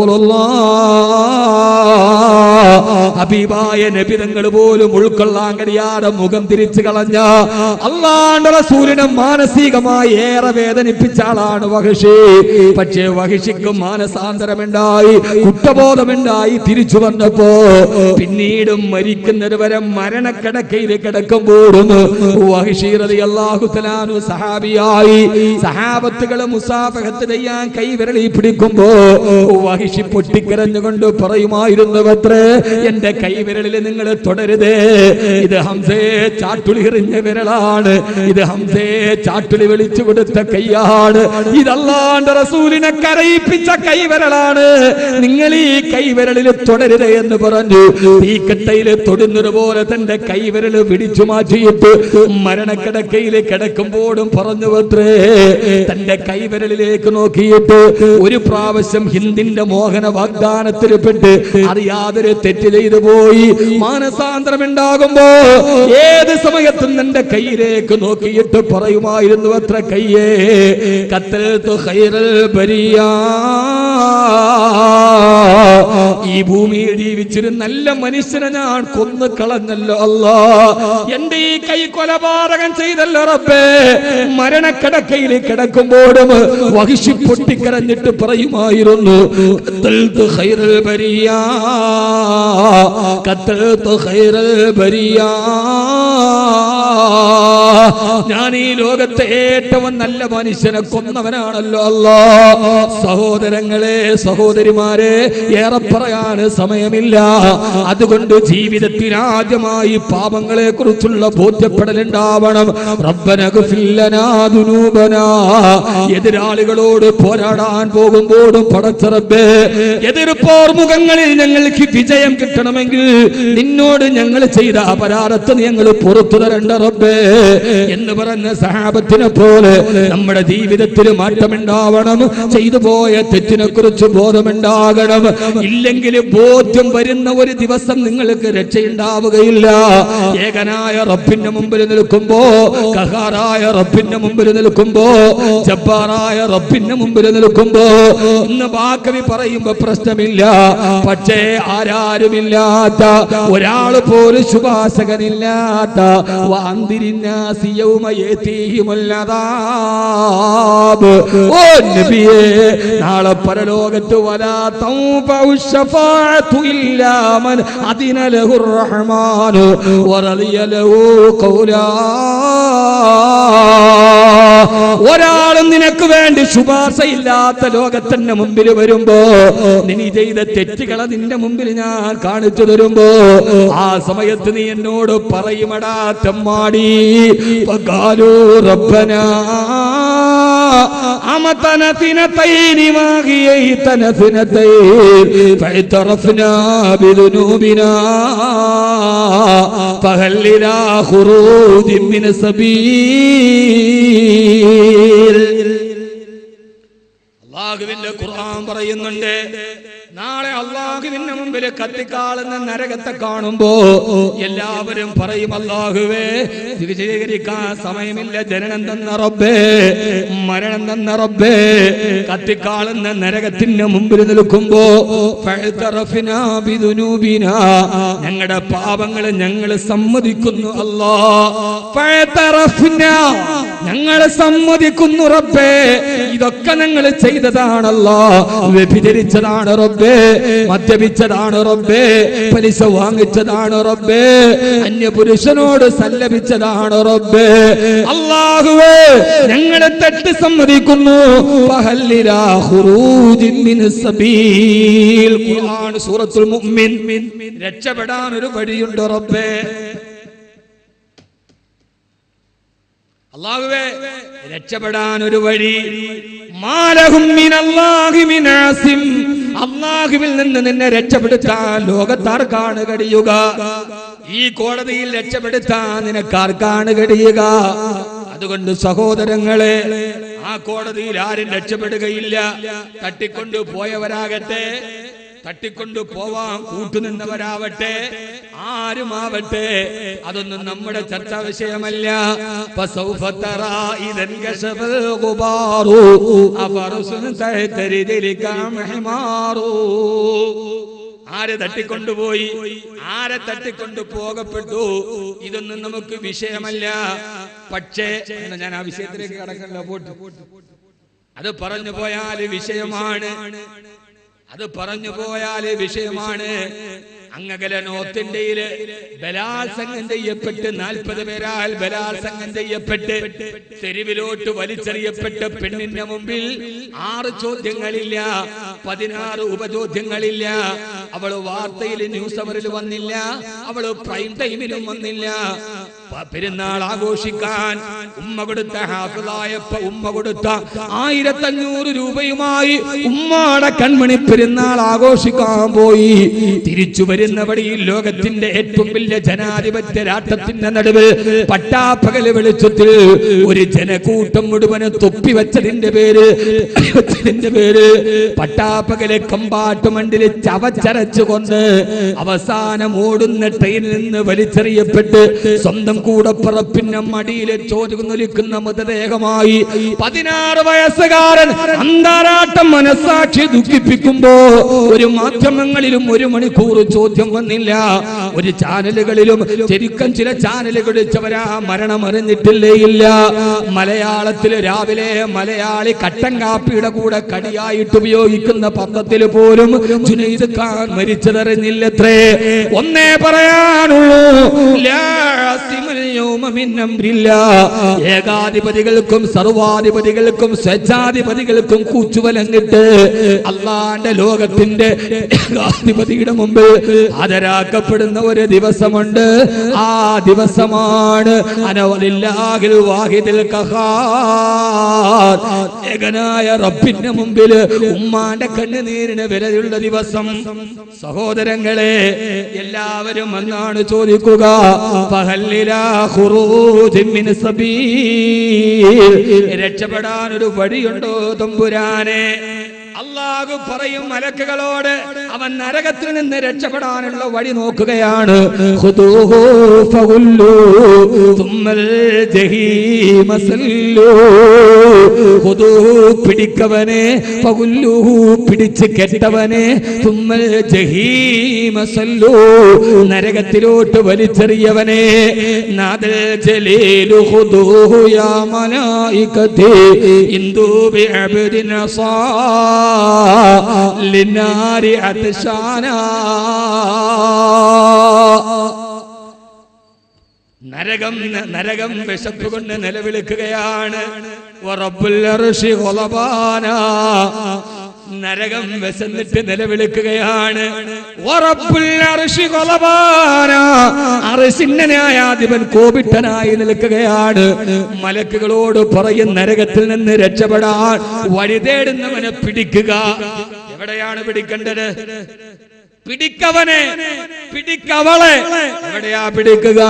Speaker 3: ഹബീബായ നബി തങ്ങൾ പോലും ഉൾക്കൊള്ളാൻ കഴിയാതെ മുഖം തിരിച്ചു കളഞ്ഞ അല്ലാഹുവിന്റെ റസൂലിനെ മാനസികമായി ഏറെ വേദനിപ്പിച്ച ആളാണ് വഹ്ശി. പക്ഷേ വഹ്ശിക്ക് മാനസാന്തരമുണ്ടായി, കുറ്റബോധമുണ്ടായി. തിരിച്ചു വന്നപ്പോ പിന്നീടും മരിക്കുന്നത് വരെ മരണക്കിടക്കയിൽ കിടക്കുമ്പോഴും വഹ്ശി റളിയല്ലാഹു തആല അൻഹു സഹാബിയായി. സഹാബത്തുകളെ മുസാഫഹത്ത് ചെയ്യാൻ കൈവിരളി പിടിക്കുമ്പോ വഹ്ശി പൊട്ടിക്കരഞ്ഞുകൊണ്ട് പറയുമായിരുന്നു, അത്രേ എന്റെ എന്റെ കൈവിരലിൽ നിങ്ങൾ തുടരുത്. ഇത് ഹംസയെ ചാട്ടുളി എറിഞ്ഞ വിരലാണ്. ഇത് ഹംസയെ ചാട്ടുളി വിളിച്ചു കൊടുത്ത കൈയാണ്. ഇത് അല്ലാഹുവിന്റെ റസൂലിനെ കരയിപ്പിച്ച കൈവിരലാണ്. നിങ്ങൾ ഈ കൈവിരലിൽ തുടരുത് എന്ന് പറഞ്ഞു. തീക്കട്ടയിൽ തൊടുന്നത് പോലെ തന്റെ കൈവിരൽ പിടിച്ചു മാറ്റിയിട്ട് മരണക്കിടക്കയിൽ കിടക്കുമ്പോഴും പറഞ്ഞു അത്രേ, തന്റെ കൈവിരലിലേക്ക് നോക്കിയിട്ട് ഒരു പ്രാവശ്യം ഹിന്ദിന്റെ മോഹന വാഗ്ദാനത്തിൽ പെട്ട് അറിയാതൊരു തെറ്റ് ചെയ്തു പോയി. മാനസാന്തരം ഉണ്ടാകുമ്പോ ഏത് സമയത്തും തന്റെ കൈയിലേക്ക് നോക്കിയിട്ട് പറയുമായിരുന്നു അത്ര, കയ്യേ ഖത്ലതു ഖൈറൽ ബരിയാ, ഈ ഭൂമിയിൽ ജീവിച്ചൊരു നല്ല മനുഷ്യനെ ഞാൻ കൊന്നു കളഞ്ഞല്ലോ അല്ലാ, എന്റെ ഈ കൈ കൊലപാതകം ചെയ്തല്ലോ റബ്ബേ. മരണക്കിടക്കയിൽ കിടക്കുമ്പോഴും വഹിഷി പൊട്ടിക്കരഞ്ഞിട്ട് പറയുമായിരുന്നു, ഖത്ലതു ഖൈറൽ ബരിയാ, ഖത്ലതു ഖൈറൽ ബരിയാ, ഞാൻ ഈ ലോകത്തെ ഏറ്റവും നല്ല മനുഷ്യനെ കൊന്നവനാണല്ലോ അല്ലാ. സഹോദരങ്ങളെ, സഹോദരിമാരെ, ഏറെ പറയാൻ സമയമില്ല. അതുകൊണ്ട് ജീവിതത്തിൽ ആദ്യമായി പാപങ്ങളെ കുറിച്ചുള്ള ബോധ്യപ്പെടലുണ്ടാവണം. റബ്ബന ഗ്ഫിർ ലനാ ദുനൂബനാ, എതിരാളികളോട് പോരാടാൻ പോകുമ്പോഴും പടച്ച റബ്ബേ, എതിർപ്പോർ മുഖങ്ങളിൽ ഞങ്ങൾക്ക് വിജയം കിട്ടണമെങ്കിൽ നിന്നോട് ഞങ്ങൾ ചെയ്ത അപരാധത്തിന് ഞങ്ങൾ പുറത്തു തരണ്ട റബ്ബേ എന്ന് പറഞ്ഞ സഹാബത്തിനെ പോലെ നമ്മുടെ ജീവിതത്തിൽ മാറ്റമുണ്ടാവണം. ചെയ്തു പോയ തെറ്റിനെ കുറിച്ച് ബോധമുണ്ടാകണം. ഇല്ലെങ്കിൽ ബോധ്യം വരുന്ന ഒരു ദിവസം നിങ്ങൾക്ക് രക്ഷയുണ്ടാവുകയില്ല. ഏകനായ റബ്ബിന്റെ മുമ്പിൽ നിൽക്കുമ്പോ, ഖഹാറായ റബ്ബിന്റെ മുമ്പിൽ നിൽക്കുമ്പോ, ജബ്ബാറായ റബ്ബിന്റെ മുമ്പിൽ നിൽക്കുമ്പോ ഇന്ന് ബാക്കി പറയുമ്പോ പ്രശ്നമില്ല. പക്ഷേ ആരാരുമില്ലാത്ത, ഒരാൾ പോലും ശുഭാശകനില്ലാത്ത, ഓ നബിയേ, നാളെ പരലോകത്ത് വലാ തൗബഉ ശഫാഅതു ഇല്ലാ മൻ അദിന ലഹുർ റഹ്മാനു വറദിയ ലഹു ഖൗലാ. ഒരാളും നിനക്ക് വേണ്ടി ശുപാർശയില്ലാത്ത ലോകത്തിന്റെ മുമ്പിൽ വരുമ്പോ, നീ ചെയ്ത തെറ്റുകളെ നിന്റെ മുമ്പിൽ ഞാൻ കാണിച്ചു തരുമ്പോ, ആ സമയത്ത് നീ എന്നോട് പറയുമടാ തെമ്മാടി, ഫഖാലൂ റബ്ബനാ അമതന സിനതൈനി മാഗിയതന സിനതൈൻ ഫഇതറഫ്നാ ബിദുനൂബിനാ ഫഹൽ ഇലാ ഖുറൂജിൻ മിൻ സബീൽ. അല്ലാഹുവിന്റെ ഖുർആൻ പറയുന്നുണ്ട്, നാളെ അല്ലാഹുവിന്റെ മുമ്പിൽ കത്തിക്കാളുന്ന നരകത്തെ കാണുമ്പോ എല്ലാവരും പറയും, അല്ലാഹുവേ സ്വീകരിക്കാൻ സമയമില്ല, ജനനം തന്ന റബ്ബേ, മരണം തന്ന റബ്ബേ. കത്തിക്കാളുന്ന നരകത്തിന്റെ മുമ്പിൽ നിൽക്കുമ്പോ ഫഅതറഫ്നാ ബിദുനൂബിനാ, ഞങ്ങളുടെ പാപങ്ങൾ ഞങ്ങൾ സമ്മതിക്കുന്നു അല്ലാ. ഫഅതറഫ്നാ, ഞങ്ങൾ സമ്മതിക്കുന്നു റബ്ബേ, ഇതൊക്കെ ഞങ്ങൾ ചെയ്തതാണല്ലോ. വ്യഭിചരിച്ചതാണ് റബ്ബേ, മദ്യപിച്ചതാണ് റബ്ബേ, പലിശ വാങ്ങിച്ചതാണ് റബ്ബേ, അന്യപുരുഷനോട് സല്ലപിച്ചതാണ് റബ്ബേ. അല്ലാഹുവേ, ഞങ്ങളെ തെറ്റ് സമ്മതിക്കുന്നു. ഫഹല്ലിലാ ഖുറൂജിൻ മിൻ സബീൽ. ഖുർആൻ സൂറത്തുൽ മുഅ്മിൻ. രക്ഷപ്പെടാൻ ഒരു വഴിയുണ്ട് റബ്ബേ. അല്ലാഹുവേ, രക്ഷപ്പെടാൻ ഒരു വഴി. മാലഹും മിനല്ലാഹി മിൻ ആസിം. അല്ലാഹുവിൽ നിന്ന് നിന്നെ രക്ഷപ്പെടുത്താൻ ലോകത്താർക്കാണ് കഴിയുക? ഈ കോടതിയിൽ രക്ഷപ്പെടുത്താൻ നിനക്കാർക്കാണ് കഴിയുക? അതുകൊണ്ട് സഹോദരങ്ങളെ, ആ കോടതിയിൽ ആരും രക്ഷപ്പെടുകയില്ല. തട്ടിക്കൊണ്ടു പോയവരാകട്ടെ, തട്ടിക്കൊണ്ടു പോവാൻ കൂട്ടുനിന്നവരാവട്ടെ, ആരുമാവട്ടെ, അതൊന്നും നമ്മുടെ ചർച്ചാ വിഷയമല്ല. ആരെ തട്ടിക്കൊണ്ടുപോയി, ആരെ തട്ടിക്കൊണ്ടു പോകപ്പെട്ടു, ഇതൊന്നും നമുക്ക് വിഷയമല്ല. പക്ഷേ ഞാൻ ആ വിഷയത്തിലേക്ക് കടക്കല്ല, പോട്ട്. അത് പറഞ്ഞു പോയാൽ വിഷയമാണ്, അത് പറഞ്ഞു പോയാൽ വിഷയമാണ്. അങ്ങകല നോർത്ത് ഇന്ത്യയില് ബലാത്സംഗം ചെയ്യപ്പെട്ട് 40 പേരാൽ ബലാത്സംഗം ചെയ്യപ്പെട്ട് തെരുവിലോട്ട് വലിച്ചെറിയപ്പെട്ട പെണ്ണിന്റെ മുമ്പിൽ 6 ചോദ്യങ്ങളില്ല, 16 ഉപചോദ്യങ്ങളില്ല. അവള് വാർത്തയിൽ ന്യൂസ് അവറിൽ വന്നില്ല, അവള് പ്രൈം ടൈമിലും വന്നില്ല. പെരുന്നാൾ ആഘോഷിക്കാൻ ഉമ്മ കൊടുത്ത ഹാഫിളായപ്പ ഉമ്മ കൊടുത്ത 1500 രൂപയുമായി ഉമ്മാടെ കൺമണി പെരുന്നാൾ ആഘോഷിക്കാൻ പോയി. തിരിച്ചു വരുന്ന വഴിയിൽ ലോകത്തിന്റെ ഏറ്റവും വലിയ ജനാധിപത്യ രാഷ്ട്രത്തിന്റെ നടുവിൽ പട്ടാപ്പകല് വെളിച്ചത്തിൽ ഒരു ജനക്കൂട്ടം മുഴുവന് തൊപ്പിവെച്ചതിന്റെ പേര് പട്ടാപ്പകലെ കമ്പാർട്ട്മെന്റിൽ ചവച്ചരച്ചുകൊണ്ട് അവസാനം ഓടുന്ന ട്രെയിനിൽ നിന്ന് വലിച്ചെറിയപ്പെട്ട് സ്വന്തം കൂടപ്പറപ്പിന്റെ മടിയിലെ ചോദിക്കുന്ന മൃതദേഹമായി 16 വയസ്സുകാരൻ അന്താരാഷ്ട്ര മനസ്സാക്ഷി ദുഃഖിപ്പിക്കുമ്പോ ഒരു മാധ്യമങ്ങളിലും 1 മണിക്കൂർ ചോദ്യം വന്നില്ല. ഒരു ചാനലുകളിലും ശരിക്കും ചില ചാനലുകളിൽ അവരാ മരണം അറിഞ്ഞിട്ടില്ലേ ഇല്ല. മലയാളത്തിൽ രാവിലെ മലയാളി കട്ടൻ കാപ്പിയുടെ കൂടെ കടിയായിട്ട് ഉപയോഗിക്കുന്ന പത്രത്തിൽ പോലും ജുനൈദ് ഖാൻ മരിച്ചതറിഞ്ഞില്ലത്രേ. ഒന്നേ പറയാനുള്ളൂ, ഏകാധിപതികൾക്കും സർവാധിപതികൾക്കും സ്വേച്ഛാധിപതികൾക്കും കൂച്ചുവലങ്ങിട്ട് അള്ളാന്റെ ലോകത്തിന്റെ ഏകാധിപതിയുടെ മുമ്പിൽ ആദരാക്കപ്പെടുന്ന ഒരു ദിവസമുണ്ട്. ആ ദിവസമാണ് അനവലില്ലാഹിൽ വാഹിദിൽ ഖഹാർ, ഏകനായ റബ്ബിന്റെ മുമ്പിൽ ഉമ്മാന്റെ കണ്ണുനീരിന് വിലയുള്ള ദിവസം. സഹോദരങ്ങളെ, എല്ലാവരും എന്നാണ് ചോദിക്കുക, രക്ഷപ്പെടാൻ ഒരു വഴിയുണ്ടോ തമ്പുരാനെ? അല്ലാഹു പറയും മലക്കുകളോട്, അവൻ നരകത്തിൽ നിന്ന് രക്ഷപ്പെടാനുള്ള വഴി നോക്കുകയാണ്. പിടിക്കവനെ, പിടിച്ച് കെട്ടവനെ, നരകത്തിലോട്ട് വലിച്ചെറിയവനെ. ലിനാരി അത്ശാന, നരകം വിശപ്പ് കൊണ്ട് നിലവിളിക്കുകയാണ്. വറബ്ബുൽ അർശി ഖലബാന, നരകം വിശന്നിട്ട് നിലവിളിക്കുകയാണ്. വറബ്ബുൽ അർശി ഖലബാന, അർശിന്റെ ന്യായാധിപൻ കോപിഷ്ഠനായി നിൽക്കുകയാണ്. മലക്കുകളോട് പറയും, നരകത്തിൽ നിന്ന് രക്ഷപ്പെടാൻ വഴി തേടുന്നവനെ പിടിക്കുക. എവിടെയാണ് പിടിക്കേണ്ടത്? പിടിക്കവനെ, പിടിക്കവളെ. എവിടെയാ പിടിക്കുക?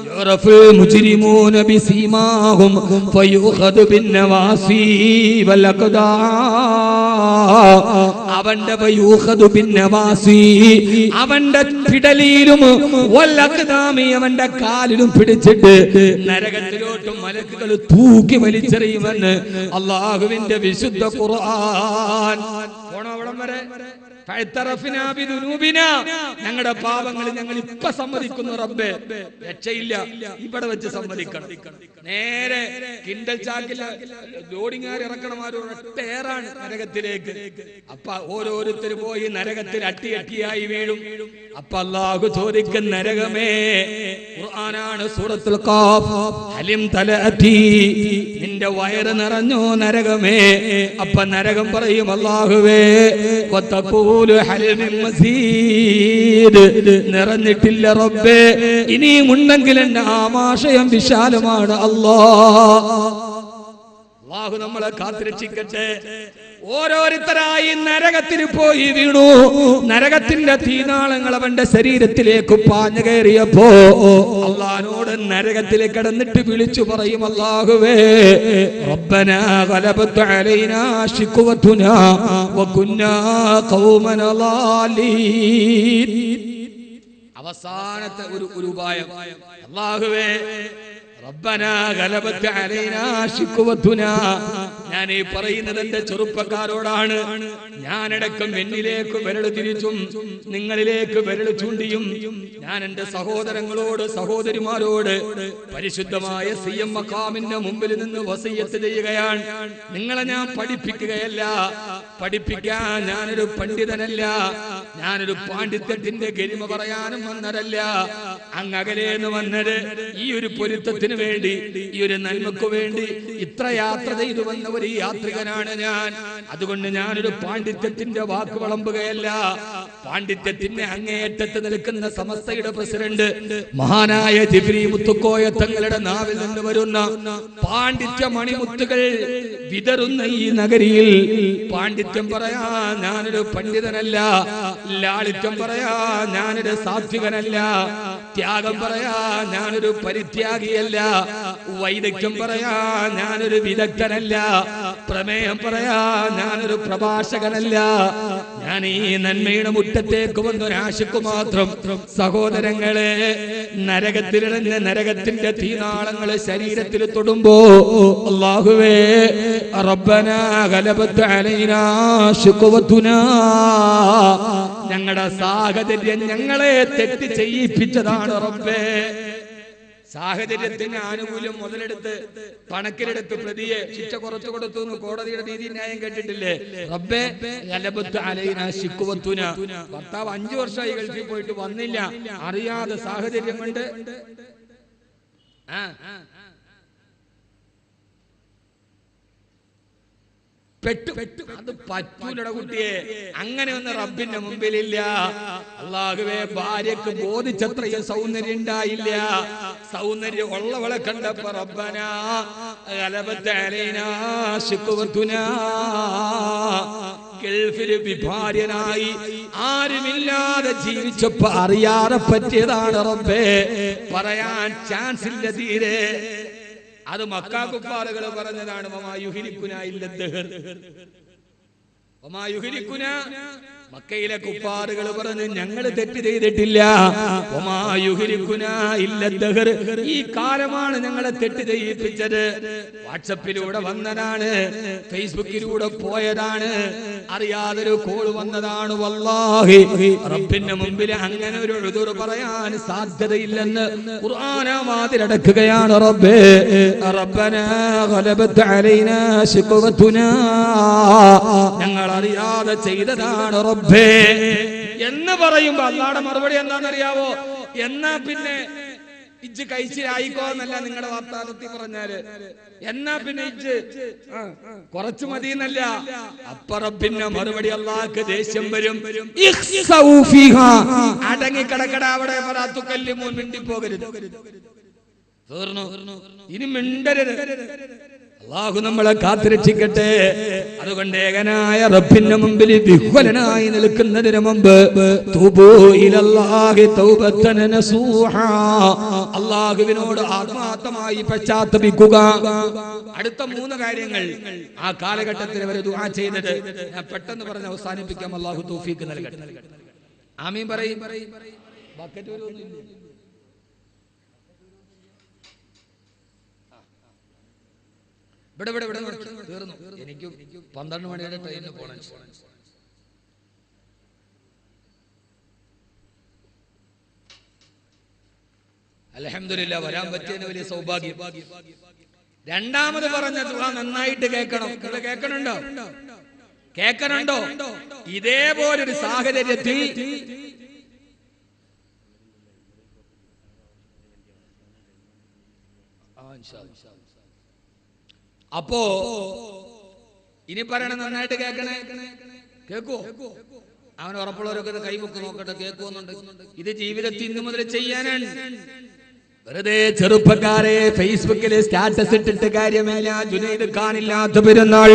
Speaker 3: യുറഫുൽ മുജ്രിമൂന ബിസീമാഹും ഫയുഖദു ബിന്നവാസി വലഖദാ, അവന്റെ വയൂഖദു ബിന്നവാസി, അവന്റെ പിടലിയിലും വലഖദാമി, അവന്റെ കാലിലും പിടിച്ചിട്ട് നരകത്തിലോട്ട് മലക്കുകൾ തൂക്കി വലിച്ചെറിയുമെന്ന് അല്ലാഹുവിന്റെ വിശുദ്ധ ഖുർആൻ. പോണോ അവിടം വരെ? ഞങ്ങളുടെ പാപങ്ങൾ ഞങ്ങൾ ഇപ്പൊ സമ്മതിക്കുന്നു റബ്ബേ, രക്ഷയില്ല, ഇവിടെ വെച്ച് സമ്മതിക്കണം. നേരെ കിണ്ടൽ ചാക്കിൽ ലോഡിങ്ങാർ ഇറക്കണമാരോട്ടേറാണ് നരകത്തിലേക്ക്. അപ്പൊ ഓരോരുത്തർ പോയി നരകത്തിൽ അട്ടിയായി വീഴും. അപ്പൊ അല്ലാഹു ചോദിക്കും, നരകമേ, ഖുർആനാണ് സൂറത്തുൽ ഖാഫ്, ഹലിം തലഅതി, നിന്റെ വയറ് നിറഞ്ഞോ നരകമേ? അപ്പൊ നരകം പറയും, അല്ലാഹുവേ, നിറഞ്ഞിട്ടില്ല റബ്ബേ, ഇനിയും ഉണ്ടെങ്കിൽ എന്റെ ആമാശയം വിശാലമാണ്. അല്ലാഹു നമ്മളെ കാത്തുരക്ഷിക്കട്ടെ. ഓരോരുത്തരായി നരകത്തിൽ പോയി വീണു. നരകത്തിന്റെ തീനാളങ്ങൾ അവന്റെ ശരീരത്തിലേക്ക് പാഞ്ഞു കയറിയപ്പോ അല്ലാഹുവോട് നരകത്തിൽ കിടന്നിട്ട് വിളിച്ചു പറയും, അല്ലാഹുവേ, റബ്ബനാ ഗലബത് അലൈനാ ശിഖ്വതുനാ വകുന്നാ ഖൗമൻ ളാലീൻ. അവസാനത്തെ ഒരു ഉപായം, അല്ലാഹുവേ, റബ്ബനാ ഗലബത് അലൈനാ ശിഖ്വതുനാ. ഞാൻ ഈ പറയുന്നത് എന്റെ ചെറുപ്പക്കാരോടാണ്. ഞാനടക്കം എന്നിലേക്ക് വിരൽ തിരിച്ചും നിങ്ങളിലേക്ക് വിരൽ ചൂണ്ടിയും ഞാൻ എന്റെ സഹോദരങ്ങളോട് സഹോദരിമാരോട് പരിശുദ്ധമായ സിഎം മഖാമിന്റെ മുമ്പിൽ നിന്ന് വസിയത്ത് ചെയ്യുകയാണ്. നിങ്ങളെ ഞാൻ പഠിപ്പിക്കുകയല്ല, പഠിപ്പിക്കാൻ ഞാനൊരു പണ്ഡിതനല്ല. ഞാനൊരു പാണ്ഡിത്യത്തിന്റെ ഗരിമ പറയാനും വന്നതല്ല, അങ്ങകലേന്ന് വന്നത് ഈ ഒരു പൊരുത്തത്തിന് വേണ്ടി, ഈ ഒരു നന്മക്ക് വേണ്ടി ഇത്ര യാത്ര ചെയ്തു വന്ന ഒരു യാത്രികനാണ് ഞാൻ. അതുകൊണ്ട് ഞാനൊരു പാണ്ഡിത്യത്തിന്റെ വാക്ക് വിളമ്പുകയല്ല. പാണ്ഡിത്യത്തിന്റെ അങ്ങേയറ്റത്ത് നിൽക്കുന്ന സമസ്തയുടെ പ്രസിഡന്റ് മഹാനായ ജിബ്രീ മുത്തുക്കോയ തങ്ങളുടെ നാവിൽ നിന്ന് വരുന്ന പാണ്ഡിത്യ മണിമുത്തുകൾ വിതറുന്ന ഈ നഗരിയിൽ പാണ്ഡിത്യം പറയാ ഞാനൊരു പണ്ഡിതനല്ല, ലാളിത്യം പറയാ ഞാനൊരു സാത്വികനല്ല, ത്യാഗം പറയാ ഞാനൊരു പരിത്യാഗിയല്ല, വൈദഗ്ധ്യം പറയാ ഞാനൊരു വിദഗ്ധനല്ല, പ്രമേയം പറയാ ഞാനൊരു പ്രഭാഷകനല്ല. ഞാൻ ഈ നന്മയുടെ മുറ്റത്തേക്ക് വന്നൊരാശിക്കു മാത്രം. സഹോദരങ്ങളെ, നരകത്തിലിറങ്ങി നരകത്തിന്റെ തീനാളങ്ങള് ശരീരത്തിൽ തൊടുമ്പോ അല്ലാഹുവേ റബ്ബനാ ഗലബത് അലൈനാ ശുക്വതുനാ, ഞങ്ങളുടെ സാഹചര്യം ഞങ്ങളെ തെറ്റ് ചെയ്യിപ്പിച്ചതാണ് റബ്ബേ. സാഹചര്യത്തിന് ആനുകൂല്യം മുതലെടുത്ത് പണക്കിലെടുത്ത് പ്രതിയെ ശിക്ഷ കുറച്ചു കൊടുത്തു എന്ന് കോടതിയുടെ നീതി ന്യായം കേട്ടിട്ടില്ലേ? റബ്ബേ ഗലബത് അലൈനാ ശുക്വതുനാ, ഭർത്താവ് 5 വർഷമായി ഗൾഫിൽ പോയിട്ട് വന്നില്ല, അറിയാതെ സാഹചര്യം കൊണ്ട് പെട്ടു. അത് പറ്റൂലട കുട്ടിയെ, അങ്ങനെ ഒന്നും റബ്ബിന്റെ മുമ്പിലില്ല. അല്ലാഹുവേ, ഭാര്യക്ക് ബോധിച്ചത്രയും സൗന്ദര്യം ഉണ്ടായില്ല. സൗന്ദര്യം ഉള്ളവളെ കണ്ടപ്പോ റബ്ബനാ ഗലബത് അലൈനാ ശുക്വതുനാ, ഗൾഫിൽ വിഭാര്യനായി ആരുമില്ലാതെ ജീവിച്ചപ്പോ അറിയാതെ പറ്റിയതാണ് റബ്ബേ, പറയാൻ ചാൻസ് ഇല്ല തീരെ. അത് മക്കാ കുഫാറുകൾ പറഞ്ഞതാണ്. മക്കയിലെ കുഫാറുകൾ പറഞ്ഞു ഞങ്ങൾ തെറ്റ് ചെയ്തിട്ടില്ല, ഈ കാലമാണ് ഞങ്ങളെ തെറ്റ് ചെയ്യിപ്പിച്ചത്. വാട്സപ്പിലൂടെ വന്നതാണ്, ഫേസ്ബുക്കിലൂടെ പോയതാണ്, അറിയാതൊരു കോൾ വന്നതാണ്. വല്ലാഹി റബ്ബിന്റെ മുമ്പിൽ അങ്ങനെ ഒരു ഉദുർ പറയാൻ സാധ്യതയില്ലെന്ന് ഖുർആനാവാതിലടക്കുകയാണ്. റബ്ബേ റബ്ബനാ ഗലബത് അലൈനാ ശുക്വതുനാ, ഞങ്ങൾ അറിയാതെ ചെയ്തതാണ് റബ്ബേ എന്ന് പറയുമ്പോ അല്ലാഹുവിന്റെ മറുപടി എന്താണെന്നറിയാവോ? എന്നാ പിന്നെ ഇജ്ജ് കഴിച്ചിലായിക്കോ എന്നല്ല നിങ്ങളുടെ വാർത്താനത്തിൽ പറഞ്ഞാല്, എന്നാ പിന്നെ ഇജ്ജ് കുറച്ചു മതി എന്നല്ല. അപ്പ റബ്ബിന്റെ മറുപടി അല്ലാഹുക്ക് ദേഷ്യം വരും. അടങ്ങി കിടക്കട അവിടെ മിണ്ടി പോകരുത്, ഇനി മിണ്ടരുത്. അല്ലാഹു നമ്മളെ കാത്തുരക്ഷിക്കട്ടെ. അതുകൊണ്ട് ഏകനായ റബ്ബിന്റെ മുമ്പിൽ വിഹ്വലനായി നിൽക്കുന്നതിന് മുമ്പ് തൂബൂ ഇലല്ലാഹി തൗബത്തൻ നസൂഹാ, അല്ലാഹുവിനോട് ആത്മാർത്ഥമായി പശ്ചാത്തപിക്കുക. അടുത്ത 3 കാര്യങ്ങൾ ആ കാലഘട്ടത്തിൽ അവർ ദുആ ചെയ്തത് ഞാൻ പെട്ടെന്ന് പറഞ്ഞ് അവസാനിപ്പിക്കാം. അല്ലാഹു തൗഫീഖ് നൽകട്ടെ. ആമീൻ പറയും. ബക്കറ്റ് ഒന്നുമില്ല. ഇവിടെ തീർന്നു. എനിക്ക് 12 മണിയുടെ ട്രെയിനിന് പോകണം. അൽഹംദുലില്ലാ, വരാൻ പറ്റിയതിന് വലിയ സൗഭാഗ്യം. രണ്ടാമത് പറഞ്ഞ ദുആ നന്നായിട്ട് കേൾക്കണം. കേൾക്കണുണ്ടോ? ഇതേപോലൊരു സാഹചര്യത്തിൽ അപ്പോ ഇനി പറയണ നന്നായിട്ട് കേൾക്കണേ. കേൾക്കോ? അവൻ ഉറപ്പുള്ളവരൊക്കെ കൈമുക്ക് നോക്കട്ടെ, കേൾക്കുന്നുണ്ട്. ഇത് ജീവിതത്തിൽ ഇന്നു മുതൽ ചെയ്യാനാണ്. വെറുതെ ചെറുപ്പക്കാരെ ഫേസ്ബുക്കിൽ സ്റ്റാറ്റസ് ഇട്ടിട്ട് കാര്യമില്ല. ജുനൈദ് ഖാനില്ലാത്ത പെരുന്നാൾ.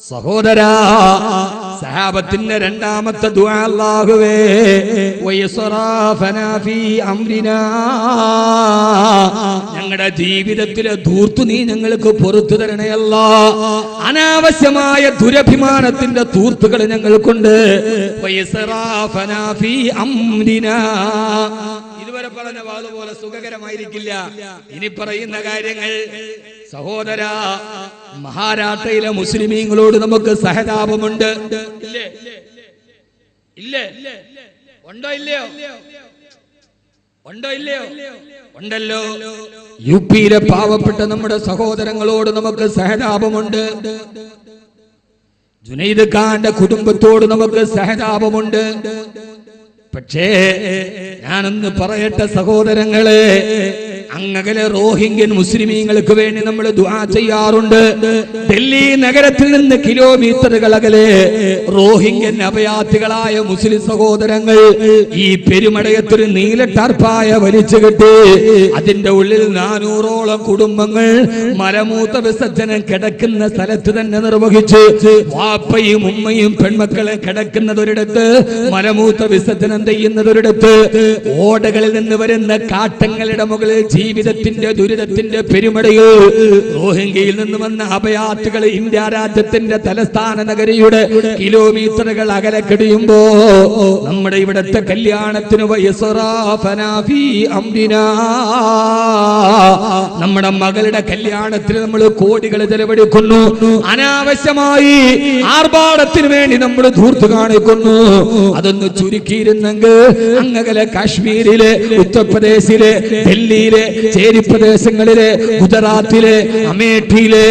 Speaker 3: സഹോദരാ, സഹാബത്തിന്റെ രണ്ടാമത്തെ ദുആ അല്ലാഹുവേ വയസ്റാഫനാ ഫീ അംരിനാ, ഞങ്ങളുടെ ജീവിതത്തിലെ ധൂർത്തു നീ ഞങ്ങൾക്ക് പുറത്തു തരണേ അല്ലാഹ്. അനാവശ്യമായ ദുരഭിമാനത്തിന്റെ ധൂർത്തുകൾ ഞങ്ങൾക്കുണ്ട്. വയസ്റാഫനാ ഫീ അംരിനാ, ഇതുവരെ പറഞ്ഞ വാതുപോലെ സുഖകരമായിരിക്കില്ല ഇനി പറയുന്ന കാര്യങ്ങൾ. സഹോദരാ, മഹാരാഷ്ട്രയിലെ മുസ്ലിമീങ്ങളോട് നമുക്ക് സഹതാപമുണ്ട്. ഇല്ലേ? ഉണ്ടോ ഇല്ലയോ? ഉണ്ടല്ലോ. യു പിയിലെ പാവപ്പെട്ട നമ്മുടെ സഹോദരങ്ങളോട് നമുക്ക് സഹതാപമുണ്ട്. ജുനൈദ് ഖാന്റെ കുടുംബത്തോട് നമുക്ക് സഹതാപമുണ്ട്. പക്ഷേ ഞാനൊന്ന് പറയട്ടെ സഹോദരങ്ങളെ, അങ്ങകലെ റോഹിംഗ്യൻ മുസ്ലിമീങ്ങൾക്ക് വേണ്ടി നമ്മൾ ദുആ ചെയ്യാറുണ്ട്. ഡൽഹി നഗരത്തിൽ നിന്ന് കിലോമീറ്ററുകൾ അകലെ റോഹിംഗ്യൻ അഭയാർത്ഥികളായ മുസ്ലിം സഹോദരങ്ങൾ ഈ പെരുമടയത്തൊരു നീല ടാർപ്പായ വലിച്ചു കെട്ടി അതിന്റെ ഉള്ളിൽ 400ഓളം കുടുംബങ്ങൾ മലമൂത്ര വിസർജനം കിടക്കുന്ന സ്ഥലത്ത് തന്നെ നിർവഹിച്ചു. വാപ്പയും ഉമ്മയും പെൺമക്കളെ കിടക്കുന്നതൊരിടത്ത്, മലമൂത്ര വിസർജനം ചെയ്യുന്നതൊരിടത്ത്, ഓടകളിൽ നിന്ന് വരുന്ന കാട്ടങ്ങളുടെ മുകളിൽ ജീവിതത്തിന്റെ ദുരിതത്തിന്റെ പെരുമടയിൽ റോഹിംഗ്യയിൽ നിന്ന് വന്ന അഭയാർത്ഥികൾ ഇന്ത്യ രാജ്യത്തിന്റെ തലസ്ഥാന നഗരിയുടെ കിലോമീറ്ററുകൾ അകലെ കഴിയുമ്പോ നമ്മുടെ ഇവിടത്തെ കല്യാണത്തിന് നമ്മുടെ മകളുടെ കല്യാണത്തിന് നമ്മൾ കോടികൾ ചെലവഴിക്കുന്നു. അനാവശ്യമായി ആർഭാടത്തിന് വേണ്ടി നമ്മൾ ധൂർത്ത് കാണിക്കുന്നു. അതൊന്ന് ചുരുക്കിയിരുന്നെങ്കിൽ അങ്ങകലെ കാശ്മീരിലെ, ഉത്തർപ്രദേശിലെ, ഡൽഹിയിലെ, ചേരി പ്രദേശങ്ങളിലെ, ഗുജറാത്തിലെ, അമേഠിയിലെ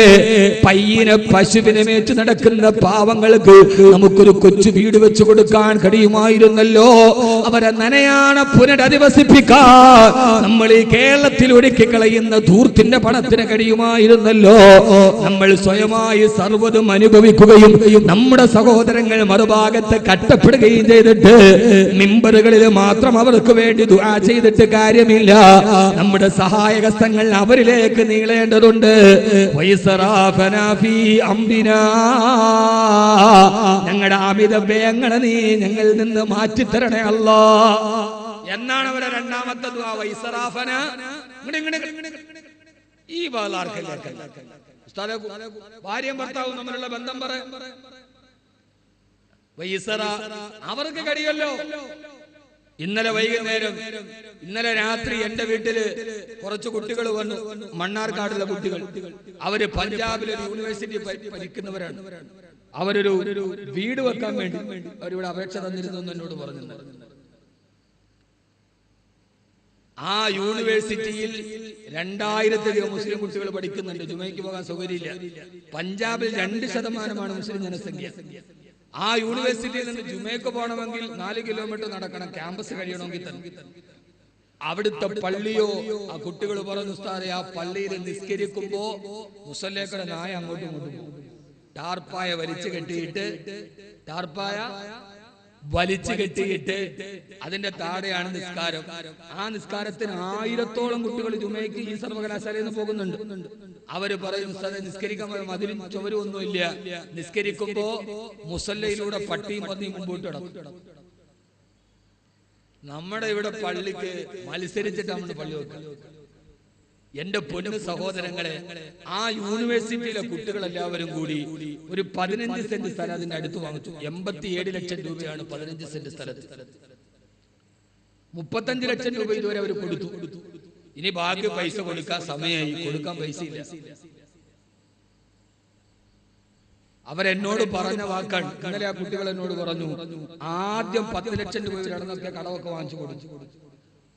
Speaker 3: പയ്യനെ പശുവിനെ മേച്ച് നടക്കുന്ന പാവങ്ങൾക്ക് നമുക്കൊരു കൊച്ചു വീട് വെച്ചു കൊടുക്കാൻ കഴിയുമായിരുന്നല്ലോ. അവരെ നനയാണ് പുനരധിവസിപ്പിക്കാൻ നമ്മൾ ഈ കേരളത്തിൽ ഒഴുക്കി കളയുന്ന ധൂർത്തിന്റെ പണത്തിന് കഴിയുമായിരുന്നല്ലോ. നമ്മൾ സ്വയമായി സർവ്വതും അനുഭവിക്കുകയും നമ്മുടെ സഹോദരങ്ങൾ മറുഭാഗത്ത് കട്ടപ്പെടുകയും ചെയ്തിട്ട് മിമ്പറുകളിൽ മാത്രം അവർക്ക് വേണ്ടി ദുആ ചെയ്തിട്ട് കാര്യമില്ല. നമ്മുടെ സഹായകസ്തങ്ങൾ അവരിലേക്ക് നീളേണ്ടതുണ്ട്. ഞങ്ങളുടെ അമിത വ്യയങ്ങളെ നീ ഞങ്ങളിൽ നിന്ന് മാറ്റിത്തരണേ അല്ലാ എന്നാണ് അവരെ രണ്ടാമത്തെ ദുആ. വൈസറാഫന ഈ ഭാര്യയും ഭർത്താവും തമ്മിലുള്ള ബന്ധം പറ. അവർക്ക് കഴിയല്ലോ. ഇന്നലെ വൈകുന്നേരം, ഇന്നലെ രാത്രി എന്റെ വീട്ടില് കുറച്ച് കുട്ടികൾ വന്നു, മണ്ണാർക്കാടുള്ള കുട്ടികൾ. അവര് പഞ്ചാബിലെ യൂണിവേഴ്സിറ്റി പഠിക്കുന്നവരാണ്. അവരൊരു വീട് വെക്കാൻ വേണ്ടി അവരിവിടെ അപേക്ഷ തന്നിരുന്നു എന്നോട് പറഞ്ഞു. ആ യൂണിവേഴ്സിറ്റിയിൽ 2000-ലധികം മുസ്ലിം കുട്ടികൾ പഠിക്കുന്നുണ്ട്. ജുമയ്ക്ക് പോകാൻ സൗകര്യമില്ല. പഞ്ചാബിൽ 2% മുസ്ലിം ജനസംഖ്യ. ആ യൂണിവേഴ്സിറ്റിയിൽ നിന്ന് ജുമയ്ക്ക് പോകണമെങ്കിൽ 4 കിലോമീറ്റർ നടക്കണം, ക്യാമ്പസ് കഴിയണമെങ്കിൽ തന്നെ. അവിടുത്തെ പള്ളിയോ, ആ കുട്ടികൾ പറഞ്ഞു ഉസ്താദേ, ആ പള്ളിയിൽ നിസ്കരിക്കുമ്പോ മുസല്ലേക്കടെ നായ അങ്ങോട്ടും ഇങ്ങോട്ടും ടാർപ്പായ വലിച്ചു കെട്ടിയിട്ട് അതിന്റെ താഴെയാണ് നിസ്കാരം. ആ നിസ്കാരത്തിന് 1000-ഓളം കുട്ടികൾ ജുമയ്ക്ക് ഈ സർവകലാശാലയിൽ നിന്ന് പോകുന്നുണ്ട്. അവര് പറയും ഉസ്താദേ, നിസ്കരിക്കാൻ മതിലും ചുവരും ഒന്നുമില്ല, നിസ്കരിക്കുമ്പോ മുസല്ലയിലൂടെ പട്ടിയും പന്നിയും മുമ്പോട്ട് കിടക്കും. നമ്മുടെ ഇവിടെ പള്ളിക്ക് മത്സരിച്ചിട്ട് നമ്മൾ പള്ളി വെക്കാം. എന്റെ പൊന്നു സഹോദരങ്ങളെ, ആ യൂണിവേഴ്സിറ്റിയിലെ കുട്ടികളെല്ലാവരും കൂടി ഒരു 15 സെന്റ് സ്ഥലം അതിന്റെ അടുത്ത് വാങ്ങിച്ചു. 87 ലക്ഷം രൂപയാണ് 15 സെന്റ് സ്ഥലത്ത്. 35 ലക്ഷം രൂപ ഇതുവരെ അവർ കൊടുത്തു. ഇനി ബാക്കി പൈസ കൊടുക്കാൻ സമയമായി, കൊടുക്കാൻ പൈസ ഇല്ല. അവരെന്നോട് പറഞ്ഞ വാക്കാണ്. ഇന്നലെ ആ കുട്ടികൾ എന്നോട് പറഞ്ഞു, ആദ്യം 10 ലക്ഷം രൂപ ഇവരടന്നൊക്കെ കടമൊക്കെ വാങ്ങിച്ചു കൊടുത്തു.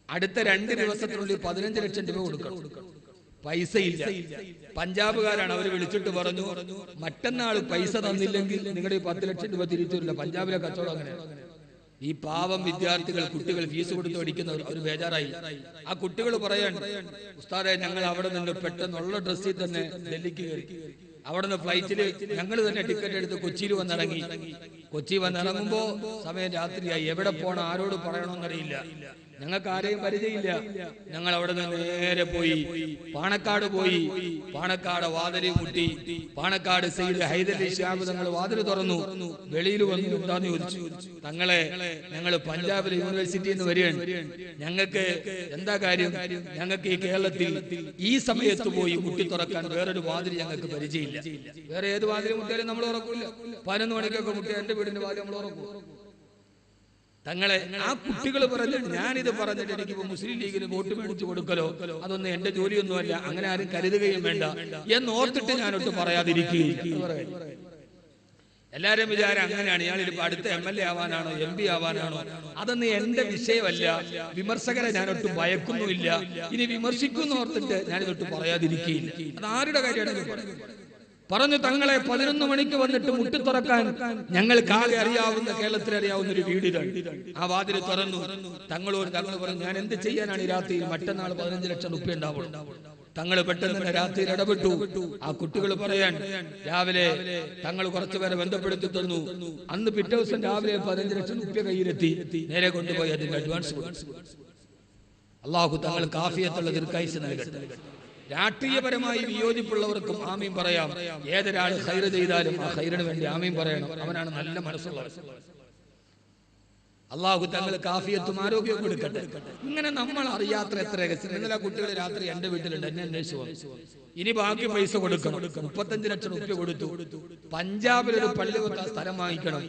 Speaker 3: അടുത്ത 2 ദിവസത്തിനുള്ളിൽ 15 ലക്ഷം രൂപ കൊടുക്കണം. പൈസ ഇല്ല. പഞ്ചാബുകാരാണ്. അവർ വിളിച്ചിട്ട് പറഞ്ഞു, മറ്റന്നാൾ പൈസ തന്നില്ലെങ്കിൽ നിങ്ങളുടെ ഈ 10 ലക്ഷം രൂപ തിരിച്ചു തരില്ല. പഞ്ചാബിലെ കച്ചവടം അങ്ങനെയാണ്. ഈ പാവം വിദ്യാർത്ഥികൾ, കുട്ടികൾ ഫീസ് കൊടുത്ത് പഠിക്കുന്നവർ അവർ ബേജാറായി. ആ കുട്ടികൾ പറയാൻ, ഉസ്താദേ, ഞങ്ങൾ അവിടെ നിന്ന് പെട്ടെന്നുള്ള ഡ്രസ്സിൽ തന്നെ ഡൽഹിക്ക് കയറി. അവിടെ നിന്ന് ഫ്ലൈറ്റില് ഞങ്ങൾ തന്നെ ടിക്കറ്റ് എടുത്ത് കൊച്ചിയിൽ വന്നിറങ്ങി. കൊച്ചി വന്നിറങ്ങുമ്പോ സമയം രാത്രിയായി. എവിടെ പോണം, ആരോട് പറയണമെന്നറിയില്ല. ഞങ്ങൾക്ക് ആരെയും പരിചയമില്ല. ഞങ്ങൾ അവിടെ നിന്ന് നേരെ പോയി പാണക്കാട് പോയി. പാണക്കാട് വാതിലിൽ മുട്ടി. പാണക്കാട് സയ്യിദ് ഹൈദരലി ശിഹാബ് തങ്ങൾ വാതിൽ തുറന്നു. വെളിയിൽ വന്നു എന്താന്ന് ചോദിച്ചു. തങ്ങളെ, ഞങ്ങൾ പഞ്ചാബിലെ യൂണിവേഴ്സിറ്റിയിൽ നിന്ന് വരികയാണ്. ഞങ്ങൾക്ക് എന്താ കാര്യം? ഞങ്ങൾക്ക് ഈ കേരളത്തിൽ ഈ സമയത്ത് പോയി മുട്ടി തുറക്കാൻ വേറൊരു വാതിൽ ഞങ്ങൾക്ക് പരിചയമില്ല. വേറെ ഏത് വാതിൽ മുട്ടിയാലും നമ്മൾ ഉറക്കില്ല. 11 മണിക്കൊക്കെ മുട്ടിയ എന്റെ വീടിന്റെ വാതിൽ നമ്മൾ ഉറക്കും. തങ്ങളെ, ആ കുട്ടികൾ പറഞ്ഞു, ഞാനിത് പറഞ്ഞിട്ട് എനിക്കിപ്പോ മുസ്ലിം ലീഗിന് വോട്ട് മേടിച്ചു കൊടുക്കലോ, അതൊന്നും എന്റെ ജോലിയൊന്നുമല്ല, അങ്ങനെ ആരും കരുതുകയും വേണ്ട എന്നോർത്തിട്ട് ഞാനൊട്ട് പറയാതിരിക്കുകയില്ല. എല്ലാരും വിചാരം അങ്ങനെയാണ്. ഇയാളിപ്പോ അടുത്ത MLA ആവാനാണോ, MP ആവാനാണോ? അതൊന്നും എന്റെ വിഷയമല്ല. വിമർശകരെ ഞാനൊട്ട് ഭയക്കുന്നുമില്ല. ഇനി വിമർശിക്കുന്നു ഓർത്തിട്ട് ഞാനിതൊട്ട് പറയാതിരിക്കുകയില്ല. അത് ആരുടെ കാര്യമാണ്? പറഞ്ഞു തങ്ങളെ 11 മണിക്ക് വന്നിട്ട് മുട്ടി തുറക്കാൻ ഞങ്ങൾക്ക് ആകെ അറിയാവുന്ന, കേരളത്തിൽ അറിയാവുന്ന ഒരു വീട് ആ വാതിൽ തുറന്നു. തങ്ങൾ പറഞ്ഞു ഞാൻ എന്ത് ചെയ്യാനാണ് ഈ രാത്രിയിൽ, മറ്റന്നാൾ 15 ലക്ഷം റുപ്യ ഉണ്ടാവും. തങ്ങൾ പെട്ടെന്ന് തന്നെ രാത്രിയിൽ ഇടപെട്ടു. ആ കുട്ടികൾ പറയാൻ രാവിലെ തങ്ങൾ കുറച്ചുപേരെ ബന്ധപ്പെടുത്തി തന്നു. അന്ന് പിറ്റേ ദിവസം രാവിലെ 15 ലക്ഷം റുപ്യ കയ്യിലെത്തി. നേരെ കൊണ്ടുപോയി അതിന്റെ അഡ്വാൻസ്. അള്ളാഹു തങ്ങൾ കാഫിയത്തുള്ള ദീർഘായുസ്സ് നൽകട്ടെ. രാഷ്ട്രീയപരമായി വിയോജിപ്പുള്ളവർക്കും ആമീൻ പറയാം. ഏതൊരാൾ ഖൈർ ചെയ്താലും ആ ഖൈറിന് വേണ്ടി ആമീൻ പറയണം. അവനാണ് നല്ല മനസ്സുള്ളവർ. അള്ളാഹു തങ്ങൾ കാഫിയത്തും ആരോഗ്യവും കൊടുക്കട്ടെ. ഇങ്ങനെ നമ്മൾ അറിയാത്ത എത്ര രഹസ്യം. ഇന്നലെ കുട്ടികൾ രാത്രി എന്റെ വീട്ടിലുണ്ട്, എന്നെ അന്വേഷിച്ചു വന്നു. ഇനി ബാക്കി പൈസ കൊടുക്കണം. 35 ലക്ഷം റുപ്യ കൊടുത്തു. പഞ്ചാബിൽ ഒരു പള്ളി വെക്കാൻ സ്ഥലം വാങ്ങിക്കണം.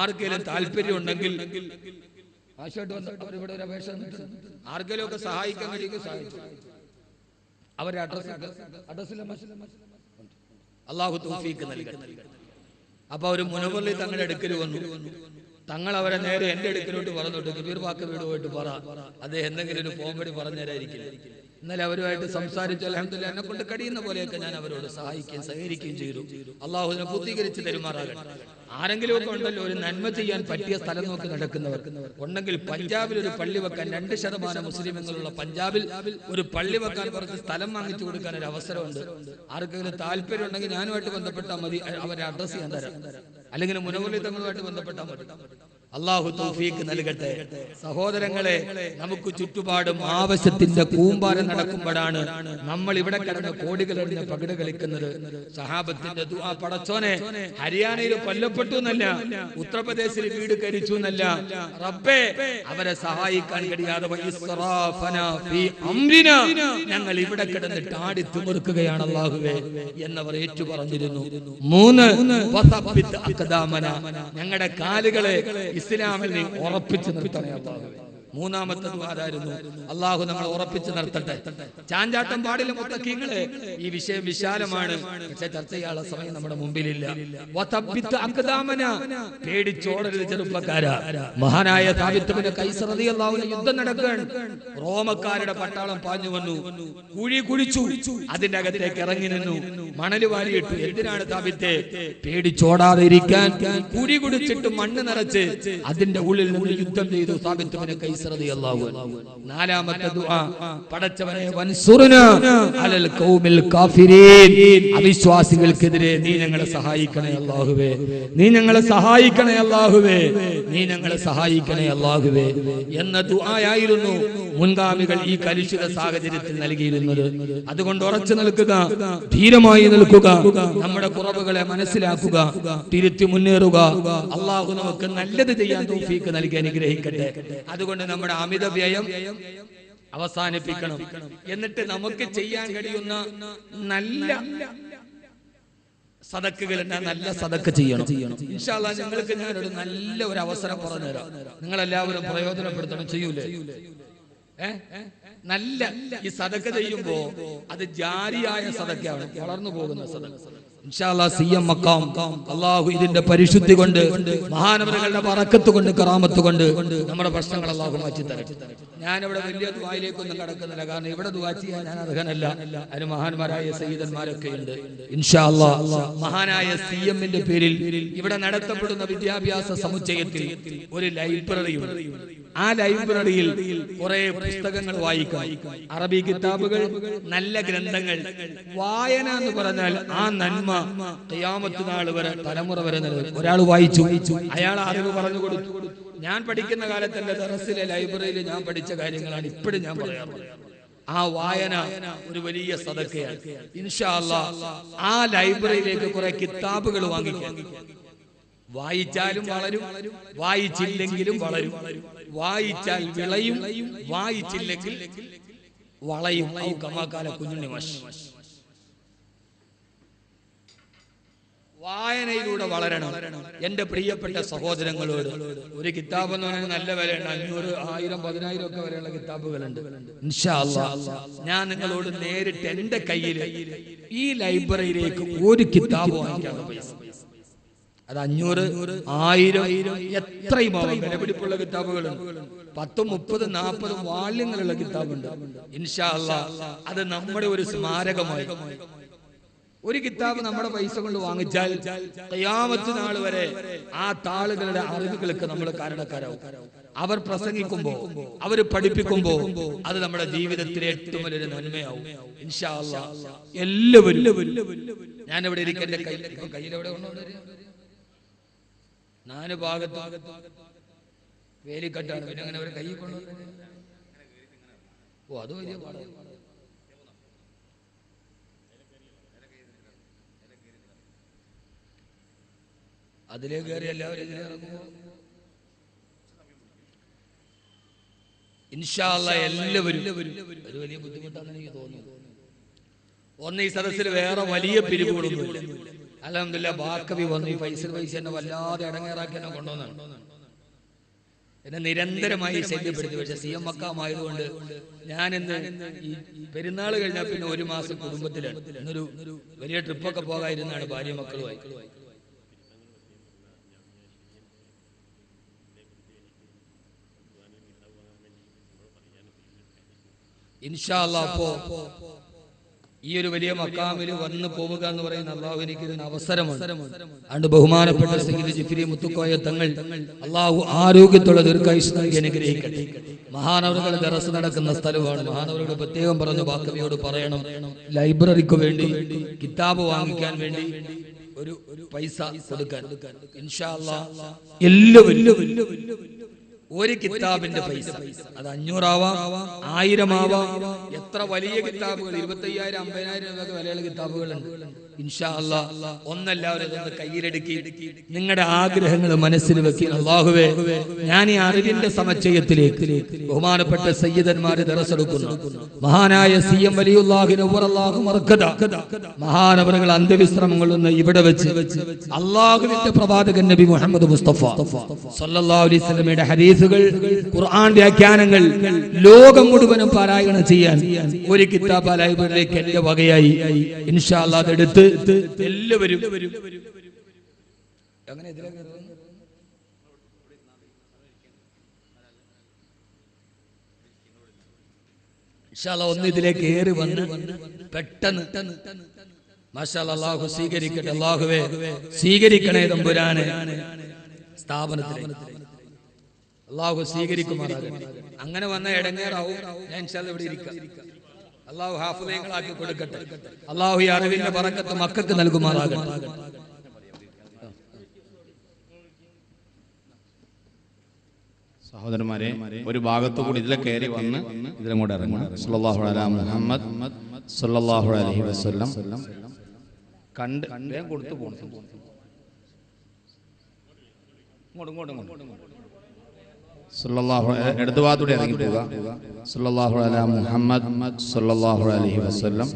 Speaker 3: ആർക്കെങ്കിലും താല്പര്യം ഉണ്ടെങ്കിൽ അവരിവിടെ ഒരു അപേക്ഷ, ആർക്കെങ്കിലും ഒക്കെ സഹായിക്കാൻ കഴിയുമെങ്കിൽ സഹായിച്ചു. അവരെ അഡ്രസ്സില്ല. അള്ളാഹു തൗഫീഖ് നൽകട്ടെ. അപ്പൊ അവര് മുനവ്വറിൽ തങ്ങളുടെ അടുക്കൽ വന്നു. തങ്ങൾ അവരെ നേരെ എന്റെ അടുക്കലോട്ട് പറഞ്ഞോട്ട് കബീർ വാക്ക് വീട് പോയിട്ട് പറ, അദ്ദേഹം എന്തെങ്കിലും ഒരു പോംവഴി പറഞ്ഞുതരായിരിക്കില്ല. ഇന്നലെ അവരുമായിട്ട് സംസാരിച്ചു. അൽഹംദുലില്ലാഹ് എന്നെ കൊണ്ട് കഴിയുന്ന പോലെയൊക്കെ ഞാൻ അവരോട് സഹായിക്കുകയും സഹകരിക്കുകയും ചെയ്തു. അള്ളാഹു അതിനെ പൂർത്തീകരിച്ച് തരുമാറാകട്ടെ. ആരെങ്കിലും ഒക്കെ ഉണ്ടല്ലോ ഒരു നന്മ ചെയ്യാൻ പറ്റിയ സ്ഥലം നോക്കി നടക്കുന്നവർ ഉണ്ടെങ്കിൽ പഞ്ചാബിൽ ഒരു പള്ളി വെക്കാൻ 2% മുസ്ലിമുകളുള്ള പഞ്ചാബിൽ ഒരു പള്ളി വെക്കാൻ കുറച്ച് സ്ഥലം വാങ്ങിച്ചു കൊടുക്കാൻ ഒരു അവസരമുണ്ട്. ആർക്കെങ്കിലും താല്പര്യം ഉണ്ടെങ്കിൽ ഞാനുമായിട്ട് ബന്ധപ്പെട്ടാൽ മതി. അവരെ അഡ്രസ് ചെയ്യാൻ തരാം. അല്ലെങ്കിൽ മുനവ്വറിൽ തങ്ങളുമായിട്ട് ബന്ധപ്പെട്ടാൽ മതി. അള്ളാഹു തൗഫീഖ് നൽകട്ടെ. സഹോദരങ്ങളെ, നമുക്ക് ചുറ്റുപാടും ആവശ്യത്തിന്റെ കൂമ്പാരം നടക്കുമ്പോഴാണ് നമ്മൾ ഇവിടെ കിടന്ന് കോടികളെറിഞ്ഞ പകിട് കളിക്കുന്നത്. സഹാബത്തിന്റെ ദുആ, പടച്ചോനെ ഹരിയാനയിൽ കൊല്ലപ്പെട്ടു എന്നല്ല, ഉത്തർപ്രദേശിൽ വീട് കരിച്ചു എന്നല്ല, റബ്ബേ അവരെ സഹായിക്കാൻ കഴിയാതെ ഞങ്ങൾ ഇവിടെ കിടന്നിട്ട് ആടി തിമിർക്കുകയാണ് അല്ലാഹുവേ എന്നവർ ഏറ്റു പറഞ്ഞിരുന്നു. 3 ഞങ്ങളുടെ കാലുകളെ ഇസ്ലാമിൽ നീ ഉറപ്പിച്ചു നിർത്തണേ അല്ലാഹുവേ. മൂന്നാമത്തെ ദുആ അല്ലാഹു നമ്മൾ ഉറപ്പിച്ചു നിർത്തട്ടെ. ചാഞ്ചാട്ടം പാടില്ല മുത്തഖീങ്ങളെ. ഈ വിഷയം വിശാലമാണ്, പക്ഷെ ചർച്ച ചെയ്യാനുള്ള സമയം നമ്മുടെ മുമ്പിലില്ല. പേടിച്ചോടരുത് ചെറുപ്പക്കാരാ. മഹാനായ സാബിത്ത് ബിൻ ഖൈസ് റളിയല്ലാഹു അൻഹു യുദ്ധം നടക്കുകയാണ്. റോമക്കാരുടെ പട്ടാളം പാഞ്ഞു വന്നു. കുഴി കുഴിച്ചു. അതിന്റെ അകത്തേക്ക് ഇറങ്ങി നിന്നു. മണല് വാരിയിട്ടു. എന്തിനാണ് സാബിത്തെ? പേടിച്ചോടാതെ ഇരിക്കാൻ. കുഴി കുടിച്ചിട്ട് മണ്ണ് നിറച്ച് അതിന്റെ ഉള്ളിൽ നിന്ന് യുദ്ധം ചെയ്തു സാബിത്ത് ബിൻ ഖൈസ്. നാലാമത്തെ ദുആ, പടച്ചവനെ വൻസുർനാ അലൽ ഖൗമിൽ കാഫിരീൻ, അവിശ്വാസികൾക്കെതിരെ നീ ഞങ്ങളെ സഹായിക്കണേ അല്ലാഹുവേ, നീ ഞങ്ങളെ സഹായിക്കണേ അല്ലാഹുവേ, നീ ഞങ്ങളെ സഹായിക്കണേ അല്ലാഹുവേ എന്ന ദുആയായിരുന്നു മുൻഗാമികൾ ഈ കലുഷിത സാഹചര്യത്തിൽ നൽകിയിരുന്നത്. അതുകൊണ്ട് ഉറച്ചു നിൽക്കുക, ധീരമായി നിൽക്കുക, നമ്മുടെ കുറവുകളെ മനസ്സിലാക്കുക, തിരുത്തി മുന്നേറുക. അല്ലാഹു നമുക്ക് നല്ലത് ചെയ്യാൻ തൗഫീഖ് നൽകി അനുഗ്രഹിക്കട്ടെ. അതുകൊണ്ട് നമ്മുടെ അമിത വ്യയം അവസാനിപ്പിക്കണം. എന്നിട്ട് നമുക്ക് ചെയ്യാൻ കഴിയുന്ന നല്ല സദക്കുകളുണ്ട്, നല്ല സദക്ക ചെയ്യണം. ഇൻഷാ അല്ലാഹ് നിങ്ങൾക്ക് ഞാനൊരു നല്ല ഒരു അവസരം പറഞ്ഞുതരാം. നിങ്ങളെല്ലാവരും പ്രയോജനപ്പെടുത്തണം. ചെയ്യൂലേ? നല്ല ഈ സദക്ക ചെയ്യുമ്പോ അത് ജാരിയായ സദക്കയാണ്, വളർന്നു പോകുന്ന സദക്ക. ഇൻഷാ അല്ലാഹ് സിയം മഖാം അല്ലാഹു ഇതിന്റെ പരിശുദ്ധി കൊണ്ട്, മഹാനവറുകളുടെ ബറക്കത്ത് കൊണ്ട്, കറാമത്ത് കൊണ്ട് നമ്മുടെ പ്രശ്നങ്ങൾ അല്ലാഹു മാറ്റി തരട്ടെ. ഞാനിവിടെ വലിയ ദുആയിലേക്കൊന്നും കടക്കുന്നില്ല, കാരണം ഇവിടെ ദുആ ചെയ്യാൻ ഞാൻ അർഹനല്ല. അതിന് മഹാന്മാരായ സയ്യിദന്മാരൊക്കെ ഉണ്ട്. ഇൻഷാ അല്ലാഹ് മഹാനായ സിഎമ്മിന്റെ പേരിൽ ഇവിടെ നടത്തപ്പെടുന്ന വിദ്യാഭ്യാസ സമുച്ചയത്തിൽ ഒരു ലൈബ്രറി ഉണ്ട്. ആ ലൈബ്രറിയിൽ കുറെ പുസ്തകങ്ങൾ വായിക്കാം, അറബി കിതാബുകൾ, നല്ല ഗ്രന്ഥങ്ങൾ. വായന എന്ന് പറഞ്ഞാൽ ആ നന്മ ഖിയാമത്ത് നാൾ വരെ, തലമുറ വരെ നിലനിൽക്കും. ഒരാൾ വായിച്ചു, അയാൾ അറിവ് പറഞ്ഞു കൊടുത്തു. ഞാൻ പഠിക്കുന്ന കാലത്ത് എന്റെ ദറസിലെ ലൈബ്രറിയിൽ ഞാൻ പഠിച്ച കാര്യങ്ങളാണ് ഇപ്പോഴും ഞാൻ പറയാറുള്ളത്. ആ വായന ഒരു വലിയ സദക്കയാണ്. ഇൻഷാ അല്ലാഹ് ആ ലൈബ്രറിയിലേക്ക് കുറെ കിതാബുകൾ വാങ്ങിക്കാം. വായിച്ചാലും വളരും, വായിച്ചില്ലെങ്കിലും വളരും. വായിച്ചാൽ വിളയും, വായിച്ചില്ലെങ്കിൽ വളയും. കമാക്കാല കുഞ്ഞുണ്ണി മാഷ്. വായനയിലൂടെ വളരണം. എന്റെ പ്രിയപ്പെട്ട സഹോദരങ്ങളോട്, ഒരു കിതാബ് എന്ന് പറഞ്ഞാൽ നല്ല വിലയുണ്ട്. 500, 1000, 10,000 ഒക്കെ വരെയുള്ള കിതാബുകളുണ്ട്. ഇൻഷാ അല്ലാഹ് ഞാൻ നിങ്ങളോട് നേരിട്ട് എന്റെ കയ്യിൽ ഈ ലൈബ്രറിയിലേക്ക് ഒരു കിതാബ് വാങ്ങിക്കാനുള്ള പൈസ, അത് 500, 1000 എത്രയും വിലപിടിപ്പുള്ള കിതാബുകളുണ്ട്. 10, 30, 40 വാള്യങ്ങളുള്ള കിതാബുണ്ട്. ഇൻഷാ അല്ലാഹ് അത് നമ്മുടെ ഒരു സ്മാരകമായി ഒരു കിതാബ് നമ്മുടെ പൈസ കൊണ്ട് വാങ്ങിച്ചാൽ ഖിയാമത്ത് നാൾ വരെ ആ താളുകളുടെ അറിവുകൾക്ക് നമ്മൾ കാരണക്കാരാവും. അവർ പ്രസംഗിക്കുമ്പോ, അവർ പഠിപ്പിക്കുമ്പോ അത് നമ്മുടെ ജീവിതത്തിലെ ഏറ്റവും വലിയൊരു നന്മയാവും ഇൻഷാ അല്ലാഹ്. എല്ലാവരും ഞാനിവിടെ ഇരിക്കും, എന്റെ കയ്യിലെവിടെ കൊണ്ടുവന്നില്ല, 4 ഭാഗത്ത് വേലിക്കട്ടാണ്, പിന്നെ അങ്ങനെ ഒരു കൈ കൊണ്ടുവന്നത്. ഓ, അത് വലിയ പാടാണ്. അതിലേക്ക് കയറി എല്ലാവരും ഇതിലിറങ്ങുമോ ഇൻഷാ അല്ലാഹ്? എല്ലാവരും ഒരു വലിയ ബുദ്ധിമുട്ടാണെന്ന് എനിക്ക് തോന്നുന്നു. ഒന്ന്, ഈ സദസ്സിൽ വേറെ വലിയ പിരിവുകളൊന്നുമില്ല. അൽഹംദുലില്ലാഹ് ബാക്കവി വന്നു, ഈ ഫൈസൽ പൈസ എന്നെ വല്ലാതെ ഇടങ്ങേറാക്കി എന്നെ കൊണ്ടുവന്നാണ്. എന്നെ നിരന്തരമായി ശല്യപ്പെടുത്തി. പക്ഷെ CM മക്കാമായതുകൊണ്ട് ഞാനിന്ന് ഈ പെരുന്നാൾ കഴിഞ്ഞാൽ പിന്നെ 1 മാസം കുടുംബത്തിലാണ്. ഇന്നൊരു വലിയ ട്രിപ്പൊക്കെ പോകാതിരുന്നാണ് ഭാര്യ മക്കളുമായി. ഇൻഷാ അല്ലാഹ് അപ്പോ ഈ ഒരു വലിയ മക്കാമിൽ വന്നു പോവുക എന്ന് പറയുന്ന അള്ളാഹു എനിക്ക് ഇതിന് അവസരമാണ്. അതുകൊണ്ട് ബഹുമാനപ്പെട്ട സയ്യിദ് ജിഫ്രി മുത്തുക്കോയ തങ്ങൾ അള്ളാഹു ആരോഗ്യത്തോടെ ദീർഘായുസ്സ് നൽകി അനുഗ്രഹിക്കട്ടെ. മഹാനവറുകൾ ദറസ് നടക്കുന്ന സ്ഥലമാണ്. മഹാനവറുകൾ പ്രത്യേകം പറഞ്ഞു, ബാക്കവിയോട് പറയണം, ലൈബ്രറിക്ക് വേണ്ടി കിതാബ് വാങ്ങിക്കാൻ വേണ്ടി ഒരു പൈസ കൊടുക്കാൻ. ഇൻഷാ അല്ലാഹ് എല്ലാവരും ഒരു കിതാബിന്റെ പൈസ, അത് 500 ആവാം, 1000 ആവാം. എത്ര വലിയ കിതാബുകൾ, 25,000 50,000 രൂപ വിലയുള്ള കിതാബുകളുണ്ട്. ഇൻഷാ അല്ലാഹ് ഒന്നെല്ലാവരും ഇതൊന്ന് കയ്യിലെടുക്കി നിങ്ങളുടെ ആഗ്രഹങ്ങൾ മനസ്സിൽ വെക്കി. അല്ലാഹുവേ, ഞാൻ ഈ അറിവിന്റെ സമുച്ചയത്തിലേക്ക് ബഹുമാനപ്പെട്ട സയ്യിദന്മാരെ ദറസെടുക്കുന്നു. മഹാനായ CM വലിയുല്ലാഹി നവറല്ലാഹു മർക്കദ മഹാനവറുകൾ അന്ത്യവിശ്രമങ്ങളൊന്ന് ഇവിടെ വെച്ച് അല്ലാഹുവിന്റെ പ്രവാചകൻ നബി മുഹമ്മദ് മുസ്തഫ സല്ലല്ലാഹു അലൈഹി വസല്ലമയുടെ ഹദീസുകൾ, ഖുർആൻ വ്യാഖ്യാനങ്ങൾ ലോകം മുഴുവനും പാരായണം ചെയ്യാൻ ഒരു കിതാബ് ലൈബ്രറിയിലേക്ക് എന്റെ വകയായി ഇൻഷാ അല്ലാഹ് അതെടുത്ത് എല്ലാവരും അങ്ങനെ ഇൻഷാ അല്ലാഹ് ഒന്ന് ഇതിലേക്ക് ഏറി വന്ന് പെട്ടെന്ന് മാഷാ അല്ലാഹ് അല്ലാഹു സ്വീകരിക്കട്ടെ. അല്ലാഹുവേ സ്വീകരിക്കണേ തമ്പുരാനെ, സ്ഥാപനത്തിലേക്ക് അല്ലാഹു സ്വീകരിക്കുമാറാകട്ടെ. അങ്ങനെ വന്ന ഇടങ്ങേറാവും. ഞാൻ ഇൻഷാ അല്ലാഹ് ഇവിടെ ഇരിക്കാം. അല്ലാഹു ഹാഫിളീങ്ങളാക്കി കൊടുക്കട്ടെ. അല്ലാഹു ഈ അറിവിന്റെ ബറക്കത്ത് മക്കൾക്ക് നൽകുമാറാകട്ടെ.
Speaker 4: സഹോദരന്മാരെ, ഒരു ഭാഗത്തു കൂടി ഇതിലെ കയറി വന്ന് ഇതിലും കൂടെ ഇറങ്ങണം. സല്ലല്ലാഹു അലാ മുഹമ്മദ് സല്ലല്ലാഹു അലൈഹി വസല്ലം കണ്ട് വേഗം കൊടുത്തു പോകും. സല്ലല്ലാഹു ഇടതു ഭാഗത്തൂടെ ഇറങ്ങി പോവുക. സല്ലല്ലാഹു അലാ മുഹമ്മദ് സല്ലല്ലാഹു അലൈഹി വസല്ലം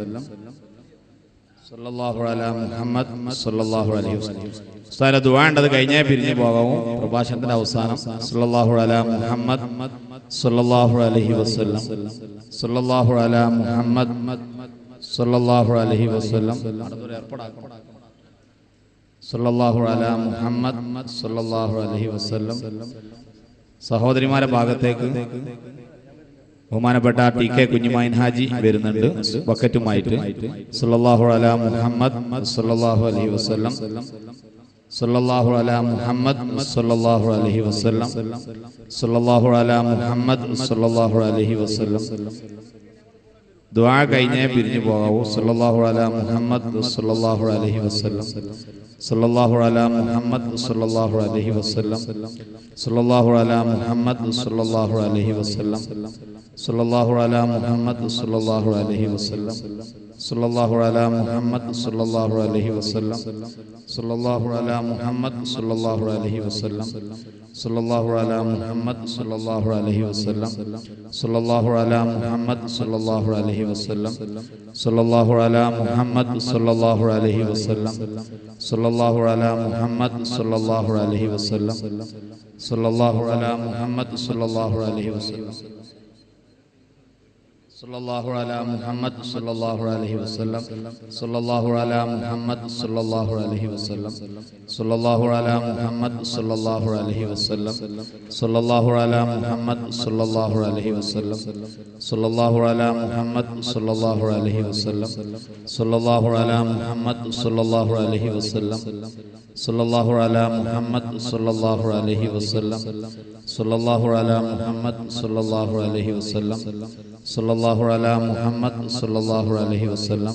Speaker 4: സല്ലല്ലാഹു അലാ മുഹമ്മദ് സല്ലല്ലാഹു അലൈഹി വസല്ലം. ഉസ്താദിന്റെ ദുആ ഉണ്ട്, അത് കഴിഞ്ഞേ പിരിഞ്ഞു പോകാവും. പ്രഭാഷണത്തിന്റെ അവസാനം സല്ലല്ലാഹു അലാ മുഹമ്മദ് സല്ലല്ലാഹു അലൈഹി വസല്ലം സല്ലല്ലാഹു അലാ മുഹമ്മദ് സല്ലല്ലാഹു അലൈഹി വസല്ലം സല്ലല്ലാഹു അലാ മുഹമ്മദ് സല്ലല്ലാഹു അലൈഹി വസല്ലം. സഹോദരിമാരെ ഭാഗത്തേക്ക് ബഹുമാനപ്പെട്ട TK കുഞ്ഞുമായിൻ ഹാജി വരുന്നുണ്ട് ബക്കറ്റുമായിട്ട്. സല്ലല്ലാഹു അലാ മുഹമ്മദ് സല്ലല്ലാഹു അലൈഹി വസല്ലം സല്ലല്ലാഹു അലാ മുഹമ്മദ് സല്ലല്ലാഹു അലൈഹി വസല്ലം സല്ലല്ലാഹു അലാ മുഹമ്മദ് സല്ലല്ലാഹു അലൈഹി വസല്ലം. ദുആ കഴിഞ്ഞേ പിരിഞ്ഞു പോകാവൂ. സല്ലല്ലാഹു അലാ മുഹമ്മദ് സല്ലല്ലാഹു അലൈഹി വസല്ലം സല്ലല്ലാഹു അലാ മുഹമ്മദ് സല്ലല്ലാഹു അലൈഹി വസല്ലം സല്ലല്ലാഹു അലാ മുഹമ്മദ് സല്ലല്ലാഹു അലൈഹി വസല്ലം സല്ലല്ലാഹു അലാ മുഹമ്മദ് സല്ലല്ലാഹു അലൈഹി വസല്ലം സല്ലല്ലാഹു അലാ മുഹമ്മദ് സല്ലല്ലാഹു അലൈഹി വസല്ലം സല്ലല്ലാഹു അലാ മുഹമ്മദ് സല്ലല്ലാഹു അലൈഹി വസല്ലം സല്ലല്ലാഹു അലാ മുഹമ്മദ് സല്ലല്ലാഹു അലൈഹി വസല്ലം സല്ലല്ലാഹു അലാ മുഹമ്മദ് സല്ലല്ലാഹു അലൈഹി വസല്ലം സല്ലല്ലാഹു അലാ മുഹമ്മദ് സല്ലല്ലാഹു അലൈഹി വസല്ലം സല്ലല്ലാഹു അലാ മുഹമ്മദ് സല്ലല്ലാഹു അലൈഹി വസല്ലം സല്ലല്ലാഹു അലാ മുഹമ്മദ് സല്ലല്ലാഹു അലൈഹി വസല്ലം സല്ലല്ലാഹു അലാ മുഹമ്മദ് സല്ലല്ലാഹു അലൈഹി വസല്ലം സല്ലല്ലാഹു അലാ മുഹമ്മദ് സല്ലല്ലാഹു അലൈഹി വസല്ലം സല്ലല്ലാഹു അലാ മുഹമ്മദ് സല്ലല്ലാഹു അലൈഹി വസല്ലം സല്ലല്ലാഹു അലാ മുഹമ്മദ് സല്ലല്ലാഹു അലൈഹി വസല്ലം സല്ലല്ലാഹു അലാ മുഹമ്മദ് സല്ലല്ലാഹു അലൈഹി വസല്ലം സല്ലല്ലാഹു അലാ മുഹമ്മദ് സല്ലല്ലാഹു അലൈഹി വസല്ലം സല്ലല്ലാഹു അലാ മുഹമ്മദ് സല്ലല്ലാഹു അലൈഹി വസല്ലം സല്ലല്ലാഹു അലാ മുഹമ്മദ് സല്ലല്ലാഹു അലൈഹി വസല്ലം സല്ലല്ലാഹു അലാ മുഹമ്മദ് സല്ലല്ലാഹു അലൈഹി വസല്ലം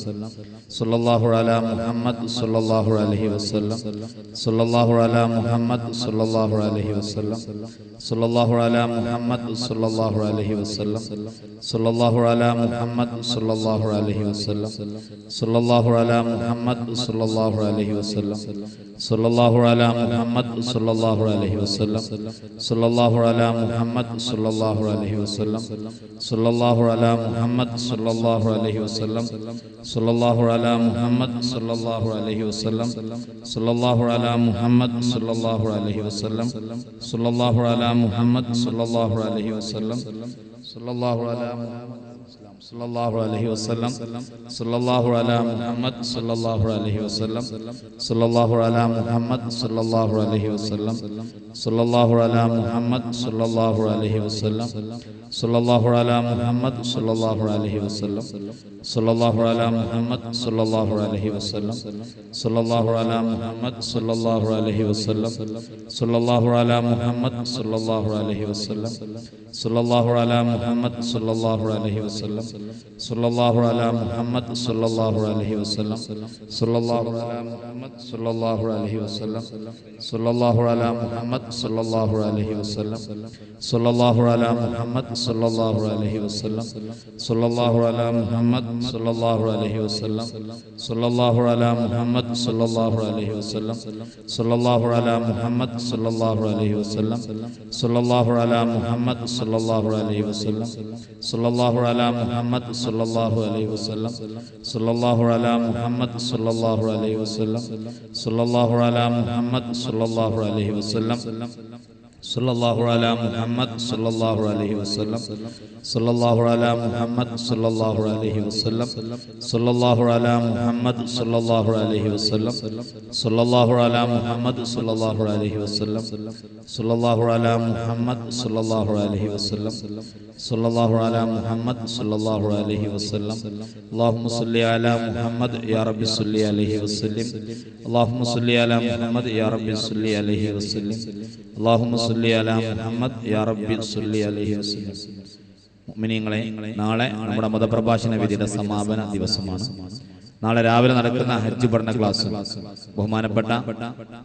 Speaker 4: സല്ലല്ലാഹു അലാ മുഹമ്മദ് സല്ലല്ലാഹു അലൈഹി വസല്ലം സല്ലല്ലാഹു അലാ മുഹമ്മദ് സല്ലല്ലാഹു അലൈഹി വസല്ലം സല്ലല്ലാഹു അലാ മുഹമ്മദ് സല്ലല്ലാഹു അലൈഹി വസല്ലം സല്ലല്ലാഹു അലാ മുഹമ്മദ് സല്ലല്ലാഹു അലൈഹി വസല്ലം സല്ലല്ലാഹു അലാ മുഹമ്മദ് സല്ലല്ലാഹു അലൈഹി വസല്ലം സല്ലല്ലാഹു അലാ മുഹമ്മദ് സല്ലല്ലാഹു അലൈഹി വസല്ലം സല്ലല്ലാഹു അലാ മുഹമ്മദ് സല്ലല്ലാഹു അലൈഹി വസല്ലം സല്ലല്ലാഹു അലാ മുഹമ്മദ് സല്ലല്ലാഹു അലൈഹി വസല്ലം സല്ലല്ലാഹു അലാ മുഹമ്മദ് സല്ലല്ലാഹു അലൈഹി വസല്ലം സല്ലല്ലാഹു അലാ മുഹമ്മദ് സല്ലല്ലാഹു അലൈഹി വസല്ലം സല്ലല്ലാഹു അലാ മുഹമ്മദ് സല്ലല്ലാഹു അലൈഹി വസല്ലം സല്ലല്ലാഹു അലാ സല്ലല്ലാഹു അലൈഹി വസല്ലം സല്ലല്ലാഹു അലാ മുഹമ്മദ് സല്ലല്ലാഹു അലൈഹി വസല്ലം സല്ലല്ലാഹു അലാ മുഹമ്മദ് സല്ലല്ലാഹു അലൈഹി വസല്ലം സല്ലല്ലാഹു അലാ മുഹമ്മദ് സല്ലല്ലാഹു അലൈഹി വസല്ലം സല്ലല്ലാഹു അലാ മുഹമ്മദ് സല്ലല്ലാഹു അലൈഹി വസല്ലം സല്ലല്ലാഹു അലാ മുഹമ്മദ് സല്ലല്ലാഹു അലൈഹി വസല്ലം സല്ലല്ലാഹു അലാ മുഹമ്മദ് സല്ലല്ലാഹു അലൈഹി വസല്ലം സല്ലല്ലാഹു അലാ മുഹമ്മദ് സല്ലല്ലാഹു അലൈഹി വസല്ലം സല്ലല്ലാഹു അലാ മുഹമ്മദ് സല്ലല്ലാഹു അലൈഹി വസല്ലം സല്ലല്ലാഹു അലാ മുഹമ്മദ് സല്ലല്ലാഹു അലൈഹി വസല്ലം സല്ലല്ലാഹു അലാ മുഹമ്മദ് സല്ലല്ലാഹു അലൈഹി വസല്ലം സല്ലല്ലാഹു അലാ മുഹമ്മദ് സല്ലല്ലാഹു അലൈഹി വസല്ലം സല്ലല്ലാഹു അലാ മുഹമ്മദ് സല്ലല്ലാഹു അലൈഹി വസല്ലം സല്ലല്ലാഹു അലാ മുഹമ്മദ് സല്ലല്ലാഹു അലൈഹി വസല്ലം സല്ലല്ലാഹു അലാ മുഹമ്മദ് സല്ലല്ലാഹു അലൈഹി വസല്ലം സല്ലല്ലാഹു അലാ മുഹമ്മദ് സല്ലല്ലാഹു അലൈഹി വസല്ലം സല്ലല്ലാഹു അലാ മുഹമ്മദ് സല്ലല്ലാഹു അലൈഹി വസല്ലം സല്ലല്ലാഹു അലാ മുഹമ്മദ് സല്ലല്ലാഹു അലൈഹി വസല്ലം സല്ലല്ലാഹു അലാ മുഹമ്മദ് സല്ലല്ലാഹു അലൈഹി വസല്ലം സല്ലല്ലാഹു അലാ മുഹമ്മദ് സല്ലല്ലാഹു അലൈഹി വസല്ലം സല്ലല്ലാഹു അലാ മുഹമ്മദ് സല്ലല്ലാഹു അലൈഹി വസല്ലം സല്ലല്ലാഹു അലാ മുഹമ്മദ് സല്ലല്ലാഹു അലൈഹി വസല്ലം സല്ലല്ലാഹു അലാ മുഹമ്മദ് സല്ലല്ലാഹു അലൈഹി വസല്ലം സല്ലല്ലാഹു അലാ മുഹമ്മദ് സല്ലല്ലാഹു അലൈഹി വസല്ലം സല്ലല്ലാഹു അലാ മുഹമ്മദ് സല്ലല്ലാഹു അലൈഹി വസല്ലം സല്ലല്ലാഹു അലാ മുഹമ്മദ് സല്ലല്ലാഹു അലൈഹി വസല്ലം അല്ലാഹുമ്മ സ്വല്ലി അലാ മുഹമ്മദ് യാ റബ്ബി സ്വല്ലി അലൈഹി വസല്ലം അല്ലാഹുമ്മ സ്വല്ലി അലാ മുഹമ്മദ് യാ റബ്ബി സ്വല്ലി അലൈഹി വസല്ലം അല്ലാഹുമ്മ സ്വല്ലി അലാ മുഹമ്മദ് യാ റബ്ബി സ്വല്ലി അലൈഹി വസല്ലം. മുഅ്മിനീങ്ങളെ, നാളെ നമ്മുടെ മതപ്രഭാഷണ വേദിയുടെ സമാപന ദിവസമാണ്. നാളെ രാവിലെ നടക്കുന്ന ഹജ്ജ് പഠന ക്ലാസ് ബഹുമാനപ്പെട്ട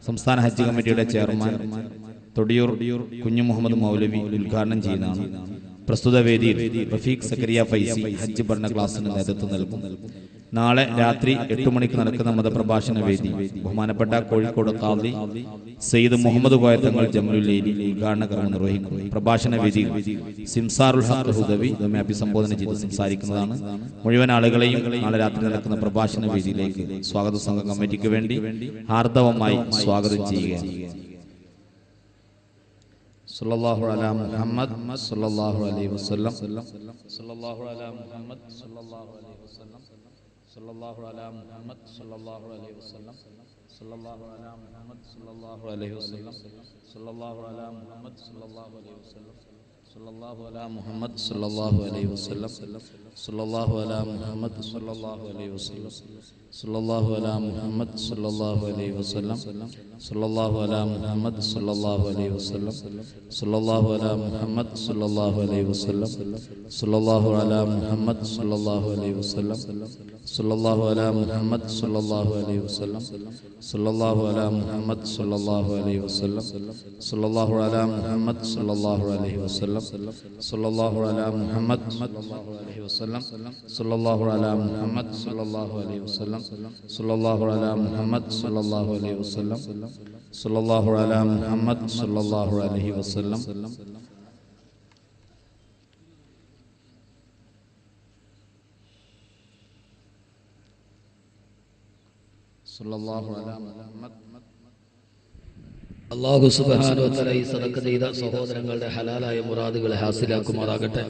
Speaker 4: സംസ്ഥാന ഹജ്ജ് കമ്മിറ്റിയുടെ ചെയർമാൻ തൊടിയൂർ കുഞ്ഞു മുഹമ്മദ് മൗലവി ഉദ്ഘാടനം ചെയ്യുന്നതാണ്. പ്രസ്തുത വേദിയിൽ റഫീഖ് സക്കരിയ ഫൈസി ഹജ്ജ് പഠന ക്ലാസിന് നേതൃത്വം നൽകും. നാളെ രാത്രി 8 മണിക്ക് നടക്കുന്ന മതപ്രഭാഷണ വേദി ബഹുമാനപ്പെട്ട കോഴിക്കോട് ഖാദി സയ്യിദ് മുഹമ്മദ് കോയത്തങ്ങൾ ജമലുല്ലൈലി ഉദ്ഘാടന കർമ്മം നിർവഹിക്കും. പ്രഭാഷണ വേദിയിൽ സിംസാറുൽ ഹഖ് ഹുദവി നമ്മെ അഭിസംബോധന ചെയ്ത് സംസാരിക്കുന്നതാണ്. മുഴുവൻ ആളുകളെയും നാളെ രാത്രി നടക്കുന്ന പ്രഭാഷണ വേദിയിലേക്ക് സ്വാഗത സംഘ കമ്മിറ്റിക്ക് വേണ്ടി ഹാർദവമായി സ്വാഗതം ചെയ്യുകയാണ്. സല്ലല്ലാഹു അലാ മുഹമ്മദ് സല്ലല്ലാഹു അലൈഹി വസല്ലം സല്ലല്ലാഹു അലാ മുഹമ്മദ് സല്ലല്ലാഹു അലൈഹി വസല്ലം സല്ലല്ലാഹു അലാ മുഹമ്മദ് സല്ലല്ലാഹു അലൈഹി വസല്ലം സല്ലല്ലാഹു അലാ മുഹമ്മദ് സല്ലല്ലാഹു അലൈഹി വസല്ലം സല്ലല്ലാഹു അലാ മുഹമ്മദ് സല്ലല്ലാഹു അലൈഹി വസല്ലം സല്ലല്ലാഹു അലാ മുഹമ്മദ് സല്ലല്ലാഹു അലൈഹി വസല്ലം സല്ലല്ലാഹു അലാ മുഹമ്മദ് സല്ലല്ലാഹു അലൈഹി വസല്ലം സല്ലല്ലാഹു അലാ മുഹമ്മദ് സല്ലല്ലാഹു അലൈഹി വസല്ലം സല്ലല്ലാഹു അലാ മുഹമ്മദ് സല്ലല്ലാഹു അലൈഹി വസല്ലം സല്ലല്ലാഹു അലാ മുഹമ്മദ് സല്ലല്ലാഹു അലൈഹി വസല്ലം സല്ലല്ലാഹു അലാ മുഹമ്മദ് സല്ലല്ലാഹു അലൈഹി വസല്ലം സല്ലല്ലാഹു അലാ മുഹമ്മദ് സല്ലല്ലാഹു അലൈഹി വസല്ലം സല്ലല്ലാഹു അലാ മുഹമ്മദ് സല്ലല്ലാഹു അലൈഹി വസല്ലം സല്ലല്ലാഹു അലാ മുഹമ്മദ് സല്ലല്ലാഹു അലൈഹി വസല്ലം സല്ലല്ലാഹു അലാ മുഹമ്മദ് സല്ലല്ലാഹു അലൈഹി വസല്ലം സല്ലല്ലാഹു അലാ മുഹമ്മദ് സല്ലല്ലാഹു അലൈഹി വസല്ലം സല്ലല്ലാഹു അലാ മുഹമ്മദ് സല്ലല്ലാഹു അലൈഹി വസല്ലം സല്ലല്ലാഹു അലാ മുഹമ്മദ് സല്ലല്ലാഹു അലൈഹി വസല്ലം സല്ലല്ലാഹു അലാ മുഹമ്മദ്
Speaker 1: അല്ലാഹു സുബ്ഹാനഹു വ തആല ഈ സദഖ ചെയ്ത സഹോദരങ്ങളുടെ ഹലാലായ മുറാദുകളെ ഹാസിലാക്കുമാറാകട്ടെ.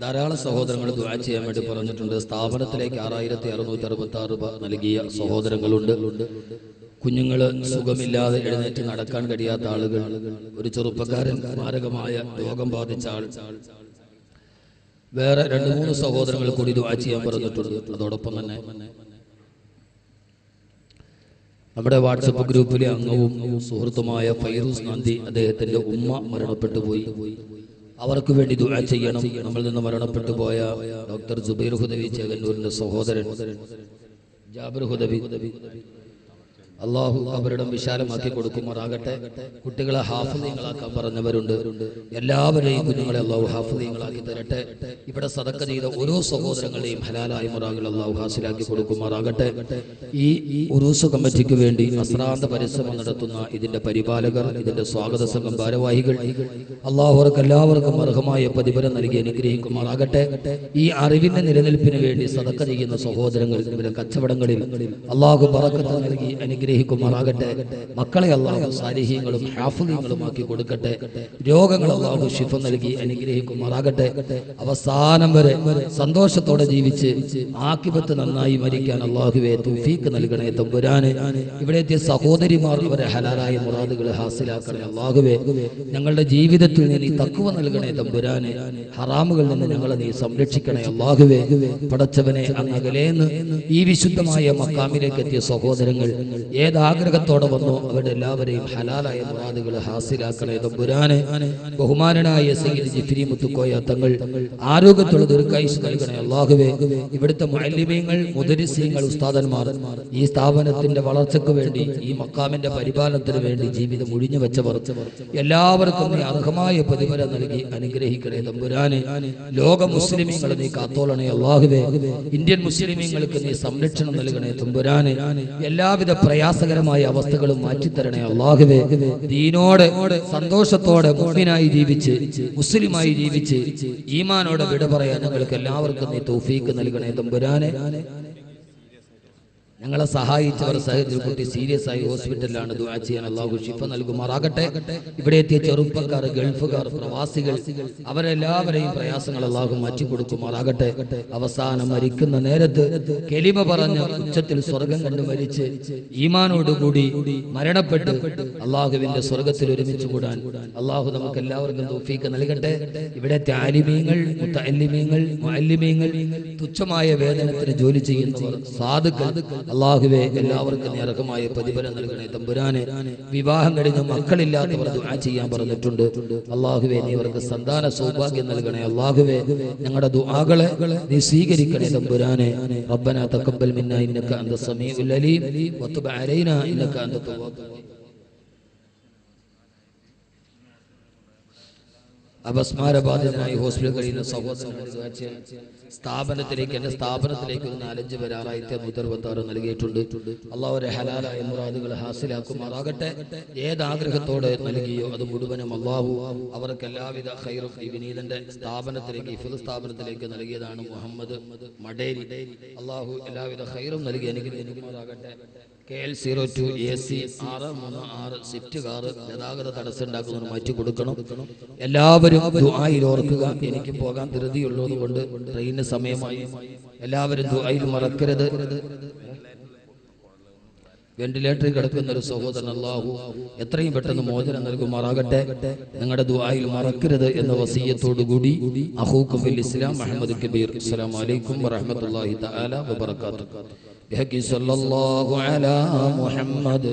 Speaker 1: ധാരാളം സഹോദരങ്ങൾ ദുആ ചെയ്യാൻ വേണ്ടി പറഞ്ഞിട്ടുണ്ട്. സ്ഥാപനത്തിലേക്ക് 6666 രൂപ നൽകിയ സഹോദരങ്ങളുണ്ട്. കുഞ്ഞുങ്ങൾ സുഖമില്ലാതെ എഴുന്നേറ്റ് നടക്കാൻ കഴിയാത്ത ആളുകൾ, ഒരു ചെറുപ്പക്കാരൻ മാരകമായ രോഗം ബാധിച്ച ആൾ, വേറെ 2-3 സഹോദരങ്ങൾ കൂടി ദുആ ചെയ്യാൻ പറഞ്ഞിട്ടുണ്ട്. അതോടൊപ്പം തന്നെ നമ്മുടെ വാട്സപ്പ് ഗ്രൂപ്പിലെ അംഗവും സുഹൃത്തുമായ ഫൈറൂസ് നന്ദി, അദ്ദേഹത്തിന്റെ ഉമ്മ മരണപ്പെട്ടു പോയി. അവർക്ക് വേണ്ടി ദുആ ചെയ്യണം. നമ്മളിൽ നിന്ന് മരണപ്പെട്ടു പോയ ഡോക്ടർ ജുബൈർ ഹുദവി ചേകന്നൂരിന്റെ സഹോദരൻ ജാബിർ ഹുദവി, അള്ളാഹു അവരുടെ വിശാലമാക്കി കൊടുക്കുമാറാകട്ടെ. കുട്ടികളെ ഹാഫിളീങ്ങളാക്കാൻ പറഞ്ഞവരുണ്ട്. എല്ലാവരെയും കുഞ്ഞുങ്ങളെ അള്ളാഹു ഹാഫിളീങ്ങളാക്കി തരട്ടെ. ഇവിടെ സദഖ ചെയ്ത ഓരോ സഹോദരങ്ങളെയും ഹലാലായ മുറാകൾ അള്ളാഹു ഹാസിലാക്കി കൊടുക്കുമാറാകട്ടെ. ഈ ഉറൂസ് കമ്മിറ്റിക്ക് വേണ്ടി അശ്രാന്ത പരിശ്രമം നടത്തുന്ന ഇതിന്റെ പരിപാലകർ, ഇതിന്റെ സ്വാഗത സംഘം ഭാരവാഹികൾ, അള്ളാഹു അവർക്ക് എല്ലാവർക്കും അർഹമായ പ്രതിഫലം നൽകി അനുഗ്രഹിക്കുമാറാകട്ടെ. ഈ അറിവിന്റെ നിലനിൽപ്പിന് വേണ്ടി സദഖ ചെയ്യുന്ന സഹോദരങ്ങൾ ഇവരുടെ കച്ചവടങ്ങളിൽ അള്ളാഹു ബറക്കത്ത് നൽകി അനുഗ്രഹിക്കുമാറാകട്ടെ. മക്കളെ അള്ളാഹു സാലിഹീങ്ങളും ഹാഫിളീങ്ങളുമാക്കി കൊടുക്കട്ടെ. രോഗങ്ങൾ അള്ളാഹു ശിഫ നൽകി അനുഗ്രഹിക്കുമാറാകട്ടെ. അവസാനം വരെ സന്തോഷത്തോടെ ജീവിച്ച് ആഖിബത്ത് നന്നായി മരിക്കാൻ അള്ളാഹുവേ തൗഫീഖ് നൽകണേ തമ്പുരാനെ. ഇവിടെ എത്തിയ സഹോദരിമാർ അവരെ ഹലാലായ മുറാദുകൾ ഹാസിലാക്കണേ അള്ളാഹുവേ. ഞങ്ങളുടെ ജീവിതത്തിൽ നീ തഖ്വ നൽകണേ തമ്പുരാനെ. ഹറാമുകളിൽ നിന്ന് ഞങ്ങളെ നീ സംരക്ഷിക്കണേ അള്ളാഹുവേ. പടച്ചവനെ അങ്ങ് അകലേന്ന് ഈ വിശുദ്ധമായ മക്കാമിലേക്ക് എത്തിയ സഹോദരങ്ങൾ ഏതാഗ്രഹത്തോടെ വന്നോ അവരുടെ എല്ലാവരെയും ഹലാലായ മുറാദുകൾ ഹാസിലാക്കണേ തമ്പുരാനെ. ബഹുമാനനായ സയ്യിദ് ജിഫ്രി മുത്തുക്കോയ തങ്ങൾ ആരോഗ്യത്തോടെ ദീർഘായുസ്സ് നൽകണേ അല്ലാഹുവേ. ഇവിടുത്തെ മുഅല്ലിമീങ്ങൾ, മുദരിസീങ്ങൾ, ഉസ്താദന്മാർ, ഈ സ്ഥാപനത്തിന്റെ വളർച്ചയ്ക്ക് വേണ്ടി, ഈ മക്കാമിന്റെ പരിപാലനത്തിന് വേണ്ടി ജീവിതം ഒഴിഞ്ഞു വെച്ചവർ എല്ലാവർക്കും നീ അർഹമായ പ്രതിഫലം നൽകി അനുഗ്രഹിക്കണേ തമ്പുരാനെ. ലോക മുസ്ലിമീങ്ങൾ നീ കാത്തോളണേ അല്ലാഹുവേ. ഇന്ത്യൻ മുസ്ലിമീങ്ങൾക്ക് നീ സംരക്ഷണം നൽകണേ തമ്പുരാനെ. എല്ലാവിധ പ്രയാസകരമായ അവസ്ഥകളും മാറ്റിത്തരണേ അല്ലാഹുവേ. ദീനോട് സന്തോഷത്തോടെ മുഅ്മിനായി ജീവിച്ച്, മുസ്ലിമായി ജീവിച്ച്, ഈമാനോടെ വിട പറയാൻ ഞങ്ങൾക്ക് എല്ലാവർക്കും നീ തൗഫീഖ് നൽകണേ തമ്പുരാനെ. ഞങ്ങളെ സഹായിച്ചവർ സഹോദരി കുട്ടി സീരിയസ് ആയി ഹോസ്പിറ്റലിലാണ്. ദുആ ചെയ്യാൻ അല്ലാഹു ശിഫ നൽകുമാറാകട്ടെ. ഇവിടെ എത്തിയ ചെറുപ്പക്കാർ, ഗൾഫുകാർ, പ്രവാസികൾ, അവരെല്ലാവരെയും പ്രയാസങ്ങൾ അല്ലാഹു മാറ്റി കൊടുക്കുമാറാകട്ടെ. അവസാനം മരിക്കുന്ന നേരത്ത് കലിമ പറഞ്ഞ് ഉച്ചത്തിൽ സ്വർഗം കണ്ട് മരിച്ച് ഈമാനോടുകൂടി മരണപ്പെട്ട് അല്ലാഹുവിന്റെ സ്വർഗത്തിൽ ഒരുമിച്ച് കൂടാൻ അല്ലാഹു നമുക്ക് എല്ലാവർക്കും തൗഫീഖ് നൽകട്ടെ. ഇവിടുത്തെ ആലിമീങ്ങൾ, മുതഅല്ലിമീങ്ങൾ, മുഅല്ലിമീങ്ങൾ, തുച്ഛമായ വേതനത്തിന് ജോലി ചെയ്യുന്നവർ, സാധുക്കൾ, അല്ലാഹുവേ എല്ലാവർക്കും നീ അർഹമായ പ്രതിഫലം നൽകണേ തമ്പുരാനെ. വിവാഹം കഴിഞ്ഞ് മക്കളില്ലാത്തവർ ദുആ ചെയ്യാൻ പറഞ്ഞിട്ടുണ്ട്. അല്ലാഹുവേ നീ അവർക്ക് സന്താന സൗഭാഗ്യം നൽകണേ അല്ലാഹുവേ. ഞങ്ങളുടെ ദുആകളെ നീ സ്വീകരിക്കണേ തമ്പുരാനെ. റബ്ബനാ തഖബ്ബൽ മിന്നാ ഇന്നക അൻത സമീഉൽ അലീം വതുബ് അലൈനാ ഇന്നക അൻത തവ്വാബുർ റഹീം. അപസ്മാരബാധിതനായി ഹോസ്പിറ്റലിൽ കഴിയുന്ന സഹോദരൻ സ്ഥാപനത്തിലേക്ക്, എന്റെ സ്ഥാപനത്തിലേക്ക് 4-5 പേർ 6166 നൽകിയിട്ടുണ്ട്. അള്ളാഹു ഒരു ഹലാലായ മുറാദുകൾ ഹാസിലാക്കുമാറാകട്ടെ. ഏതാഗ്രഹത്തോടെ നൽകിയോ അത് മുഴുവനും അള്ളാഹു അവർക്ക് എല്ലാവിധ ഖൈറും. ഈ വിനീതന്റെ സ്ഥാപനത്തിലേക്ക്, ഹിഫ്ള് സ്ഥാപനത്തിലേക്ക് നൽകിയതാണ് മുഹമ്മദ് മടേരി. അള്ളാഹു എല്ലാവിധ ഖൈറും നൽകി അനുഗ്രഹിക്കുമാറാകട്ടെ. KL02 AC 636 സ്വിഫ്റ്റ് കാർ ഗതാഗത തടസ്സം ഉണ്ടാക്കുന്നതിന് മാറ്റി കൊടുക്കണം. എല്ലാവരും ദുആയിൽ ഓർക്കുക. എനിക്ക് പോകാൻ ധൃതിയുള്ളത് കൊണ്ട് ട്രെയിനിന് സമയമായി. എല്ലാവരും ദുആയിൽ മറക്കരുത്. വെന്റിലേറ്ററിൽ കിടക്കുന്ന ഒരു സഹോദരൻ അല്ലാഹു എത്രയും പെട്ടെന്ന് മോചനം നൽകുമാറാകട്ടെ. നിങ്ങളുടെ ദുആയിൽ മറക്കരുത് എന്ന വസിയ്യത്തോടുകൂടി അഖൂക്കും ഫിൽ ഇസ്ലാം മുഹമ്മദ് കബീർ. അസ്സലാമു അലൈക്കും വറഹ്മത്തുള്ളാഹി തആല വബറകാതുഹു. ബിഹഖി സല്ലല്ലാഹു അലാ മുഹമ്മദ്